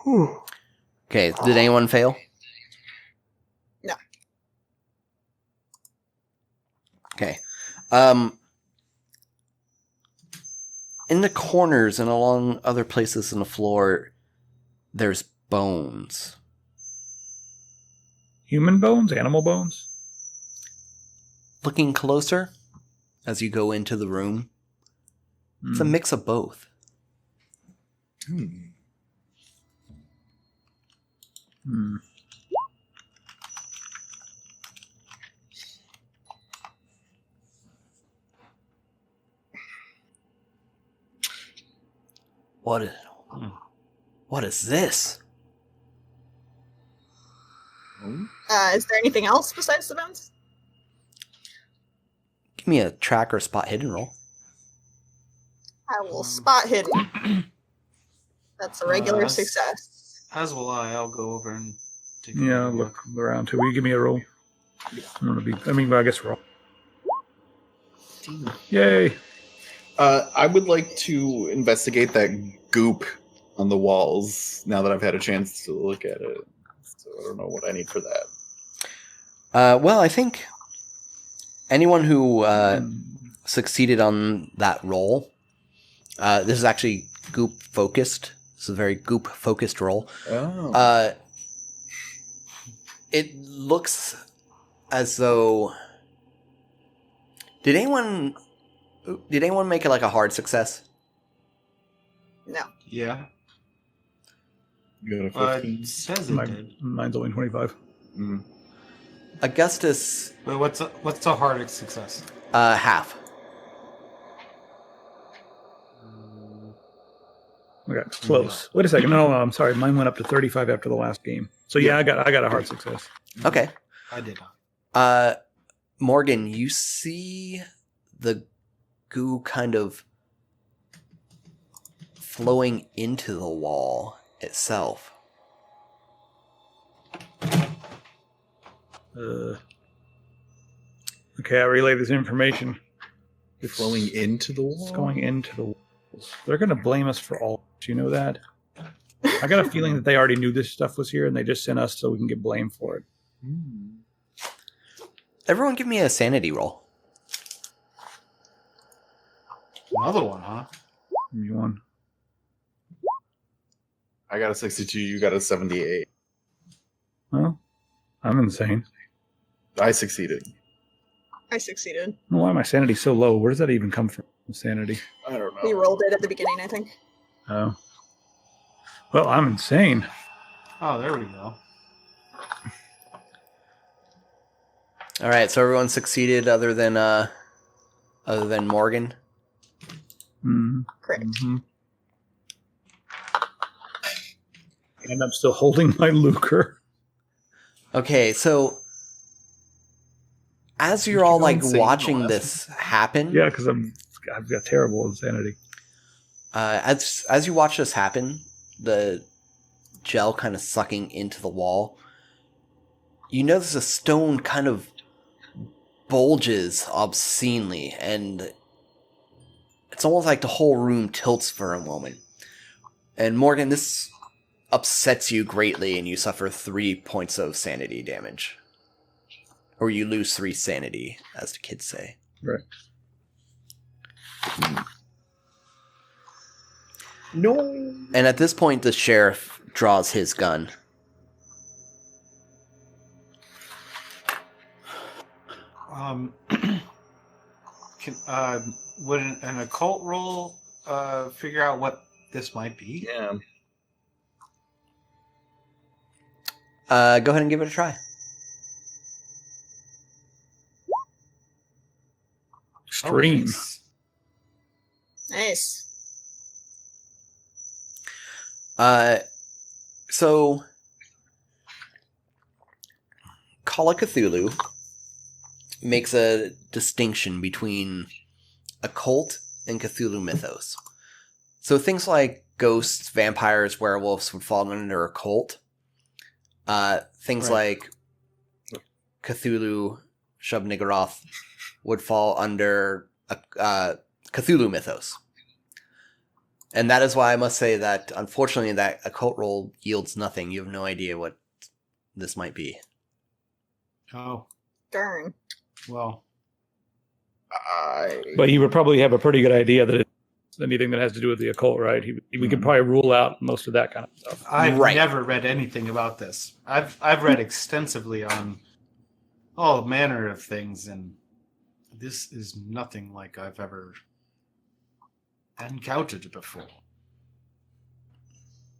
Okay, did anyone fail? No. Okay. In the corners and along other places on the floor, there's bones. Human bones? Animal bones? Looking closer, as you go into the room, it's a mix of both. Hmm. What is this? Is there anything else besides the bones? Give me a track or spot hidden roll. I will spot hidden. That's a regular success. As will I. I'll go over and take a Yeah, look. look around too. Will you give me a roll? I guess roll. Yay! I would like to investigate that goop on the walls now that I've had a chance to look at it. So I don't know what I need for that. Well, I think anyone who succeeded on that roll, this is actually goop focused. This is a very goop focused roll. Oh. It looks as though. Did anyone make it like a hard success? No. Yeah. You got a 15. It says it did. Mine's only 25. Mm. Augustus, Wait, what's a hard success? half. Okay, close. Wait a second. No, I'm sorry. Mine went up to 35 after the last game. So yeah, I got a hard success. Okay. I did not. Morgan, you see the goo kind of flowing into the wall itself. Okay, I relay this information. It's flowing into the wall? It's going into the walls. They're going to blame us for all. Do you know that? I got a feeling that they already knew this stuff was here and they just sent us so we can get blamed for it. Everyone give me a sanity roll. Another one, huh? You won. I got a 62, you got a 78. Well, I'm insane. I succeeded. I succeeded. Why my sanity so low? Where does that even come from? Sanity. I don't know. We rolled it at the beginning, I think. Oh. Well, I'm insane. Oh, there we go. All right, so everyone succeeded other than Morgan. Correct. Mm-hmm. And I'm still holding my lucre. Okay, so as you're all like watching this happen, Yeah, because I've got terrible insanity. as you watch this happen, the gel kind of sucking into the wall, you notice a stone kind of bulges obscenely, and it's almost like the whole room tilts for a moment. And Morgan, this upsets you greatly, and you suffer 3 points of sanity damage. Or you lose 3 sanity, as the kids say. Right. No. And at this point, the sheriff draws his gun. Would an occult roll figure out what this might be? Yeah. Go ahead and give it a try. Extreme. Nice. So Call of Cthulhu makes a distinction between occult and Cthulhu mythos. So things like ghosts, vampires, werewolves would fall under occult. Things like Cthulhu, Shub-Niggurath would fall under Cthulhu mythos. And that is why I must say that, unfortunately, that occult roll yields nothing. You have no idea what this might be. Oh, Darn. well. But he would probably have a pretty good idea that it's anything that has to do with the occult, right? We could probably rule out most of that kind of stuff. I've Right. never read anything about this. I've read extensively on all manner of things, and this is nothing like I've ever encountered before.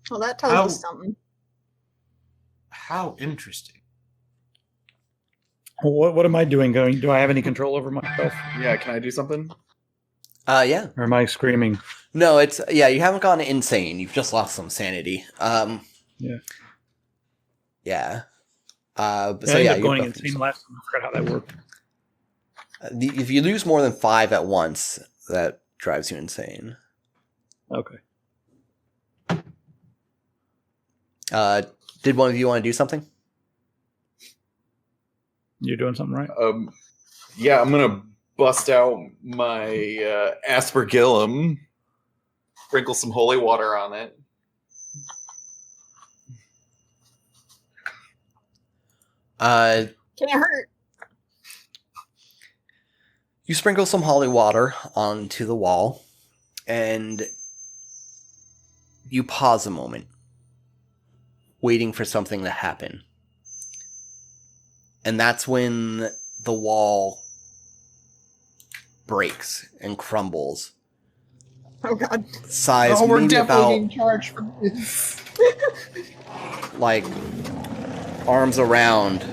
Well, that tells How- us something. How interesting. Well, what am I doing? Do I have any control over myself? Yeah, can I do something? Yeah. Or am I screaming? No, you haven't gone insane. You've just lost some sanity. Yeah. Yeah. I So ended yeah, up you're going both insane last time. I forgot how that worked. If you lose more than 5 at once, that drives you insane. Okay. Did one of you want to do something? You're doing something right? Yeah, I'm gonna bust out my aspergillum, sprinkle some holy water on it. Can't hurt. You sprinkle some holy water onto the wall, and you pause a moment, waiting for something to happen. And that's when the wall breaks and crumbles. Oh god. Size Oh, we're maybe definitely about being charged for this. like arms around,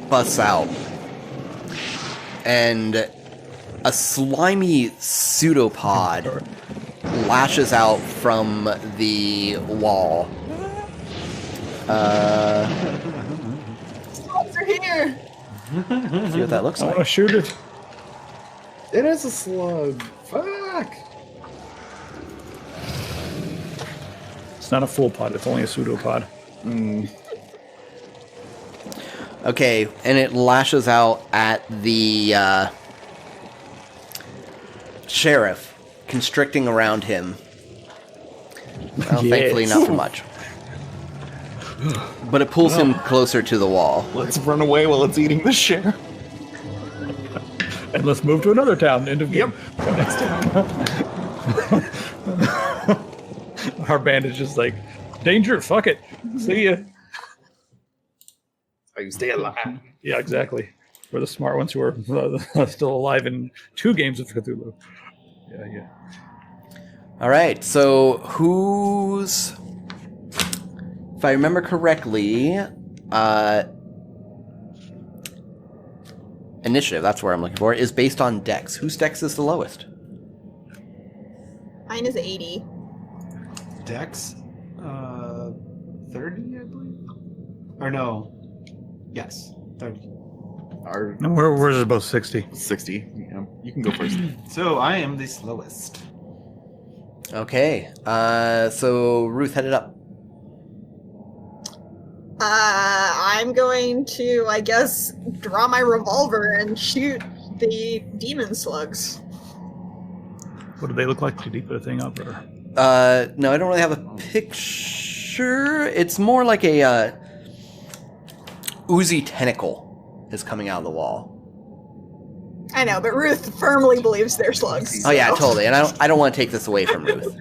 busts out, and a slimy pseudopod lashes out from the wall. Slugs are here. See what that looks I want to like. shoot it. It is a slug. Fuck. It's not a full pod. It's only a pseudopod. Okay, and it lashes out at the sheriff, constricting around him. Well, Yes. thankfully not for much. But it pulls him closer to the wall. Let's run away while it's eating the share. And let's move to another town. End of game. Next time. Our band is just like, danger, fuck it. See ya. How you stay alive. Yeah, exactly. We're the smart ones who are still alive in 2 games of Cthulhu. Yeah. All right, so who's... If I remember correctly, initiative, that's where I'm looking for, is based on dex. Whose dex is the lowest? Mine is 80. Dex? 30, I believe? Or no. Yes, 30. No, we're just about 60. 60. Yeah, you can go first. So I am the slowest. Okay, so Ruth, headed up. I'm going to, I guess, draw my revolver and shoot the demon slugs. What do they look like? Did you put a thing up? Or? No, I don't really have a picture. It's more like a oozy tentacle is coming out of the wall. I know, but Ruth firmly believes they're slugs. Oh yeah, so- totally. And I don't want to take this away from Ruth.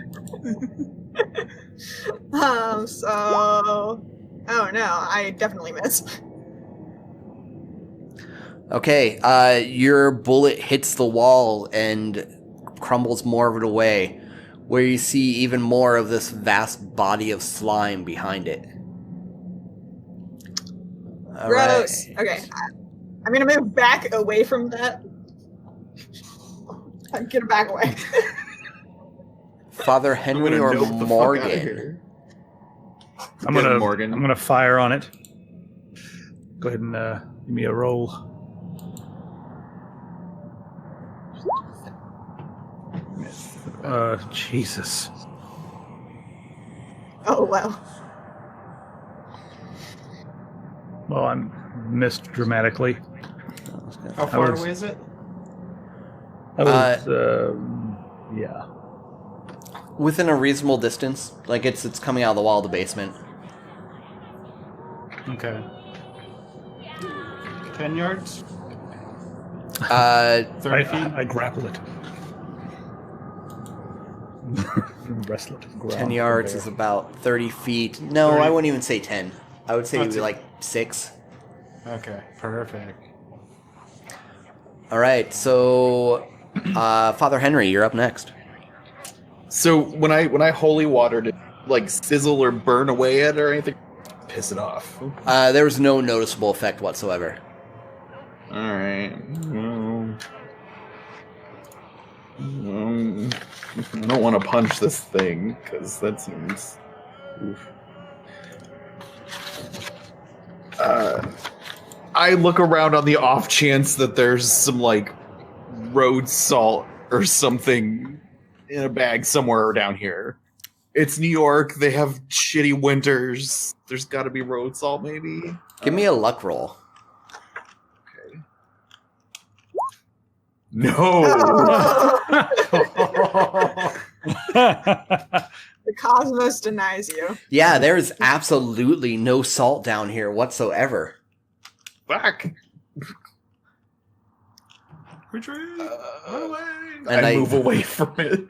Oh no, I definitely miss. Okay, your bullet hits the wall and crumbles more of it away, where you see even more of this vast body of slime behind it. All Gross. right. Okay. I'm going to move back away from that. I'm going to back away. Father I'm Henry gonna or note the fuck outta Morgan? here. I'm Get gonna Morgan. I'm gonna fire on it. Go ahead and give me a roll. Jesus. Oh, wow. Well, I'm missed dramatically. How far was- away is it? That was yeah. Within a reasonable distance. Like, it's coming out of the wall of the basement. Okay. 10 yards? 30 feet? I grapple it. Wrestle it. to the ground 10 yards from is there. about 30 feet. No, 30. I wouldn't even say 10. I would say I'd say- like 6. Okay, perfect. All right, so Father Henry, you're up next. So when I holy watered it, like sizzle or burn away it or anything, piss it off. There was no noticeable effect whatsoever. All right. I don't want to punch this thing because that seems. Oof. I look around on the off chance that there's some like road salt or something in a bag somewhere down here. It's New York. They have shitty winters. There's got to be road salt, maybe. Give me a luck roll. Okay. No. The cosmos denies you. Yeah, there's absolutely no salt down here whatsoever. Fuck. Retreat! Run away! And I I- move away from it.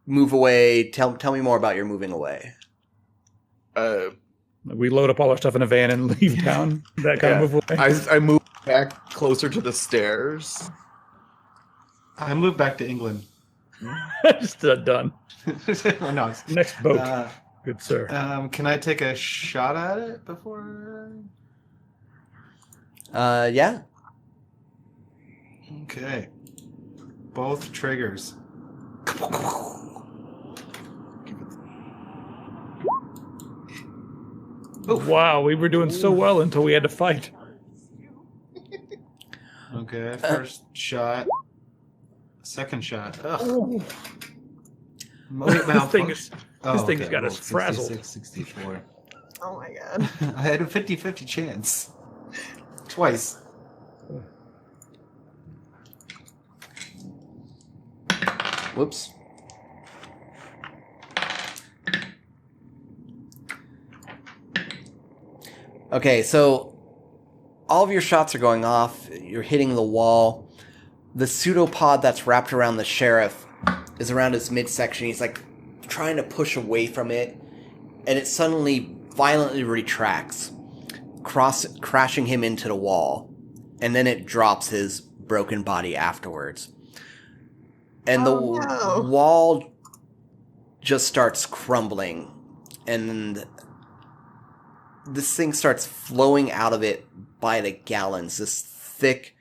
Move away. Tell me more about your moving away. We load up all our stuff in a van and leave town. That kind Yeah. of move away. I move back closer to the stairs. I moved back to England. Just done. Oh, no, it's- Next boat, good sir. can I take a shot at it before? Yeah. Okay. Both triggers. Wow, we were doing so well until we had to fight. Okay, first shot. Second shot. Ugh. Ooh. Wait, This thing is- oh, thing's okay, got well, us frazzled. 66, 64. Oh my god. I had a 50-50 chance. Twice. Whoops. Okay, so all of your shots are going off. You're hitting the wall. The pseudopod that's wrapped around the sheriff is around his midsection. He's like trying to push away from it, and it suddenly violently retracts, crashing him into the wall, and then it drops his broken body afterwards. And Oh, the no. wall just starts crumbling, and this thing starts flowing out of it by the gallons. This thick,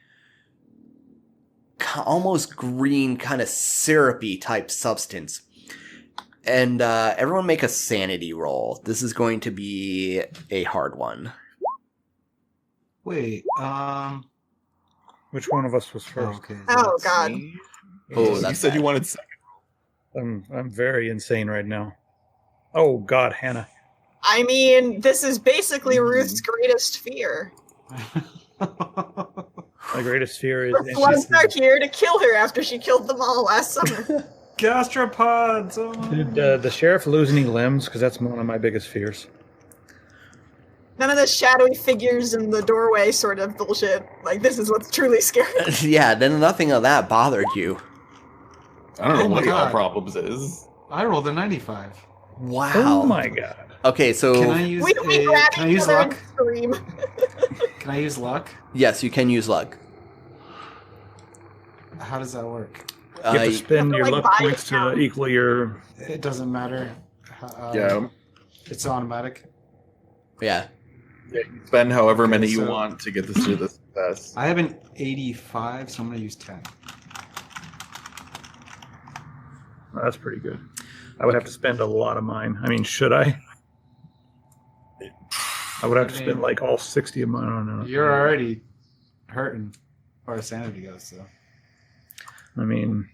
almost green, kind of syrupy type substance. And everyone make a sanity roll. This is going to be a hard one. Wait, Which one of us was first? okay. Oh that's god. me. Oh, you that's said you bad. wanted second. I'm very insane right now. Oh God, Hannah. I mean, this is basically Ruth's greatest fear. My greatest fear is Ruth was stuck here to kill her after she killed them all last summer. Gastropods! Oh. Did the sheriff lose any limbs? Because that's one of my biggest fears. None of the shadowy figures in the doorway sort of bullshit. Like, this is what's truly scary. Yeah, then nothing of that bothered you. I don't know Oh my what your God. problems is. I rolled a 95. Wow. Oh my god. Okay, so Can I use We grab can I each use other and luck? scream. Can I use luck? yes, you can use luck. How does that work? You have to spend You your have to, like, luck buy it points to down. equal your. It doesn't matter. Yeah. It's automatic. yeah. Spend however Okay, many you so- want to get this to the success. I have an 85, so I'm gonna use 10. That's pretty good. I would have to spend a lot of mine. I mean, should I? I would have to spend like all 60 of mine. I don't know. You're already hurting, as far as sanity goes. So I mean,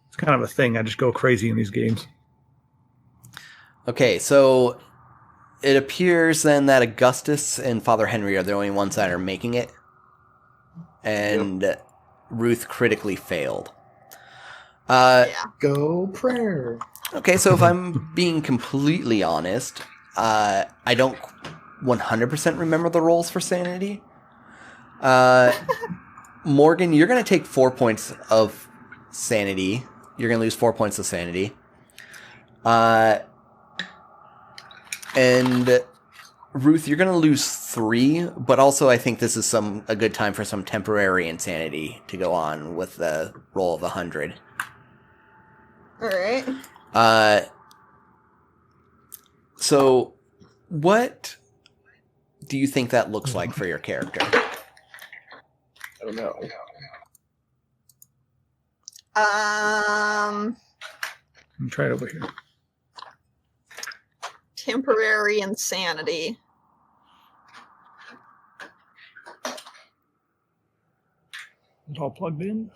it's kind of a thing. I just go crazy in these games. Okay, so it appears then that Augustus and Father Henry are the only ones that are making it. And Ruth critically failed. Yeah. Go prayer. Okay, so if I'm being completely honest, I don't 100% remember the rolls for sanity. Morgan, you're going to take 4 points of sanity. You're going to lose 4 points of sanity. And Ruth, you're going to lose 3, but also I think this is a good time for some temporary insanity to go on with the roll of 100. All right. So what do you think that looks like for your character? I don't know. Um, Let me try it over here. temporary insanity. Is it all plugged in?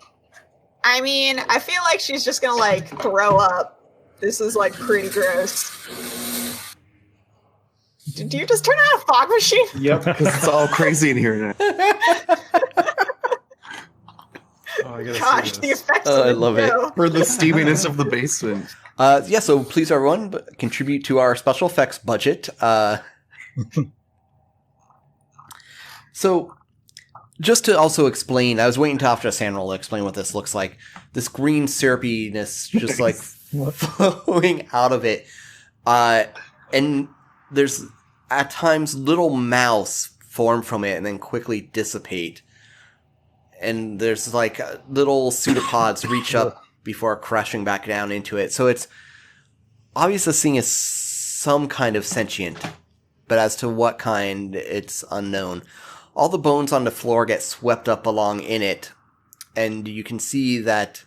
I mean, I feel like she's just gonna like throw up. This is like pretty gross. Did you just turn on a fog machine? Yep, because it's all crazy in here now. I gotta Gosh, see the this. effects Oh, of I the love it. show. For the steaminess of the basement. Yeah, so please everyone contribute to our special effects budget. So just to also explain, I was waiting till after Sandroll to explain what this looks like. This green syrupiness just like flowing out of it. And there's at times little mouths form from it and then quickly dissipate. And there's like little pseudopods reach up before crashing back down into it. So it's obvious this thing is some kind of sentient, but as to what kind, it's unknown. All the bones on the floor get swept up along in it, and you can see that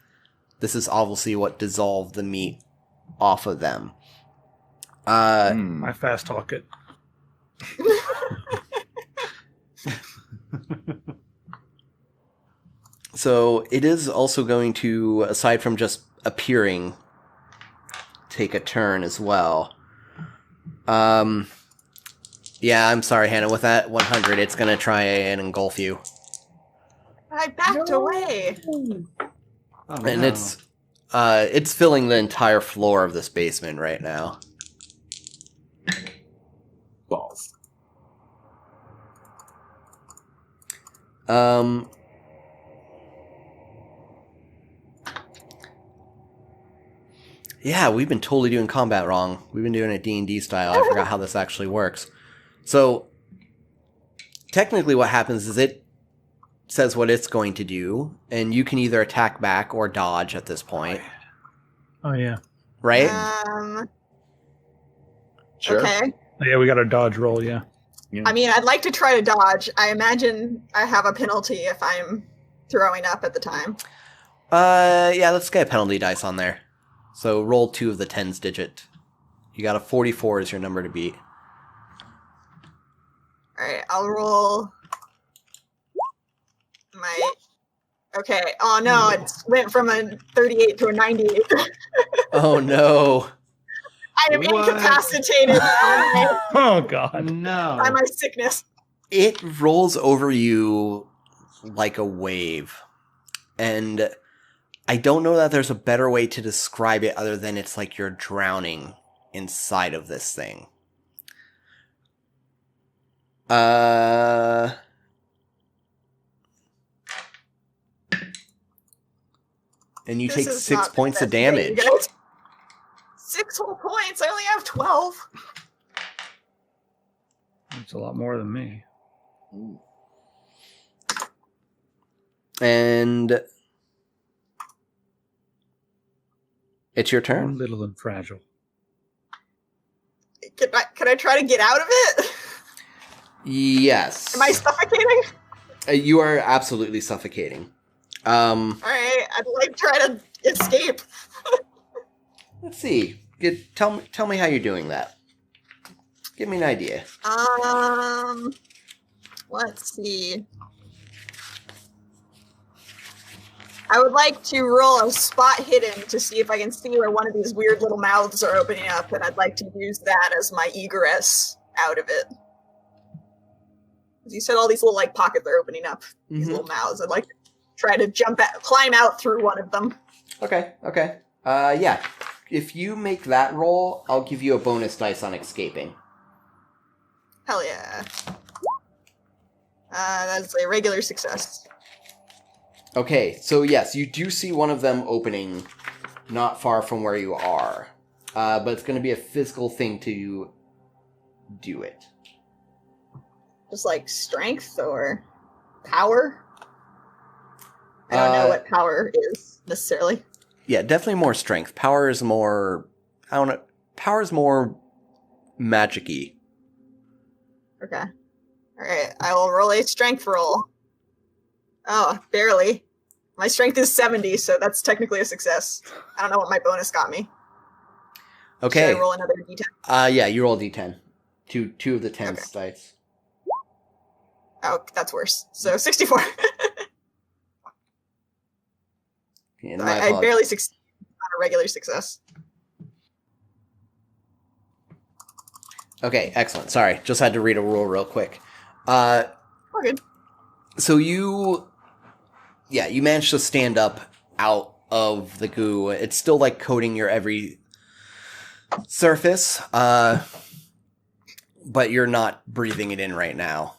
this is obviously what dissolved the meat off of them. I fast talk it. So it is also going to, aside from just appearing, take a turn as well. Yeah, I'm sorry, Hannah. With that 100, it's going to try and engulf you. I backed away. Oh, And no. it's filling the entire floor of this basement right now. Balls. Yeah, we've been totally doing combat wrong. We've been doing it D&D style. I forgot how this actually works. So, technically what happens is it says what it's going to do, and you can either attack back or dodge at this point. Oh, yeah. Right? Sure. Okay. Oh, yeah, we got a dodge roll, yeah. I mean, I'd like to try to dodge. I imagine I have a penalty if I'm throwing up at the time. Yeah, let's get a penalty dice on there. So roll 2 of the tens digit. You got a 44 as your number to beat. Alright, I'll roll my... Okay, oh no, it went from a 38 to a 98. Oh no. I am What? incapacitated by Oh, God. No. my sickness. It rolls over you like a wave. And I don't know that there's a better way to describe it other than it's like you're drowning inside of this thing. And you This take is 6 not the points of best day, you damage. guys. 6 whole points. I only have 12. That's a lot more than me. And it's your turn. Little and fragile. Can I try to get out of it? Yes. Am I suffocating? You are absolutely suffocating. All right, I'd like to try to escape. Let's see. Tell me how you're doing that. Give me an idea. Let's see. I would like to roll a spot hidden to see if I can see where one of these weird little mouths are opening up, and I'd like to use that as my egress out of it. You said all these little like pockets are opening up, these little mouths. I'd like to try to climb out through one of them. Okay. Yeah. If you make that roll, I'll give you a bonus dice on escaping. Hell yeah. That's a regular success. Okay, so yes, you do see one of them opening not far from where you are. But it's going to be a physical thing to do it. Just like strength or power? I don't know what power is necessarily. Yeah, definitely more strength. Power is more... I don't know. Power is more magic-y. Okay. Alright, I will roll a strength roll. Oh, barely. My strength is 70, so that's technically a success. I don't know what my bonus got me. Okay. Should I roll another d10? Yeah, you roll a d10. Two of the 10 dice. Oh, that's worse. So 64. Yeah, I barely succeeded on a regular success. Okay, excellent. Sorry, just had to read a rule real quick. Oh, good. So you managed to stand up out of the goo. It's still like coating your every surface, but you're not breathing it in right now.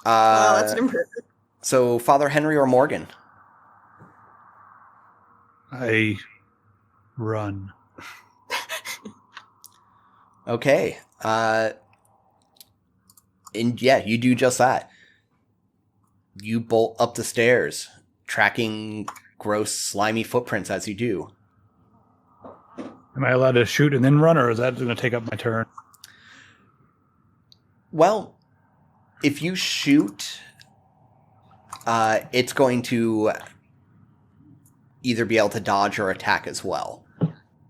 Well, that's an improvement. So Father Henry or Morgan? I run. Okay. And yeah, you do just that. You bolt up the stairs, tracking gross, slimy footprints as you do. Am I allowed to shoot and then run, or is that going to take up my turn? Well, if you shoot, it's going to either be able to dodge or attack as well.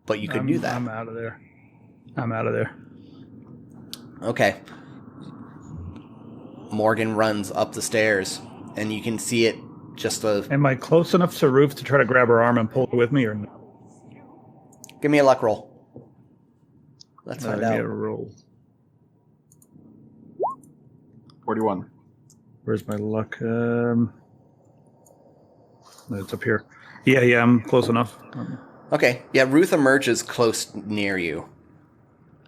But you could do that. I'm out of there. Okay. Morgan runs up the stairs, and you can see it just Am I close enough to Ruth to try to grab her arm and pull her with me, or no? Give me a luck roll. Let's find Give me out. a roll. 41. Where's my luck? It's up here. Yeah, I'm close enough. Okay, yeah, Ruth emerges close near you.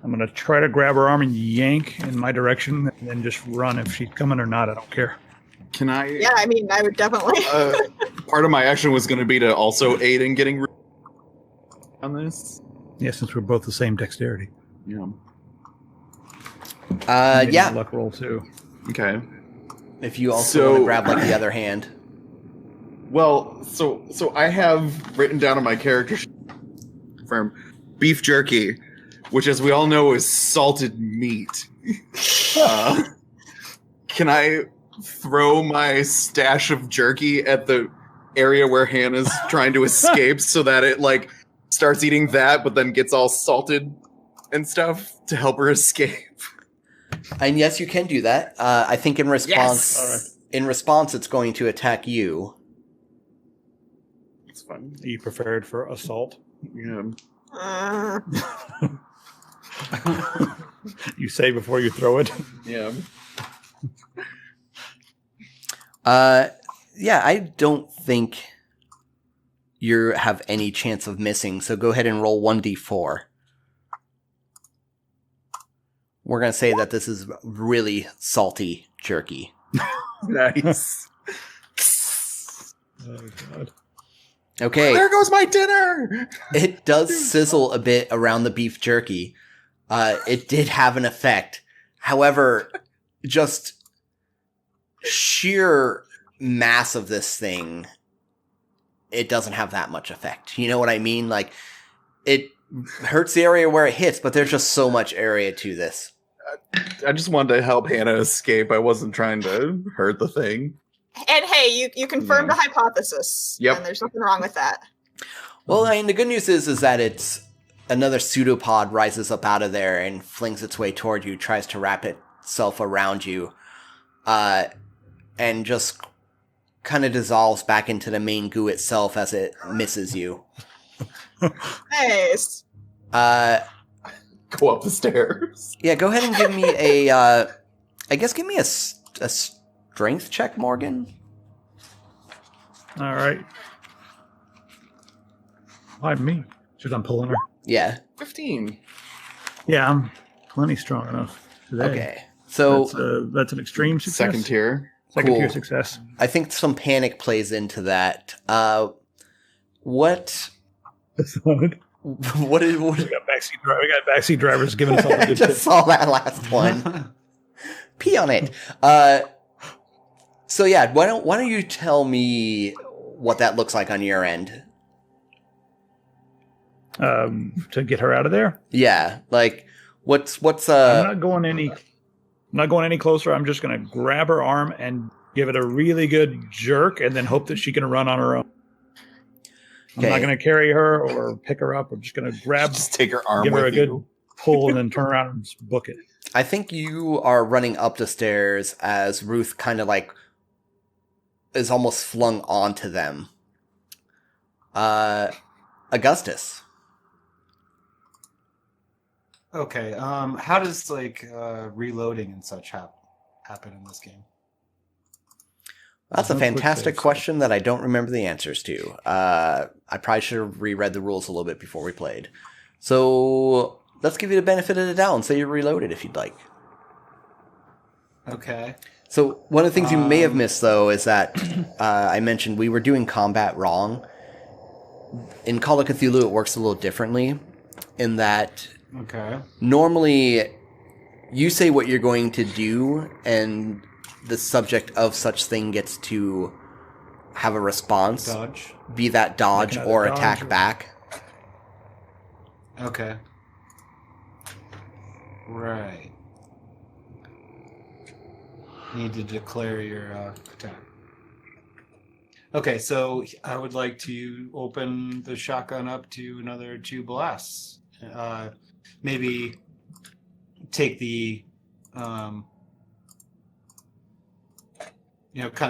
I'm going to try to grab her arm and yank in my direction and then just run. If she's coming or not, I don't care. Can I? Yeah, I mean, I would definitely. Part of my action was going to be to also aid in getting on this. Yeah, since we're both the same dexterity. Yeah. Yeah. Luck roll too. Okay. If you also want to grab like the other hand. Well, so I have written down on my character from beef jerky, which, as we all know, is salted meat. Can I throw my stash of jerky at the area where Hannah's trying to escape so that it like starts eating that, but then gets all salted and stuff to help her escape? And yes, you can do that. I think in response, Yes! in response, it's going to attack you. It's fun. Are you prepared for assault? Yeah. You say before you throw it. Yeah. Yeah, I don't think you have any chance of missing, so go ahead and roll 1d4. We're going to say that this is really salty jerky. Nice. Oh, God. Okay. There goes my dinner. It does sizzle a bit around the beef jerky. It did have an effect. However, just sheer mass of this thing, it doesn't have that much effect. You know what I mean? Like, it hurts the area where it hits, but there's just so much area to this. I just wanted to help Hannah escape. I wasn't trying to hurt the thing. And hey, you confirmed a hypothesis. Yep. And there's nothing wrong with that. Well, I mean, the good news is that it's another pseudopod rises up out of there and flings its way toward you, tries to wrap itself around you, and just kind of dissolves back into the main goo itself as it misses you. Nice. Go up the stairs. Yeah, go ahead and give me give me a strength check, Morgan. All right. Why me? Because I'm pulling her. Yeah. 15. Yeah, I'm plenty strong enough today. Okay. So That's an extreme success. Second tier. Second Cool. tier success. I think some panic plays into that. What what is what? We got backseat drivers giving us all the I good just tips. saw that last one. Pee on it. So yeah, why don't you tell me what that looks like on your end? To get her out of there. Yeah, like what's I'm not going any closer. I'm just going to grab her arm and give it a really good jerk, and then hope that she can run on her own. I'm not going to carry her or pick her up. I'm just going to grab, Just take her arm give her a with good you. pull, and then turn around and just book it. I think you are running up the stairs as Ruth kind of like is almost flung onto them. Augustus. Okay. How does reloading and such happen in this game? That's a No quick fantastic saves. question that I don't remember the answers to. I probably should have reread the rules a little bit before we played. So let's give you the benefit of the doubt and say you're reloaded if you'd like. Okay. So one of the things you may have missed, though, is that I mentioned we were doing combat wrong. In Call of Cthulhu, it works a little differently in that Okay. normally you say what you're going to do, and the subject of such thing gets to have a response, Dodge. be that dodge They can or either dodge attack or- back. Okay. Right. Need to declare your attack. Okay, so I would like to open the shotgun up to another 2 blasts. Maybe take the, kind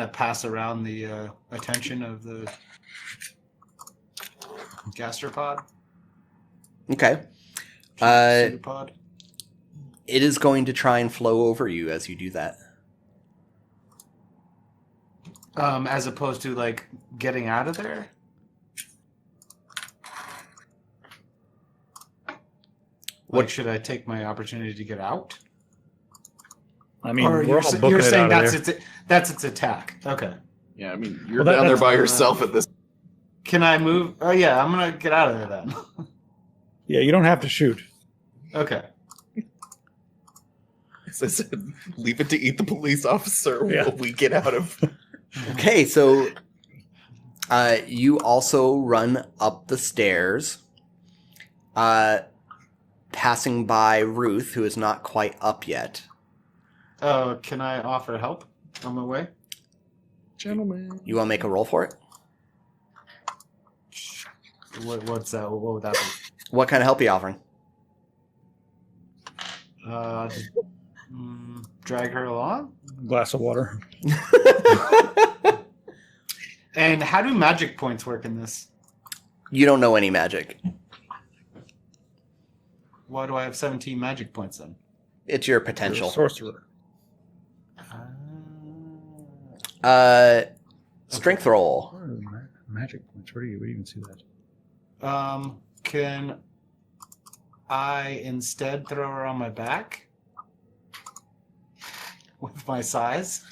of pass around the attention of the gastropod. Okay. Pseudopod. It is going to try and flow over you as you do that. As opposed to getting out of there. What- Should I take my opportunity to get out? I mean, Or we're all booking you're it saying out of that's there. that's its attack. Okay. Yeah, I mean, you're Well, down there that's- by yourself at this. Can I move? Oh yeah, I'm gonna get out of there then. Yeah, you don't have to shoot. Okay. As I said, leave it to eat the police officer Yeah. while we get out of. Okay, so you also run up the stairs, passing by Ruth, who is not quite up yet. Oh, can I offer help on my way? Gentlemen. You want to make a roll for it? What's that? What would that be? What kind of help are you offering? Just, drag her along. Glass of water. And how do magic points work in this? You don't know any magic. Why do I have 17 magic points then? It's your You're a potential. sorcerer. Strength roll. Where are the magic points. Where do you even see that? Can I instead throw her on my back with my size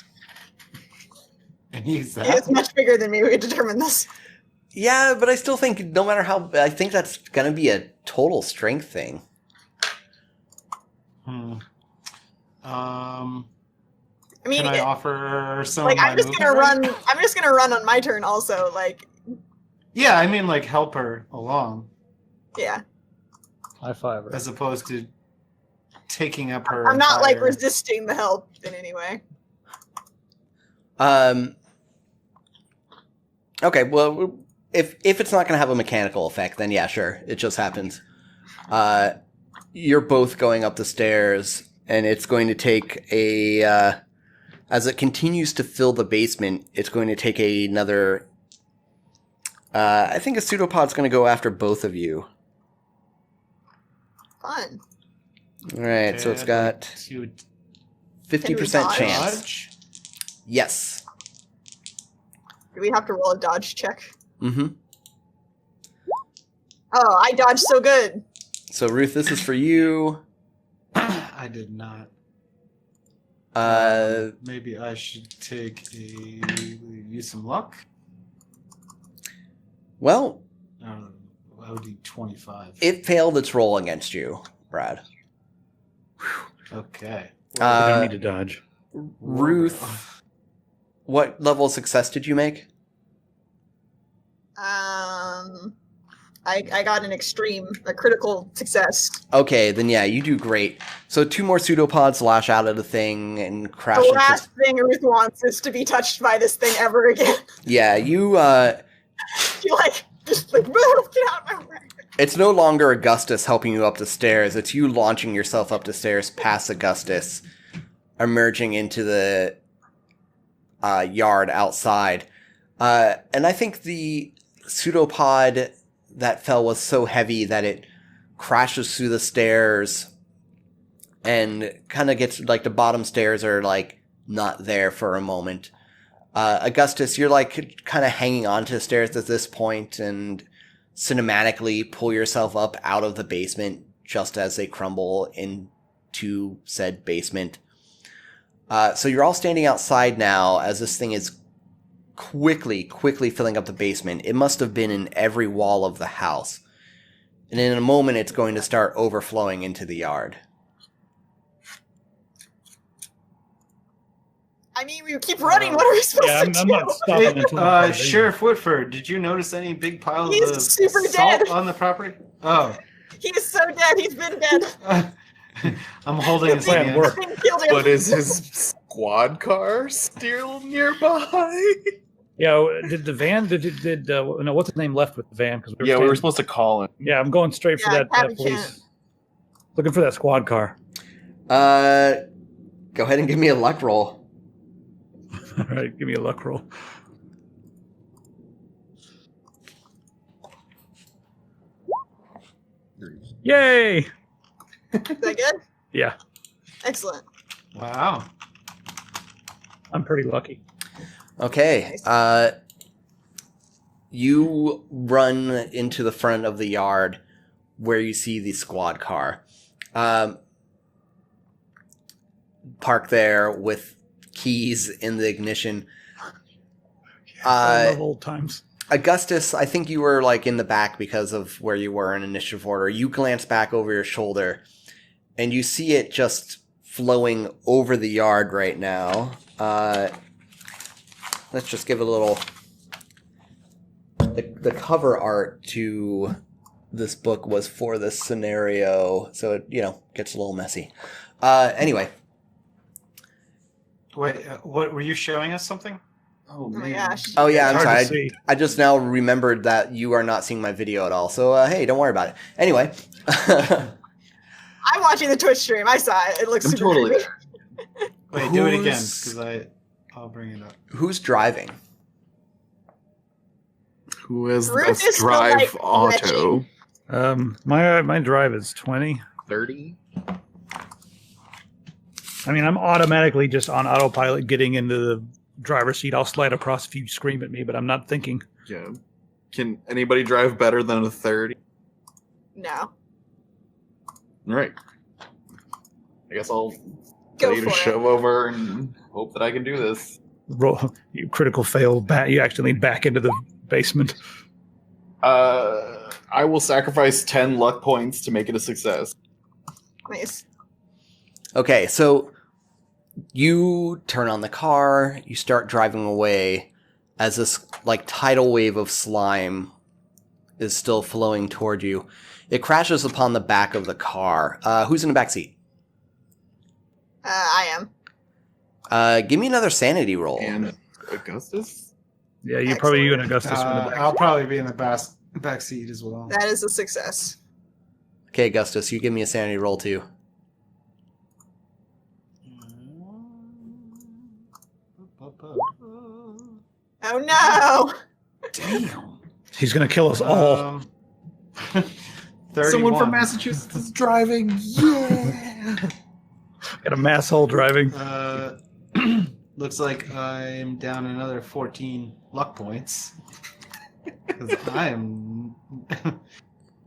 and use that? It's much bigger than me. We determined this. Yeah, but I still think no matter how, I think that's gonna be a total strength thing. Hmm. I mean, Can I offer some like of my I'm just gonna movement? run. I'm just gonna run on my turn. Also, like, Yeah, I mean, like, help her along, yeah, High five her. as opposed to taking up her I'm not like entire- resisting the help in any way. Okay, well, if it's not going to have a mechanical effect, then yeah, sure, it just happens. You're both going up the stairs, and it's going to take as it continues to fill the basement, it's going to take another. I think a pseudopod's going to go after both of you. Fun. All right, so it's I'd got like to 50% dodge? chance. dodge. Yes. Do we have to roll a dodge check? Mm-hmm. Oh, I dodged so good. So Ruth, this is for you. I did not. Maybe I should use some luck. Well, I would do 25. it failed its roll against you, Brad. Okay. We don't need to dodge. Ruth, what level of success did you make? I got a critical success. Okay, then yeah, you do great. So 2 more pseudopods lash out of the thing and crash The into... last thing Ruth wants is to be touched by this thing ever again. Yeah, you, She just move, get out of my way. it's no longer Augustus helping you up the stairs. It's you launching yourself up the stairs past Augustus, emerging into the yard outside. And I think the pseudopod that fell was so heavy that it crashes through the stairs and kind of gets, like, the bottom stairs are, like, not there for a moment. Augustus, you're, like, kind of hanging on to the stairs at this point and cinematically pull yourself up out of the basement just as they crumble into said basement. So you're all standing outside now as this thing is quickly filling up the basement. It must have been in every wall of the house. And in a moment, it's going to start overflowing into the yard. I mean, we keep running. What are we supposed Yeah, to I'm do? not stopping until Sheriff Whitford, did you notice any big piles He's of super salt dead. on the property? Oh. He's so dead. He's been dead. I'm holding his plan hand. worked. Thing killed him. But is his squad car still nearby? Yeah, did the van? No, what's his name left with the van? Because Yeah, we were supposed to call him. Yeah, I'm going straight for Yeah, that Cabby police. can't. Looking for that squad car. Go ahead and give me a luck roll. All right, give me a luck roll. Yay! Is that good? Yeah, Excellent. Wow. I'm pretty lucky. Okay. You run into the front of the yard where you see the squad car. Parked there with keys in the ignition. I love old times. Augustus, I think you were like in the back because of where you were in initiative order. You glance back over your shoulder and you see it just flowing over the yard right now. Let's just give a little... The cover art to this book was for this scenario, so it, gets a little messy. Anyway. Wait, what were you showing us something? Oh my gosh. Oh yeah, I'm It's hard to sorry. see. I just now remembered that you are not seeing my video at all. So hey, don't worry about it. Anyway. I'm watching the Twitch stream. I saw it. It looks I'm super totally creepy. there. Wait, do it again, Who's- because I'll bring it up. Who's driving? Who has the Ruth best is still, drive like, auto? My drive is 20. 30? I mean, I'm automatically just on autopilot getting into the driver's seat. I'll slide across if you scream at me, but I'm not thinking. Yeah. Can anybody drive better than a 30? No. All right. I guess I'll Go tell you to for it. shove over and hope that I can do this. Roll, you critical fail. You actually back into the basement. I will sacrifice 10 luck points to make it a success. Nice. Okay, so you turn on the car, you start driving away as this like tidal wave of slime is still flowing toward you. It crashes upon the back of the car. Who's in the back seat? I am. Give me another sanity roll. And Augustus? Yeah, you and Augustus are in the back. I'll probably be in the back seat as well. That is a success. Okay, Augustus, you give me a sanity roll too. Oh no! Damn. He's going to kill us all. 31. Someone from Massachusetts is driving. Yeah. Got a mass hole driving. Looks like I'm down another 14 luck points. Because I am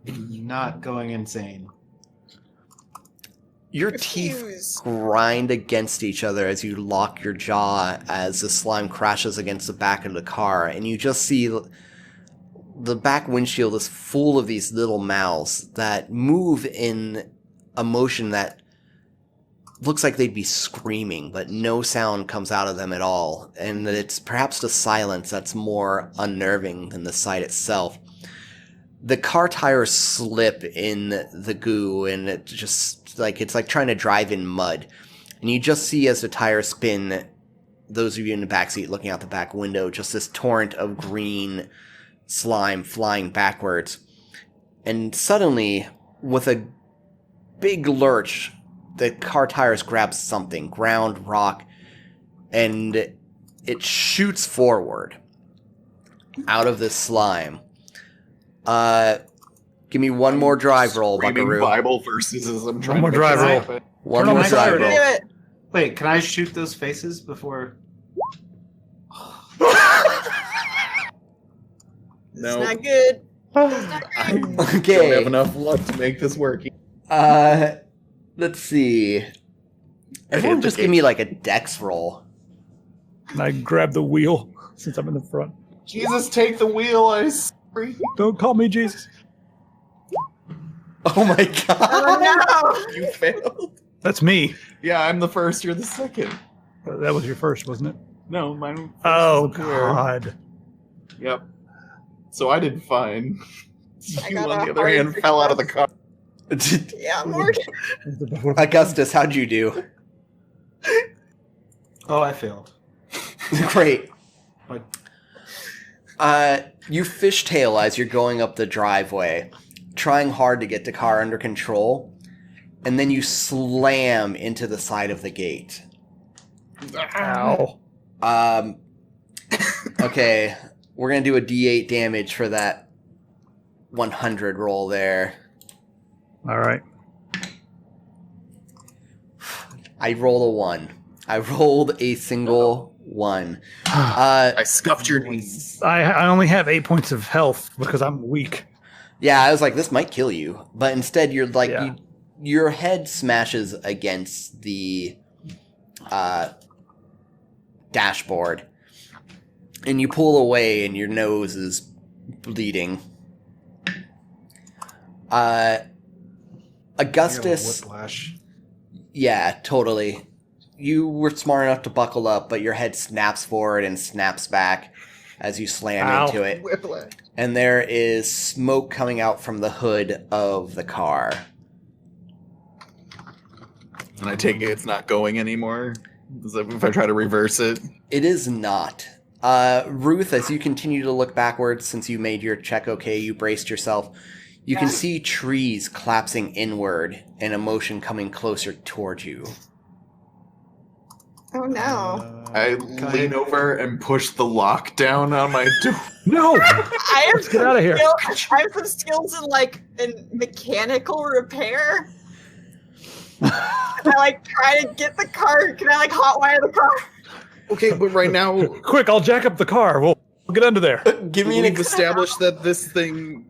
not going insane. Your Refuse. teeth grind against each other as you lock your jaw as the slime crashes against the back of the car, and you just see the back windshield is full of these little mouths that move in a motion that looks like they'd be screaming, but no sound comes out of them at all, and that it's perhaps the silence that's more unnerving than the sight itself. The car tires slip in the goo, and it just it's like trying to drive in mud. And you just see as the tires spin, those of you in the backseat looking out the back window, just this torrent of green slime flying backwards. And suddenly, with a big lurch, the car tires grab something, ground, rock, and it shoots forward out of this slime. Give me one more drive roll, Screaming Buckaroo. Bible verses as I'm trying more to drive make roll. this happen. One Turn on more the drive siren. roll. Do it. Wait, can I shoot those faces before? No, It's not good. It's not I good. don't Okay. have enough luck to make this work. Let's see. Everyone just give me like a dex roll. And I grab the wheel since I'm in the front. Jesus, take the wheel, I swear. Don't call me Jesus. Oh my god. Oh no! You failed. That's me. Yeah, I'm the first, you're the second. That was your first, wasn't it? No, mine. Oh, was there. God. Yep. So I did fine. I You, got on a the other hard hand, fell out of the car. Yeah, Morgan. Augustus, how'd you do? Oh, I failed. Great. What? You fishtail as you're going up the driveway, trying hard to get the car under control, and then you slam into the side of the gate. Ow. Okay, we're gonna do a D8 damage for that 100 roll there. All right. I rolled a 1. I rolled a single 1. I scuffed your knees. I only have 8 points of health because I'm weak. Yeah, I was like, this might kill you. But instead, you're like, Yeah. your head smashes against the dashboard. And you pull away, and your nose is bleeding. Augustus, Whiplash. yeah, totally. You were smart enough to buckle up, but your head snaps forward and snaps back as you slam Ow. into it. Whiplash. And there is smoke coming out from the hood of the car. And I take it it's not going anymore. Is that if I try to reverse it? It is not. Ruth, as you continue to look backwards, since you made your check okay, you braced yourself, you can see trees collapsing inward and a motion coming closer towards you. Oh no! I lean over and push the lock down on my door. No! I have Get out of here. I have some skills in mechanical repair. I try to get the car. Can I hotwire the car? Okay, but right now Quick, I'll jack up the car. We'll get under there. Give me an we've established that this thing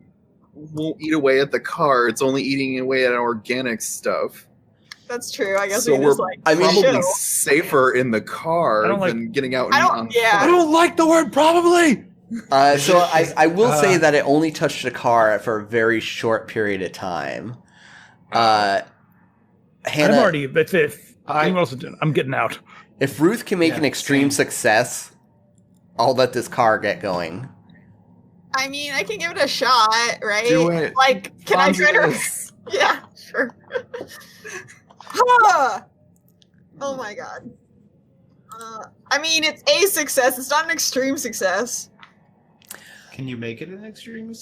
won't eat away at the car. It's only eating away at organic stuff. That's true. I guess So we can just we're mean, probably chill. safer in the car I don't like- than getting out I and don't- on yeah. I don't like the word probably. So I will say that it only touched the car for a very short period of time. Hannah, I'm already. If anyone else is doing, I'm getting out. if Ruth can make Yeah, an extreme same. success, I'll let this car get going. I mean, I can give it a shot, right? Do it. Like, can I try to? Fonzie. Yeah, sure. Ah! Oh my god. I mean, it's a success. It's not an extreme success. Can you make it an extreme?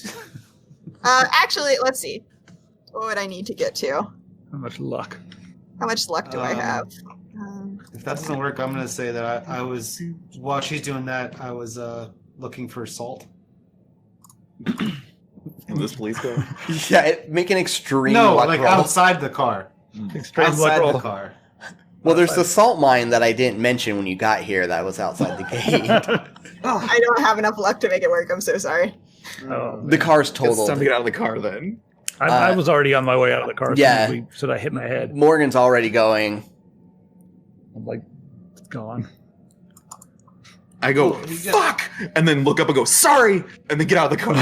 Actually, let's see. What would I need to get to? How much luck? How much luck do I have? If that doesn't work, I'm gonna say that I was while she's doing that, I was looking for salt. In this police car. Yeah, make an extreme No, luck like roll. outside the car. Extreme luck Outside roll. the car. Well, there's the salt mine that I didn't mention when you got here that was outside the gate. I don't have enough luck to make it work. I'm so sorry. Oh, The car's It's time to totaled. get out of the car then. I was already on my way out of the car. Yeah. So I hit my head. Morgan's already going. I'm like, gone. I go, Oh, you got- fuck! And then look up and go, sorry! And then get out of the car.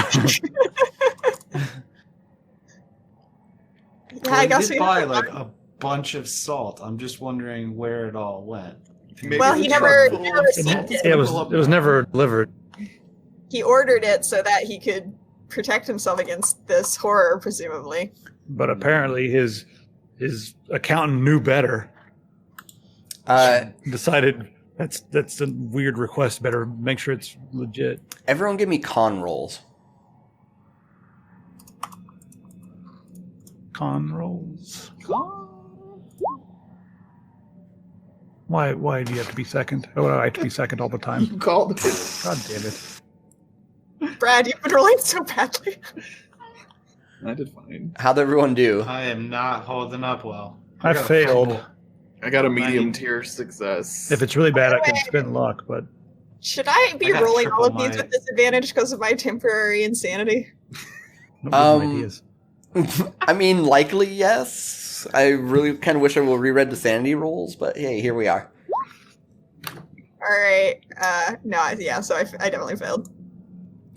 Yeah, I guess did we buy have like a bunch of salt. I'm just wondering where it all went. Maybe Well, the he truck never full of received it. It was never delivered. He ordered it so that he could protect himself against this horror, presumably. But apparently his accountant knew better. Decided that's a weird request. Better make sure it's legit. Everyone give me con rolls. Con rolls. Why do you have to be second? Oh, I have to be second all the time. You called it. God damn it! Brad, you've been rolling so badly. I did fine. How'd everyone do? I am not holding up well. I got a failed. fumble. I got a medium tier success. If it's really bad, I can spin luck. But Should I be I got rolling all of triple these my- with disadvantage because of my temporary insanity? no good ideas. I mean, likely yes. I really kind of wish I would reread the sanity rolls, but hey, here we are. All right. No, yeah. So I definitely failed.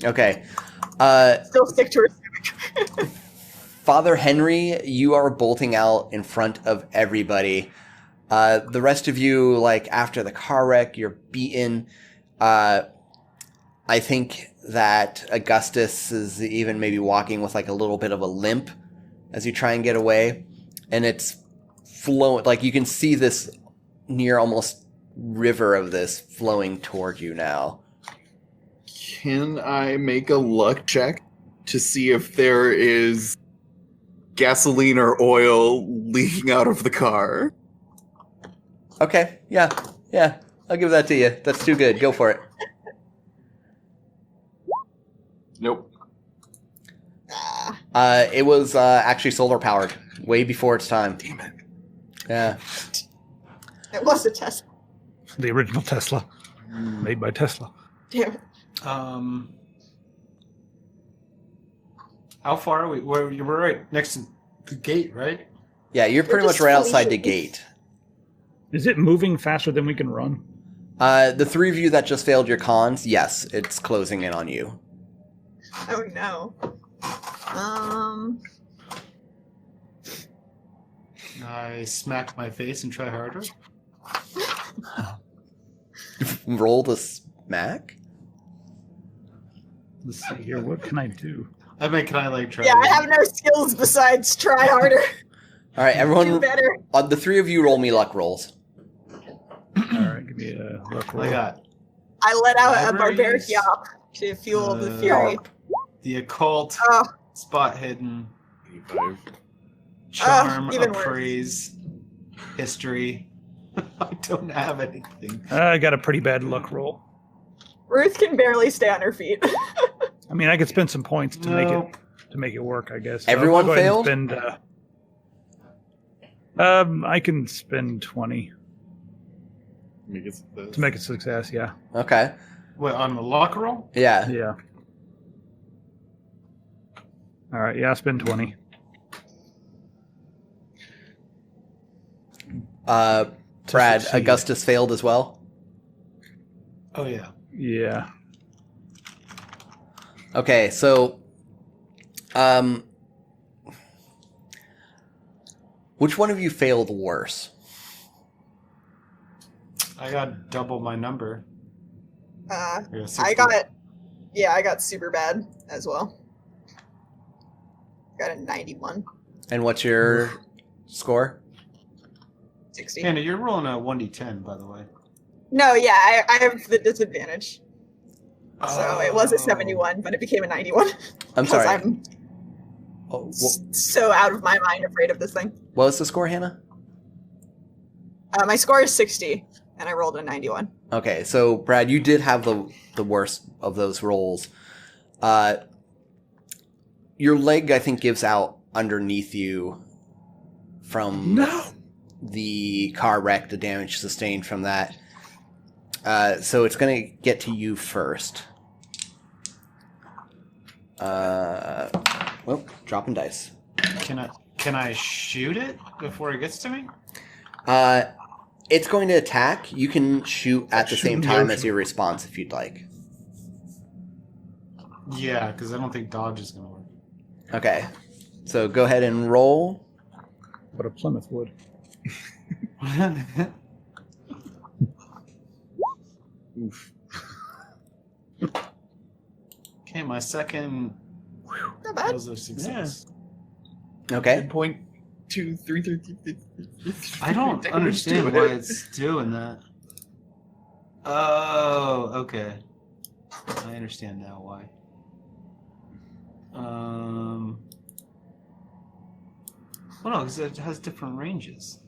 Okay. Still stick to her. Father Henry, you are bolting out in front of everybody. The rest of you, like after the car wreck, you're beaten. I think that Augustus is even maybe walking with like a little bit of a limp as you try and get away. And it's flowing, like you can see this near almost river of this flowing toward you now. Can I make a luck check to see if there is gasoline or oil leaking out of the car? Okay, yeah, I'll give that to you. That's too good. Go for it. Nope. It was actually solar powered, way before its time. Damn it. Yeah. It was a test. The original Tesla, made by Tesla. Damn it. How far are we? We're right next to the gate, right? Yeah, you're pretty much just right outside the fleeing. gate. Is it moving faster than we can run? The three of you that just failed your cons, yes, it's closing in on you. Oh no. I smack my face and try harder. Roll the smack? Let's see here. What can I do? I mean, can I like try? Yeah, I have no skills besides try harder. All right, Do everyone. better. The three of you roll me luck rolls. All right, give me a luck roll. I got I let out a barbaric Libraries. yop to fuel the fury. the occult, Oh, spot hidden, 85. charm, even worse. appraise, history. I don't have anything. I got a pretty bad luck roll. Ruth can barely stay on her feet. I mean, I could spend some points to Nope. make it work. I guess. So Everyone I'll go ahead failed? and spend, I can spend 20 Make it success. to make it a success. Yeah. Okay. What on the lock roll? Yeah. Yeah. All right. Yeah, I spend 20. Brad, succeed. Augustus failed as well. Oh yeah. Yeah. Okay, so, which one of you failed worse? I got double my number. I Yeah, 60. got super bad as well. Got a 91. And what's your score? 60. Hannah, you're rolling a 1d10, by the way. No, yeah, I have the disadvantage. So it was a Oh. 71, but it became a 91. I'm Because sorry. I'm Oh, so out of my mind afraid of this thing. what was the score, Hannah? My score is 60, and I rolled a 91. Okay, so Brad, you did have the worst of those rolls. Your leg, I think, gives out underneath you from the car wreck, the damage sustained from that. So it's going to get to you first. Well, dropping dice. Can I shoot it before it gets to me? It's going to attack. You can shoot at the same Shoot time the as your response if you'd like. Yeah, because I don't think dodge is going to work. Okay. So go ahead and roll. But a Plymouth would. Oof. Okay, my second Not bad. was a success. Okay. 10.233. I don't understand why it's doing that. Oh, okay. I understand now why. Well, no, because it has different ranges.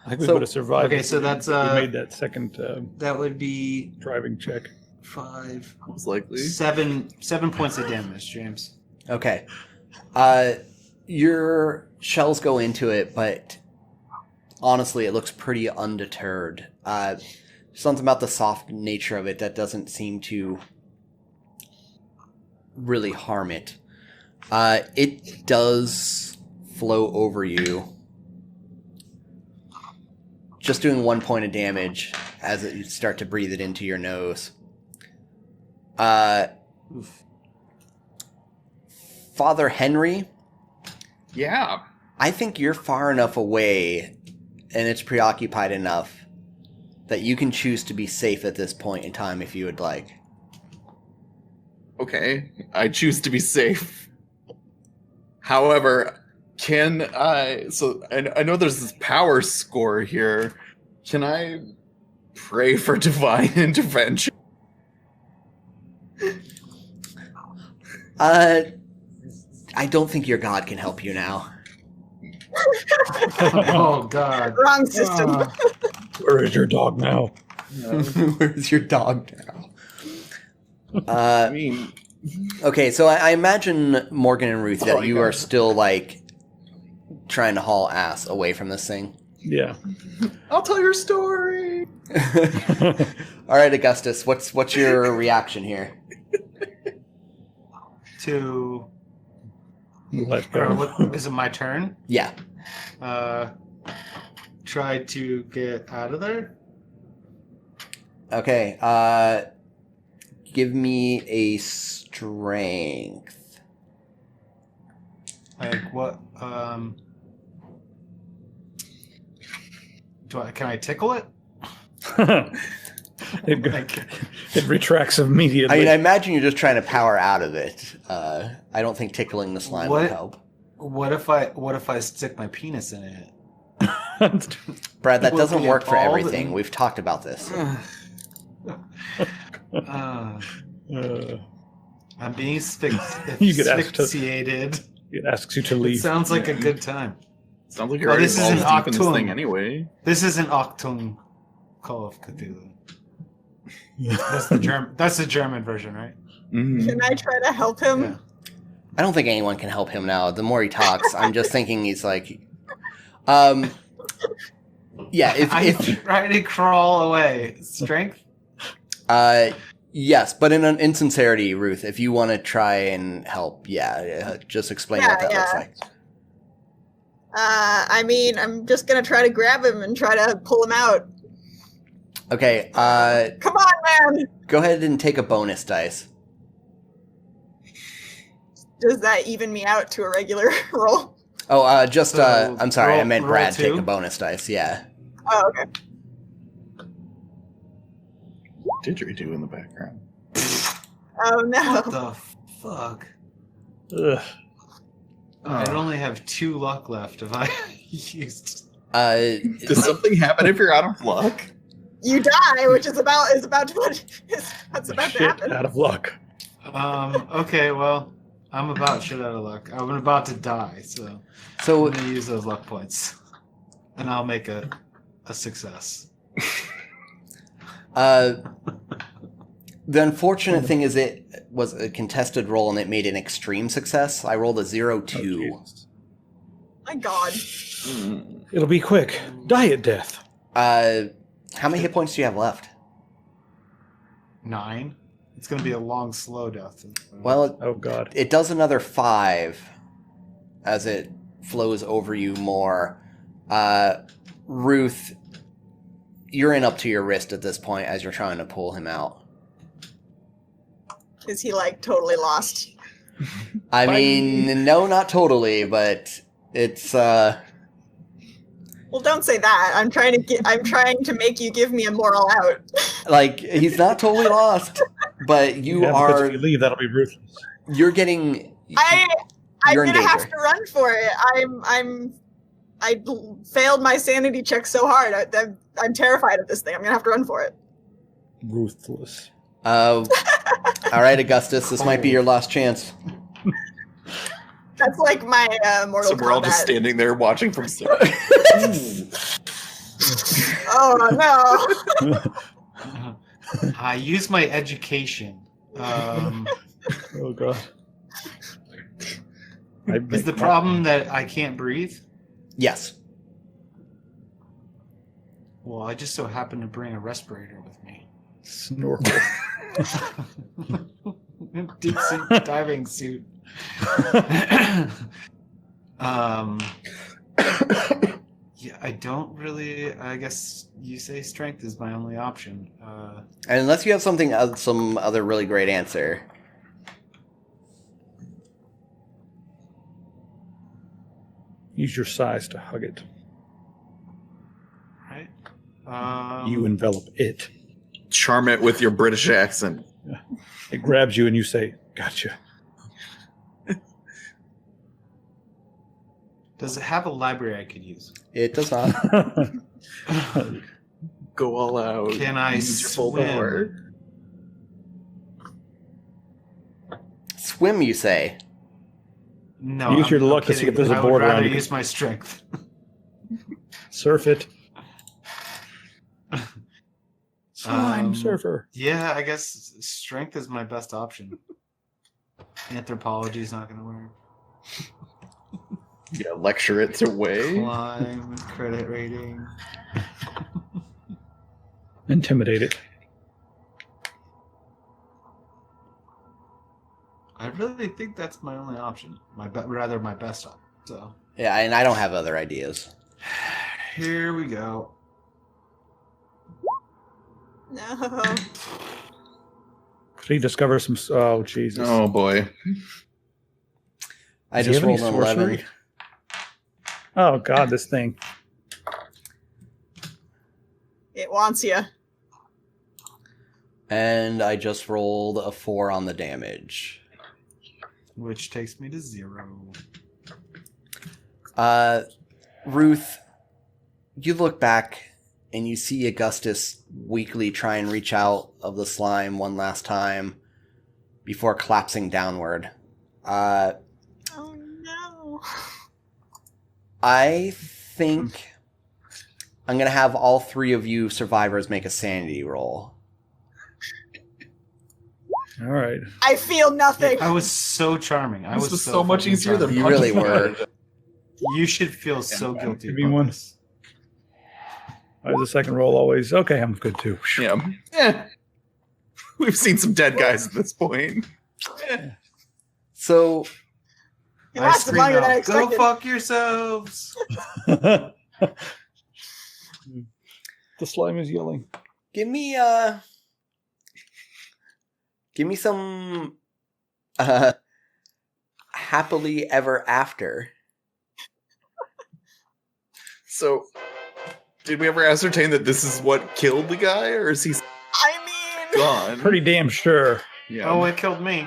I think we So- would have survived. Okay, if so we- that's, if we made that second That would be driving check. 5, Most likely. 7 points of damage, James. Okay. Your shells go into it, but honestly, it looks pretty undeterred. Something about the soft nature of it that doesn't seem to really harm it. It does flow over you, just doing 1 point of damage as you start to breathe it into your nose. Father Henry, Yeah. I think you're far enough away and it's preoccupied enough that you can choose to be safe at this point in time if you would like. Okay. I choose to be safe. However, can I... So, I know there's this power score here. Can I pray for divine intervention? I don't think your god can help you now. Oh, God. Wrong system. Where is your dog now? Where's your dog now? I mean... Okay, so I imagine, Morgan and Ruth, that Oh, you yeah. are still, like, trying to haul ass away from this thing. Yeah. I'll tell your story! All right, Augustus, what's your reaction here? To... Let Or go. what, is it my turn? Yeah. Try to get out of there? Okay, give me a strength. Like, what, can I tickle it? It retracts immediately. I mean, I imagine you're just trying to power out of it. I don't think tickling the slime would What? help. What if I stick my penis in it? Brad, that Will doesn't be work for bald everything. and- We've talked about this. I'm being You could ask to- asphyxiated. It asks you to It leave. sounds like a good time. Sounds like you're Oh, already this is balls an deep in this Octoon. thing anyway. This is an Octoon Call of Cthulhu. That's the German version, right? Mhm. Can I try to help him? Yeah. I don't think anyone can help him now. The more he talks, I'm just thinking he's like, yeah. I If try to crawl away. Strength? yes, but in sincerity, Ruth, if you want to try and help, just explain what that looks Yeah. like. I mean, I'm just gonna try to grab him and try to pull him out. Okay, Come on, man. go ahead and take a bonus dice. Does that even me out to a regular roll? Oh, So, I'm sorry, I roll- meant roll Brad take two? a bonus dice, yeah. Oh, okay. Didgeridoo in the background. Oh no. What the fuck? Ugh. I'd only have 2 luck left if I used. Does something happen if you're out of luck? You die, which is about to what's about to Shit, happen. out of luck. Okay, well, I'm about shit out of luck. I'm about to die, so So I'm gonna use those luck points, and I'll make a success. the unfortunate thing is it was a contested roll and it made an extreme success. I rolled a 0-2. Oh, Jesus. My God. It'll be quick. Diet death. How many hit points do you have left? 9. It's gonna be a long, slow death. Well, Oh, God. it does another 5 as it flows over you more. Ruth, you're in up to your wrist at this point as you're trying to pull him out. Is he like totally lost? I mean, no, not totally, but it's Well, don't say that. I'm trying to make you give me a moral out. like he's not totally lost, but you Yeah, because are. if you leave, that'll be ruthless. You're getting. I'm You're in gonna have danger. to run for it. I failed my sanity check so hard. I'm terrified of this thing. I'm gonna have to run for it. Ruthless. All right, Augustus, this might be your last chance. That's like my Mortal So we're all just Kombat. standing there watching from. Oh no! I use my education. Oh, God. Is the problem that I can't breathe? Yes. Well, I just so happen to bring a respirator with me. Snorkel. Deep sea diving suit. Yeah, I don't really. I guess you say strength is my only option. And unless you have some other really great answer. Use your size to hug it. Right. You envelop it. Charm it with your British accent. It grabs you and you say, "Gotcha." Does it have a library I could use? It does not. Go all out. Can I Use your full swim? power. Swim, you say? No. Use your I'm luck to see kidding. if there's a I board would rather around you. use my strength. Surf it. Slime surfer. Yeah, I guess strength is my best option. Anthropology is not going to work. Yeah, lecture it to way. Climb, credit rating. Intimidate it. I really think that's my only option. Rather my best option. So Yeah, and I don't have other ideas. here we go. No. So you discover some. Oh, Jesus. Oh boy. I Does he just have any rolled an 11. sorcery? Oh, God, this thing. It wants you. And I just rolled a 4 on the damage. Which takes me to 0. Ruth, you look back and you see Augustus weakly try and reach out of the slime one last time before collapsing downward. Oh no. I think I'm going to have all 3 of you survivors make a sanity roll. All right. I feel nothing. I was so charming. I This was so much fucking easier than charming. You really punching were. You should feel so guilty. Give me about one. this. Why is the second roll always? Okay, I'm good too. Yeah. Yeah. We've seen some dead guys at this point. So, It I lasted scream longer than I out, go expected. fuck yourselves. The slime is yelling. Give me some happily ever after. So, did we ever ascertain that this is what killed the guy, or is he I mean, gone? Pretty damn sure. Yeah. Oh, it killed me.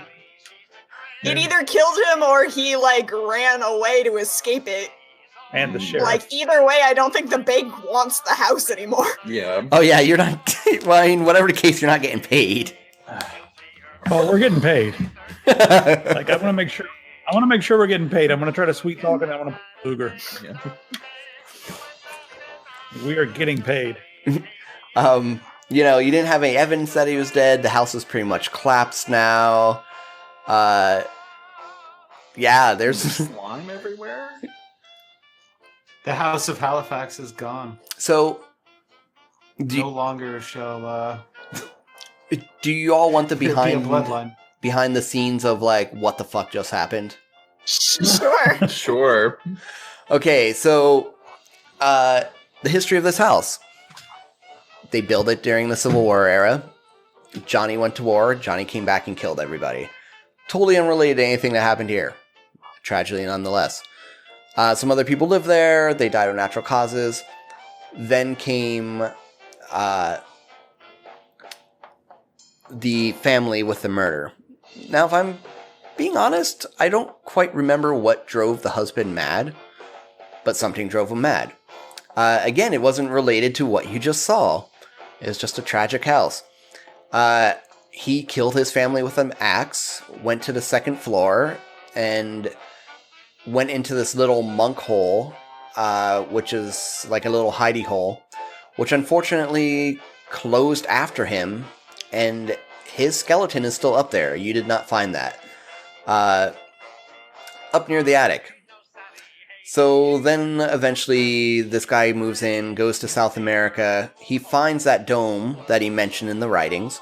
it either killed him or he like ran away to escape it. And the sheriff. Like either way, I don't think the bank wants the house anymore. Yeah. Oh yeah, you're not. Well, I mean, whatever the case, you're not getting paid. Well, we're getting paid. Like I want to make sure. I want to make sure we're getting paid. I'm going to try to sweet talk and I want to Luger. Yeah. We are getting paid. You know, you didn't have any evidence that he was dead. The house is pretty much collapsed now. Yeah, there's Slime everywhere? The House of Halifax is gone. so. No longer shall Do you all want the be a bloodline. behind the scenes of like what the fuck just happened? Sure. Sure. Okay, so the history of this house. They built it during the Civil War era. Johnny went to war. Johnny came back and killed everybody. Totally unrelated to anything that happened here. Tragedy nonetheless. Some other people lived there. They died of natural causes. Then came the family with the murder. Now, if I'm being honest, I don't quite remember what drove the husband mad, but something drove him mad. Again, it wasn't related to what you just saw. It was just a tragic house. He killed his family with an axe, went to the second floor, and went into this little monk hole, which is like a little hidey hole, which unfortunately closed after him, and his skeleton is still up there. You did not find that. Up near the attic. So then eventually this guy moves in, goes to South America. He finds that dome that he mentioned in the writings,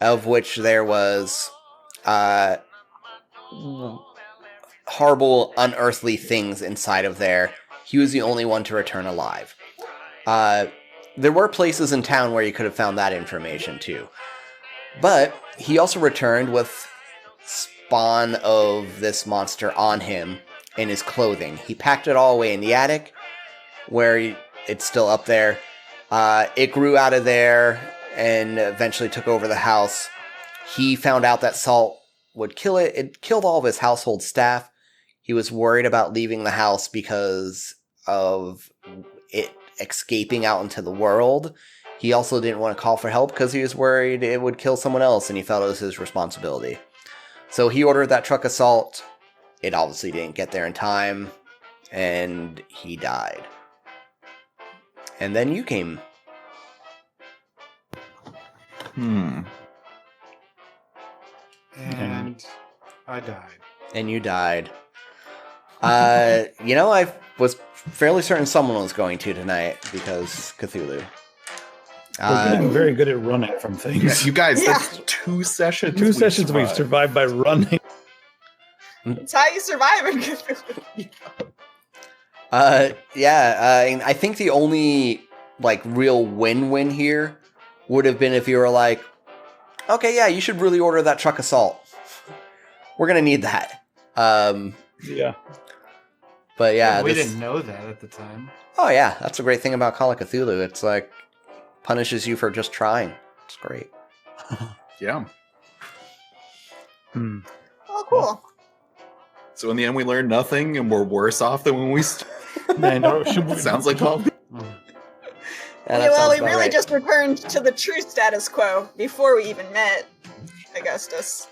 of which there was horrible, unearthly things inside of there. He was the only one to return alive. There were places in town where you could have found that information too. But he also returned with spawn of this monster on him in his clothing. He packed it all away in the attic, where it's still up there. It grew out of there and eventually took over the house. He found out that salt would kill it. It killed all of his household staff. He was worried about leaving the house because of it escaping out into the world. He also didn't want to call for help because he was worried it would kill someone else, and he felt it was his responsibility. So he ordered that truck of salt. It obviously didn't get there in time, and he died. And then you came. Hmm. And I died. And you died. You know, I was fairly certain someone was going to tonight because Cthulhu. We're getting very good at running from Yeah, things. you guys, Yeah. that's 2 sessions. Two sessions we've survived by running. That's how you survive in Cthulhu. Yeah, I think the only, like, real win-win here would have been if you were like, okay, yeah, you should really order that truck of salt. We're gonna need that. Yeah. But yeah, we this- didn't know that at the time. Oh yeah, that's a great thing about Call of Cthulhu. It's like, punishes you for just trying. It's great. Yeah. Hmm. Oh, cool. So in the end, we learned nothing, and we're worse off than when we. Man, no, should we- Sounds like all. Mm. Yeah, that well, sounds we about really right. just returned to the true status quo before we even met Augustus.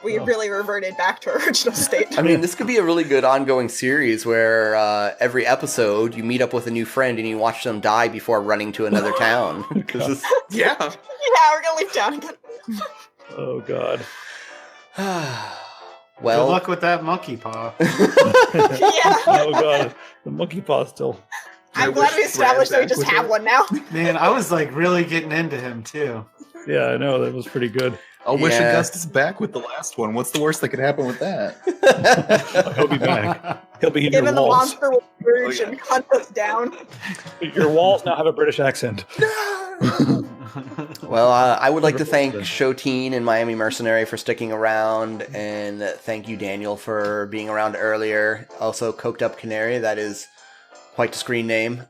We really reverted back to our original state. I mean, this could be a really good ongoing series where every episode you meet up with a new friend and you watch them die before running to another town. 'Cause it's- Yeah. Yeah, we're gonna leave town again. Oh, God. well, Good luck with that monkey paw. Yeah, Oh, God. The monkey paw still. I'm I glad wish we established that we Brad just back have with one now. Man, I was like really getting into him too. Yeah, I know. That was pretty good. I'll wish Yeah. Augustus back with the last one. What's the worst that could happen with that? He'll be back. He'll be in your Given the walls. monster will Urge and hunt us down. Your walls now have a British accent. Well, I would like to thank Showteen and Miami Mercenary for sticking around, and thank you, Daniel, for being around earlier. Also, Coked Up Canary, that is quite the screen name.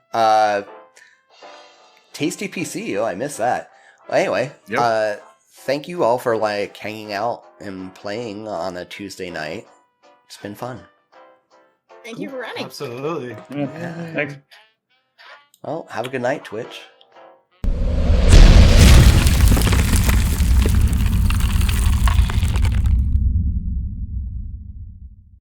Tasty PC, oh, I missed that. Well, anyway, thank you all for hanging out and playing on a Tuesday night. It's been fun. Thank you for running. Absolutely. Yeah. Thanks. Well, have a good night, Twitch.